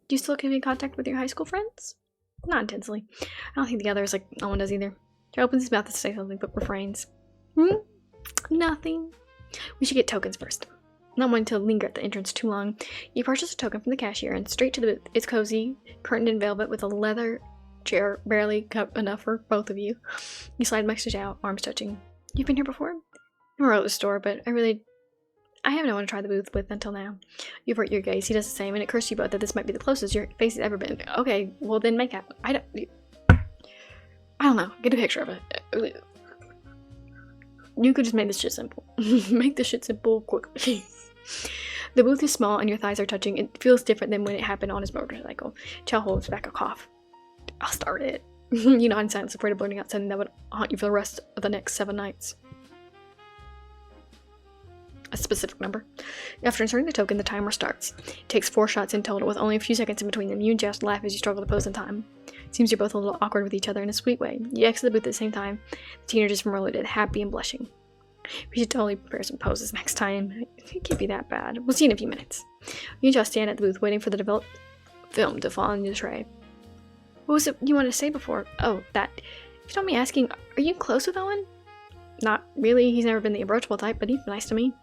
Do you still keep in contact with your high school friends? Not intensely. I don't think the other is like no one does either. He opens his mouth to say something but refrains. Nothing. We should get tokens first. Not wanting to linger at the entrance too long, you purchase a token from the cashier and straight to the booth. It's cozy, curtained in velvet with a leather chair barely enough for both of you. You slide message out, arms touching. You've been here before? Never at the store, but I have no one to try the booth with until now. You avert your gaze. He does the same, and it occurs to you both that this might be the closest your face has ever been. Okay, well then make out. I don't know. Get a picture of it. You could just make this shit simple. Make this shit simple quickly. The booth is small and your thighs are touching. It feels different than when it happened on his motorcycle. Chow holds back a cough. I'll start it. You nod in silence, afraid of blurting out something that would haunt you for the rest of the next 7 nights. A specific number. After inserting the token, the timer starts. It takes 4 shots in total, with only a few seconds in between them. You and Jess laugh as you struggle to pose in time. It seems you're both a little awkward with each other in a sweet way. You exit the booth at the same time. The teenagers from earlier did, happy and blushing. We should totally prepare some poses next time. It can't be that bad. We'll see in a few minutes. You and Jess stand at the booth waiting for the developed film to fall into the tray. What was it you wanted to say before? Oh, that. If you don't mind me asking, are you close with Owen? Not really. He's never been the approachable type, but he's nice to me.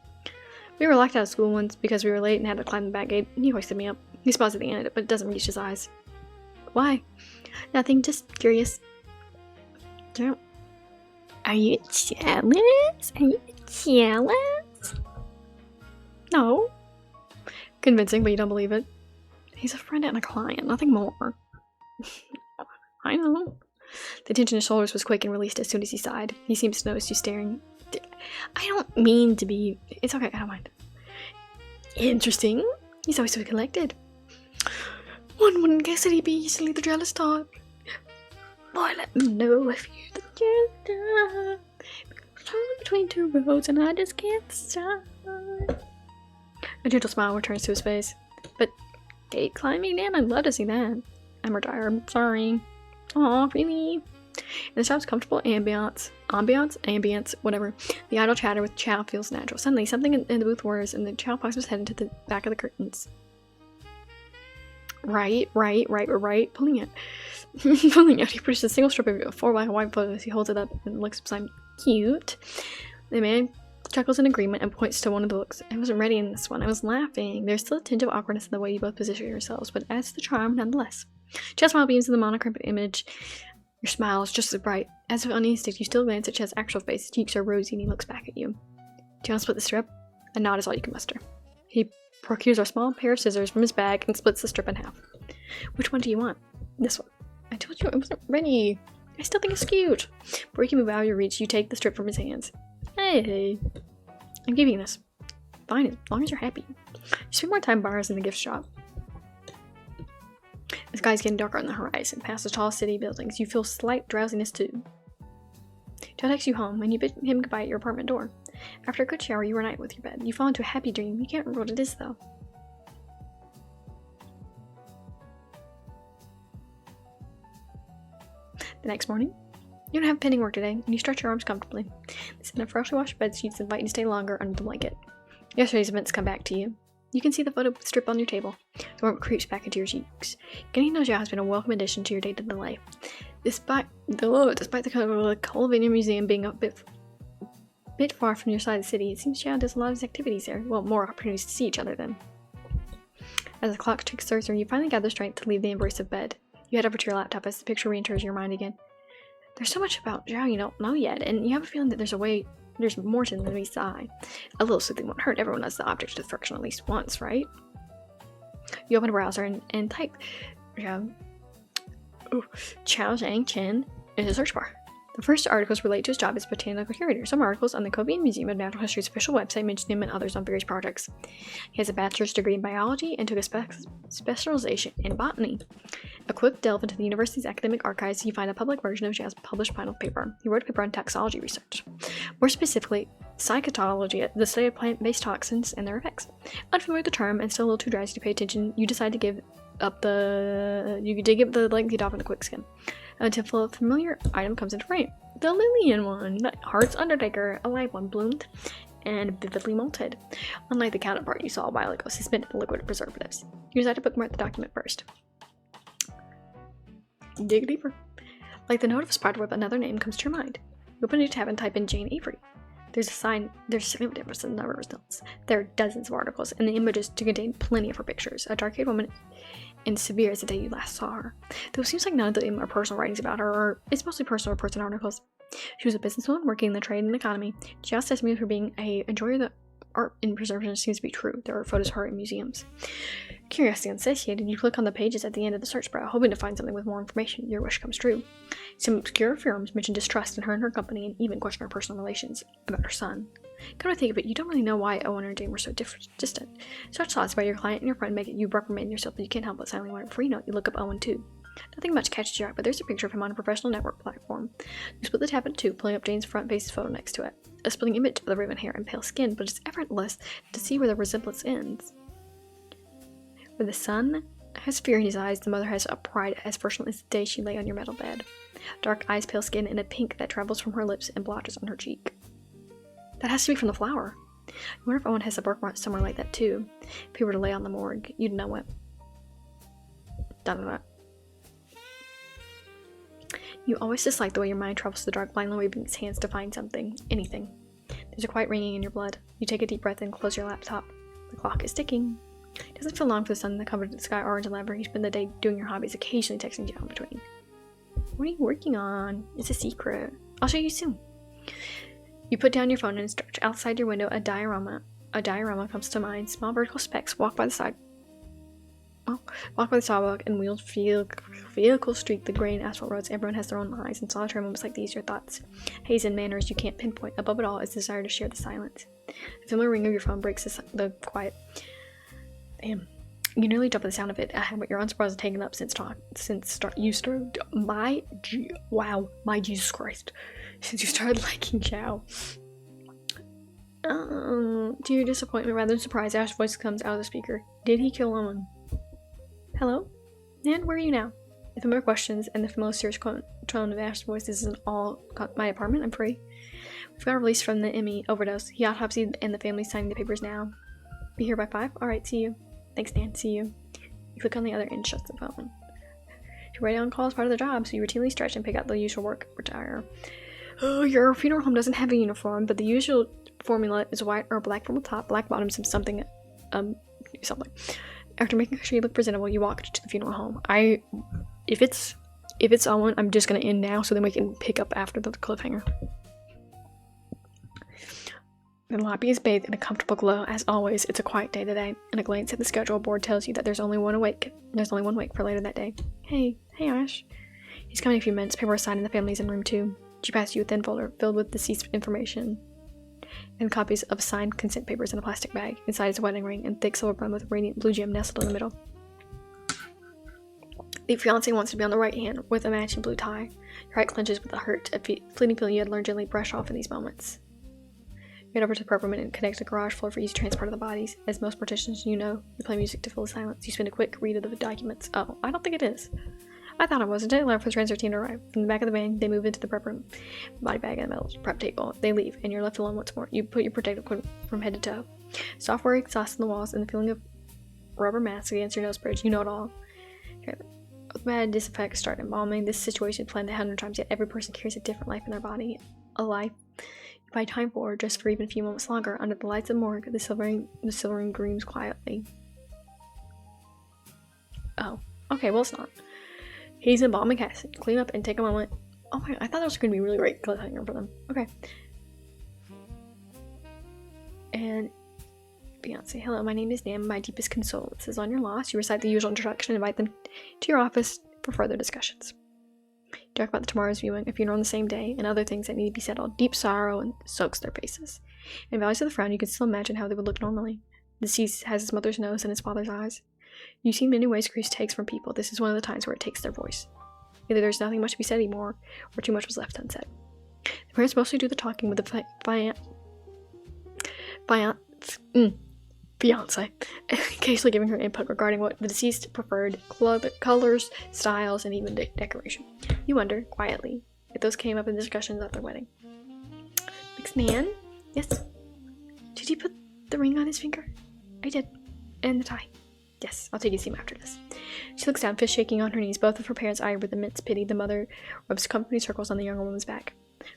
We were locked out of school once because we were late and had to climb the back gate. He hoisted me up. He smiles at the end of it, but it doesn't reach his eyes. Why? Nothing, just curious. Don't. Are you jealous? Are you jealous? No. Convincing, but you don't believe it. He's a friend and a client, nothing more. I know. The tension in his shoulders was quick and released as soon as he sighed. He seems to notice you staring. I don't mean to be. It's okay, I don't mind. Interesting. He's always so collected. One wouldn't guess that he'd be easily the jealous type. Boy, let me know if you're the jealous type. I'm between 2 roads and I just can't decide. A gentle smile returns to his face. But gate climbing, Dan? I'd love to see that. I'm retired. Sorry. Aw, really? In the shop's comfortable ambiance, whatever. The idle chatter with Chow feels natural. Suddenly, something in the booth whirs, and the Chow pops his head into the back of the curtains. Right. Pulling it. Pulling out. He pushes a single strip of 4x white photo as he holds it up and looks beside him. Cute. The man chuckles in agreement and points to one of the books. I wasn't ready in this one. I was laughing. There's still a tinge of awkwardness in the way you both position yourselves, but adds to the charm nonetheless. Chess smile beams in the monochrome image. Your smile is just as bright. As if on instinct, you still glance at Chess' actual face. His cheeks are rosy and he looks back at you. Do you want to split the strip? A nod is all you can muster. He procures a small pair of scissors from his bag and splits the strip in half. Which one do you want? This one. I told you I wasn't ready. I still think it's cute. Before you can move out of your reach, you take the strip from his hands. Hey. I'm giving you this. Fine, as long as you're happy. You spend more time bars in the gift shop. The sky's getting darker on the horizon. Past the tall city buildings, you feel slight drowsiness too. Joe takes you home, and you bid him goodbye at your apartment door. After a good shower, you reunite with your bed. You fall into a happy dream. You can't remember what it is, though. The next morning, you don't have pending work today, and you stretch your arms comfortably. They sit in a freshly washed bed sheets and invite you to stay longer under the blanket. Yesterday's events come back to you. You can see the photo strip on your table. The warmth creeps back into your cheeks. Getting to know Zhao has been a welcome addition to your day-to-day life. Despite the Colvin Museum being a bit far from your side of the city, it seems Zhao does a lot of his activities there. Well, more opportunities to see each other then. As the clock ticks 30, you finally gather strength to leave the embrace of bed. You head over to your laptop as the picture re-enters your mind again. There's so much about Zhao you don't know yet, and you have a feeling that there's more to than meets the eye. A little soothing won't hurt. Everyone has the object of affection at least once, right? You open a browser and type Chao Zhang Chen in the search bar. The first articles relate to his job as botanical curator. Some articles on the Kobe Museum of Natural History's official website mention him and others on various projects. He has a bachelor's degree in biology and took a specialization in botany. A quick delve into the university's academic archives, you find a public version of Zhao's published final paper. He wrote a paper on taxology research. More specifically, Psychotology, the study of plant-based toxins and their effects. Unfamiliar with the term and still a little too dry to pay attention, you decide to give the lengthy dolphin a quick skim. Until a familiar item comes into frame. The Lillian one, the Heart's Undertaker, a live one, bloomed and vividly molted. Unlike the counterpart you saw a while ago, suspended in liquid preservatives. You decide to bookmark the document first. Dig deeper. Like the note of a spiderweb, another name comes to your mind. You open a new tab and type in Jane Avery. There's a significant difference in the number of results. There are dozens of articles, and the images to contain plenty of her pictures. A dark-haired woman and severe as the day you last saw her. Though it seems like none of them are personal writings about her, or it's mostly personal or person articles. She was a businesswoman working in the trade and economy. Just as me for being a enjoyer of the art and preservation seems to be true. There are photos of her in museums. Curiosity unsatiated, you click on the pages at the end of the search bar, hoping to find something with more information. Your wish comes true. Some obscure firms mention distrust in her and her company, and even question her personal relations about her son. Come to think of it, you don't really know why Owen and Jane were so distant. Such thoughts about your client and your friend make it you reprimand yourself, but you can't help but silently write a free note. You look up Owen too. Nothing much catches your eye, but there's a picture of him on a professional network platform. You split the tab in two, pulling up Jane's front-faced photo next to it. A splitting image of the raven hair and pale skin, but it's effortless to see where the resemblance ends. Where the son has fear in his eyes, the mother has a pride as personal as the day she lay on your metal bed. Dark eyes, pale skin, and a pink that travels from her lips and blotches on her cheek. That has to be from the flower. I wonder if Owen has a birthmark somewhere like that too. If he were to lay on the morgue, you'd know it. Done. You always dislike the way your mind travels to the dark, blindly waving its hands to find something, anything. There's a quiet ringing in your blood. You take a deep breath and close your laptop. The clock is ticking. It doesn't feel long for the sun that covered the sky orange and lavender. You spend the day doing your hobbies, occasionally texting you in between. What are you working on? It's a secret. I'll show you soon. You put down your phone and stretch outside your window. A diorama comes to mind. Small vertical specks walk by the sidewalk and wheeled vehicles streak the gray and asphalt roads. Everyone has their own lives. In solitary moments like these, your thoughts haze in manners you can't pinpoint. Above it all is the desire to share the silence. The familiar ring of your phone breaks the quiet. Damn. You nearly jump at the sound of it. What your unsurprised taken up my Jesus Christ. Since you started liking Chow. To your disappointment, rather than surprise, Ash's voice comes out of the speaker. Did he kill Owen? Hello? Nan, where are you now? The familiar questions and the familiar serious tone of Ash's voice. This isn't all my apartment. I'm free. We've got a release from the Emmy overdose. He autopsied and the family's signing the papers now. Be here by 5? Alright, see you. Thanks, Dan. See you. You click on the other end, shuts the phone. You're ready on call as part of the job, so you routinely stretch and pick out the usual work attire. Oh, your funeral home doesn't have a uniform, but the usual formula is white or black from the top, black bottoms, and something. After making sure you look presentable, you walk to the funeral home. If it's Owen, I'm just gonna end now, so then we can pick up after the cliffhanger. The lobby is bathed in a comfortable glow. As always, it's a quiet day today, and a glance at the schedule board tells you that there's only one wake for later that day. Hey Ash. He's coming in a few minutes. Paper is signed and the family's in room 2. She passes you a thin folder filled with deceased information and copies of signed consent papers in a plastic bag. Inside is a wedding ring and thick silver bun with a radiant blue gem nestled in the middle. The fiancé wants to be on the right hand with a matching blue tie. Your heart clenches with a hurt, a fleeting feeling you had learned to gently brush off in these moments. You head over to the prep room and connect the garage floor for easy transport of the bodies. As most partitions you play music to fill the silence. You spend a quick read of the documents. Oh, I don't think it is. I thought it was. A day later for the transfer team to arrive. From the back of the van, they move into the prep room. Body bag and metal prep table. They leave, and you're left alone once more. You put your protective equipment from head to toe. Software exhaust in the walls, and the feeling of rubber mask against your nose bridge. You know it all. Bad disinfect, start embalming. This situation planned 100 times, yet every person carries a different life in their body. A life you buy time for, just for even a few moments longer. Under the lights of morgue, the silvering gleams quietly. Oh, okay, well it's not. He's embalming Cassie. Clean up and take a moment. Oh my, I thought that was going to be really great cliffhanger for them. Okay. And Beyonce, hello, my name is Nam. My deepest condolences on your loss. You recite the usual introduction and invite them to your office for further discussions. You talk about the tomorrow's viewing, a funeral on the same day, and other things that need to be settled. Deep sorrow and soaks their faces. In valleys of the frown, you can still imagine how they would look normally. The deceased has his mother's nose and his father's eyes. You see many ways Grease takes from people. This is one of the times where it takes their voice. Either there's nothing much to be said anymore, or too much was left unsaid. The parents mostly do the talking with the Fiance, occasionally giving her input regarding what the deceased preferred colors, styles, and even decoration. You wonder, quietly, if those came up in discussions at their wedding. Mixed man? Yes? Did you put the ring on his finger? I did. And the tie. Yes, I'll take you to see him after this. She looks down, fist shaking on her knees, both of her parents eyed with immense pity. The mother rubs company circles on the younger woman's back.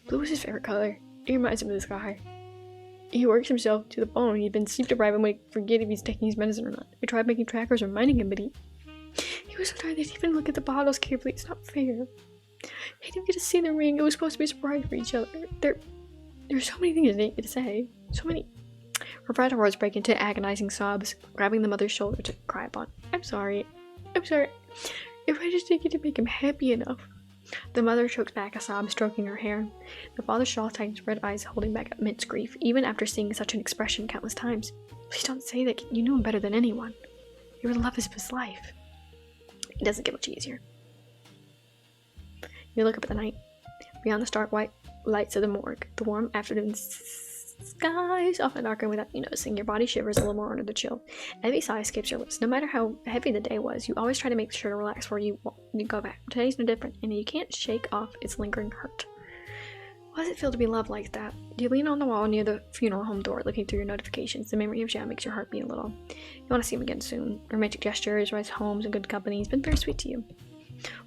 Blue is his favorite color. It reminds him of this guy. He works himself to the bone. He'd been sleep deprived and would forget if he's taking his medicine or not. We tried making trackers reminding him, but he was so tired that he didn't even look at the bottles carefully. It's not fair. He didn't get to see the ring. It was supposed to be a surprise for each other. There's so many things I didn't get to say. So many. Her fragile words break into agonizing sobs, grabbing the mother's shoulder to cry upon. I'm sorry. If I just didn't get to make him happy enough. The mother chokes back a sob, stroking her hair. The father's jaw tightens, red eyes holding back immense grief, even after seeing such an expression countless times. Please don't say that. You knew him better than anyone. You were the love of his life. It doesn't get much easier. You look up at the night. Beyond the stark white lights of the morgue, the warm afternoon skies often darken without you noticing. Your body shivers a little more under the chill. A heavy sigh escapes your lips. No matter how heavy the day was, you always try to make sure to relax before you go back. Today's no different, and you can't shake off its lingering hurt. What does it feel to be loved like that? You lean on the wall near the funeral home door, looking through your notifications. The memory of Zhao makes your heart beat a little. You want to see him again soon. Romantic gestures, rice homes, and good company. He's been very sweet to you.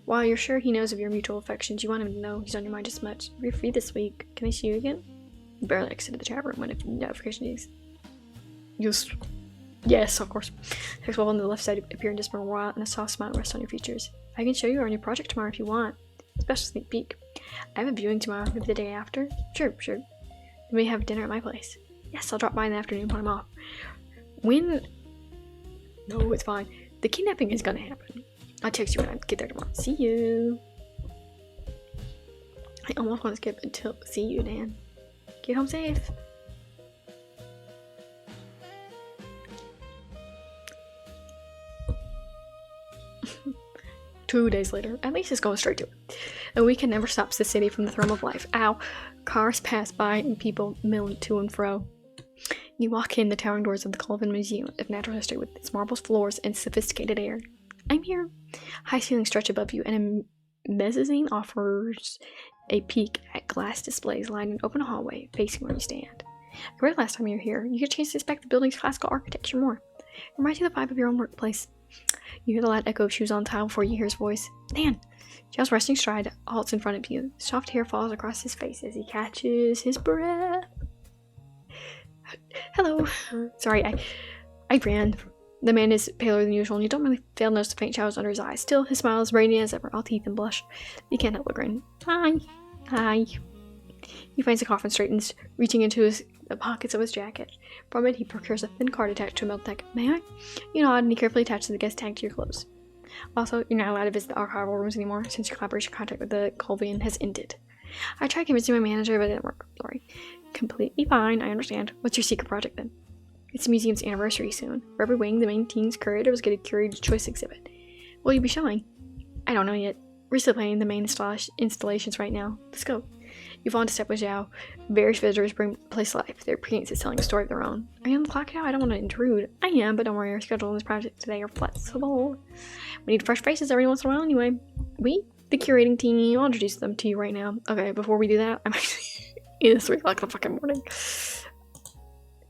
While you're sure he knows of your mutual affections, you want him to know he's on your mind just as much. You're free this week. Can I see you again? You barely exited the chat room when a notification is used. Yes, of course. Text bubble on the left side appear in just for a while, and a soft smile rests on your features. I can show you our new project tomorrow if you want. Special sneak peek. I have a viewing tomorrow, maybe the day after. Sure. We may have dinner at my place. Yes, I'll drop by in the afternoon when I'm off. When? No, it's fine. The kidnapping is gonna happen. I'll text you when I get there tomorrow. See you. I almost want to skip until see you, Dan. Get home safe. Two days later, at least it's going straight to it. A weekend never stops the city from the throng of life. Ow. Cars pass by and people mill to and fro. You walk in the towering doors of the Colvin Museum of Natural History with its marble floors and sophisticated air. I'm here. High ceilings stretch above you, and a mezzanine offers a peek at glass displays lined an open hallway facing where you stand. I read last time you were here, you get a chance to inspect the building's classical architecture more. It reminds you of the vibe of your own workplace. You hear the loud echo of shoes on tile before you hear his voice. Dan! Giles resting stride halts in front of you. Soft hair falls across his face as he catches his breath. Hello. Sorry, I ran. The man is paler than usual, and you don't really fail to notice the faint shadows under his eyes. Still, his smile is radiant as ever, all teeth and blush. You can't help but grin. Hi. He finds a cough and straightens, reaching into the pockets of his jacket. From it, he procures a thin card attached to a milk tag. May I? You nod, and he carefully attaches the guest tag to your clothes. Also, you're not allowed to visit the archival rooms anymore, since your collaboration contract with the Colvian has ended. I tried convincing my manager, but it didn't work. Sorry. Completely fine, I understand. What's your secret project, then? It's the museum's anniversary soon. For every wing, the main team's curators get a curated choice exhibit. Will you be showing? I don't know yet. We're still planning the main installations right now. Let's go. You fall into step with Zhao. Various visitors bring the place to life. Their appearances telling a story of their own. Are you on the clock now? I don't want to intrude. I am, but don't worry, our schedule on this project today are flexible. We need fresh faces every once in a while anyway. We, the curating team, I'll introduce them to you right now. Okay, before we do that, I'm actually it's 3 o'clock in the fucking morning.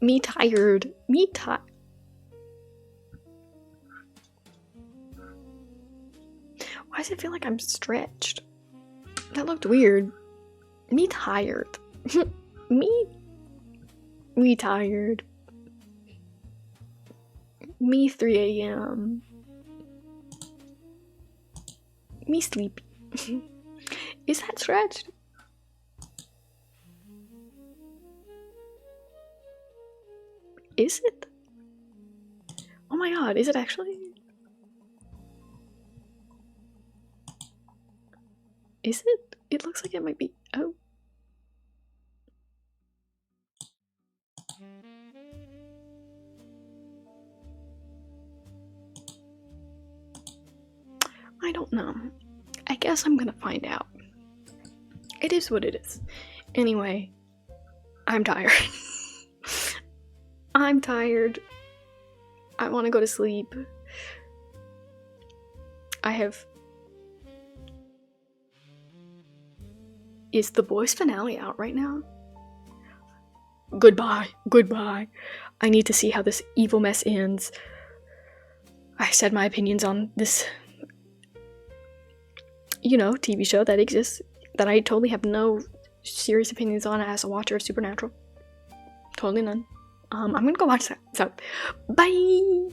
Me tired. Why does it feel like I'm stretched? That looked weird. Me tired. Me tired. Me 3 a.m. Me sleepy. Is that stretched? Is it? Oh my god, is it actually? Is it? It looks like it might be. Oh. I don't know. I guess I'm gonna find out. It is what it is. Anyway, I'm tired. I'm tired. I want to go to sleep. Is The Boys finale out right now? Goodbye. I need to see how this evil mess ends. I said my opinions on this, TV show that exists, that I totally have no serious opinions on as a watcher of Supernatural. Totally none. I'm gonna go watch that. So, bye!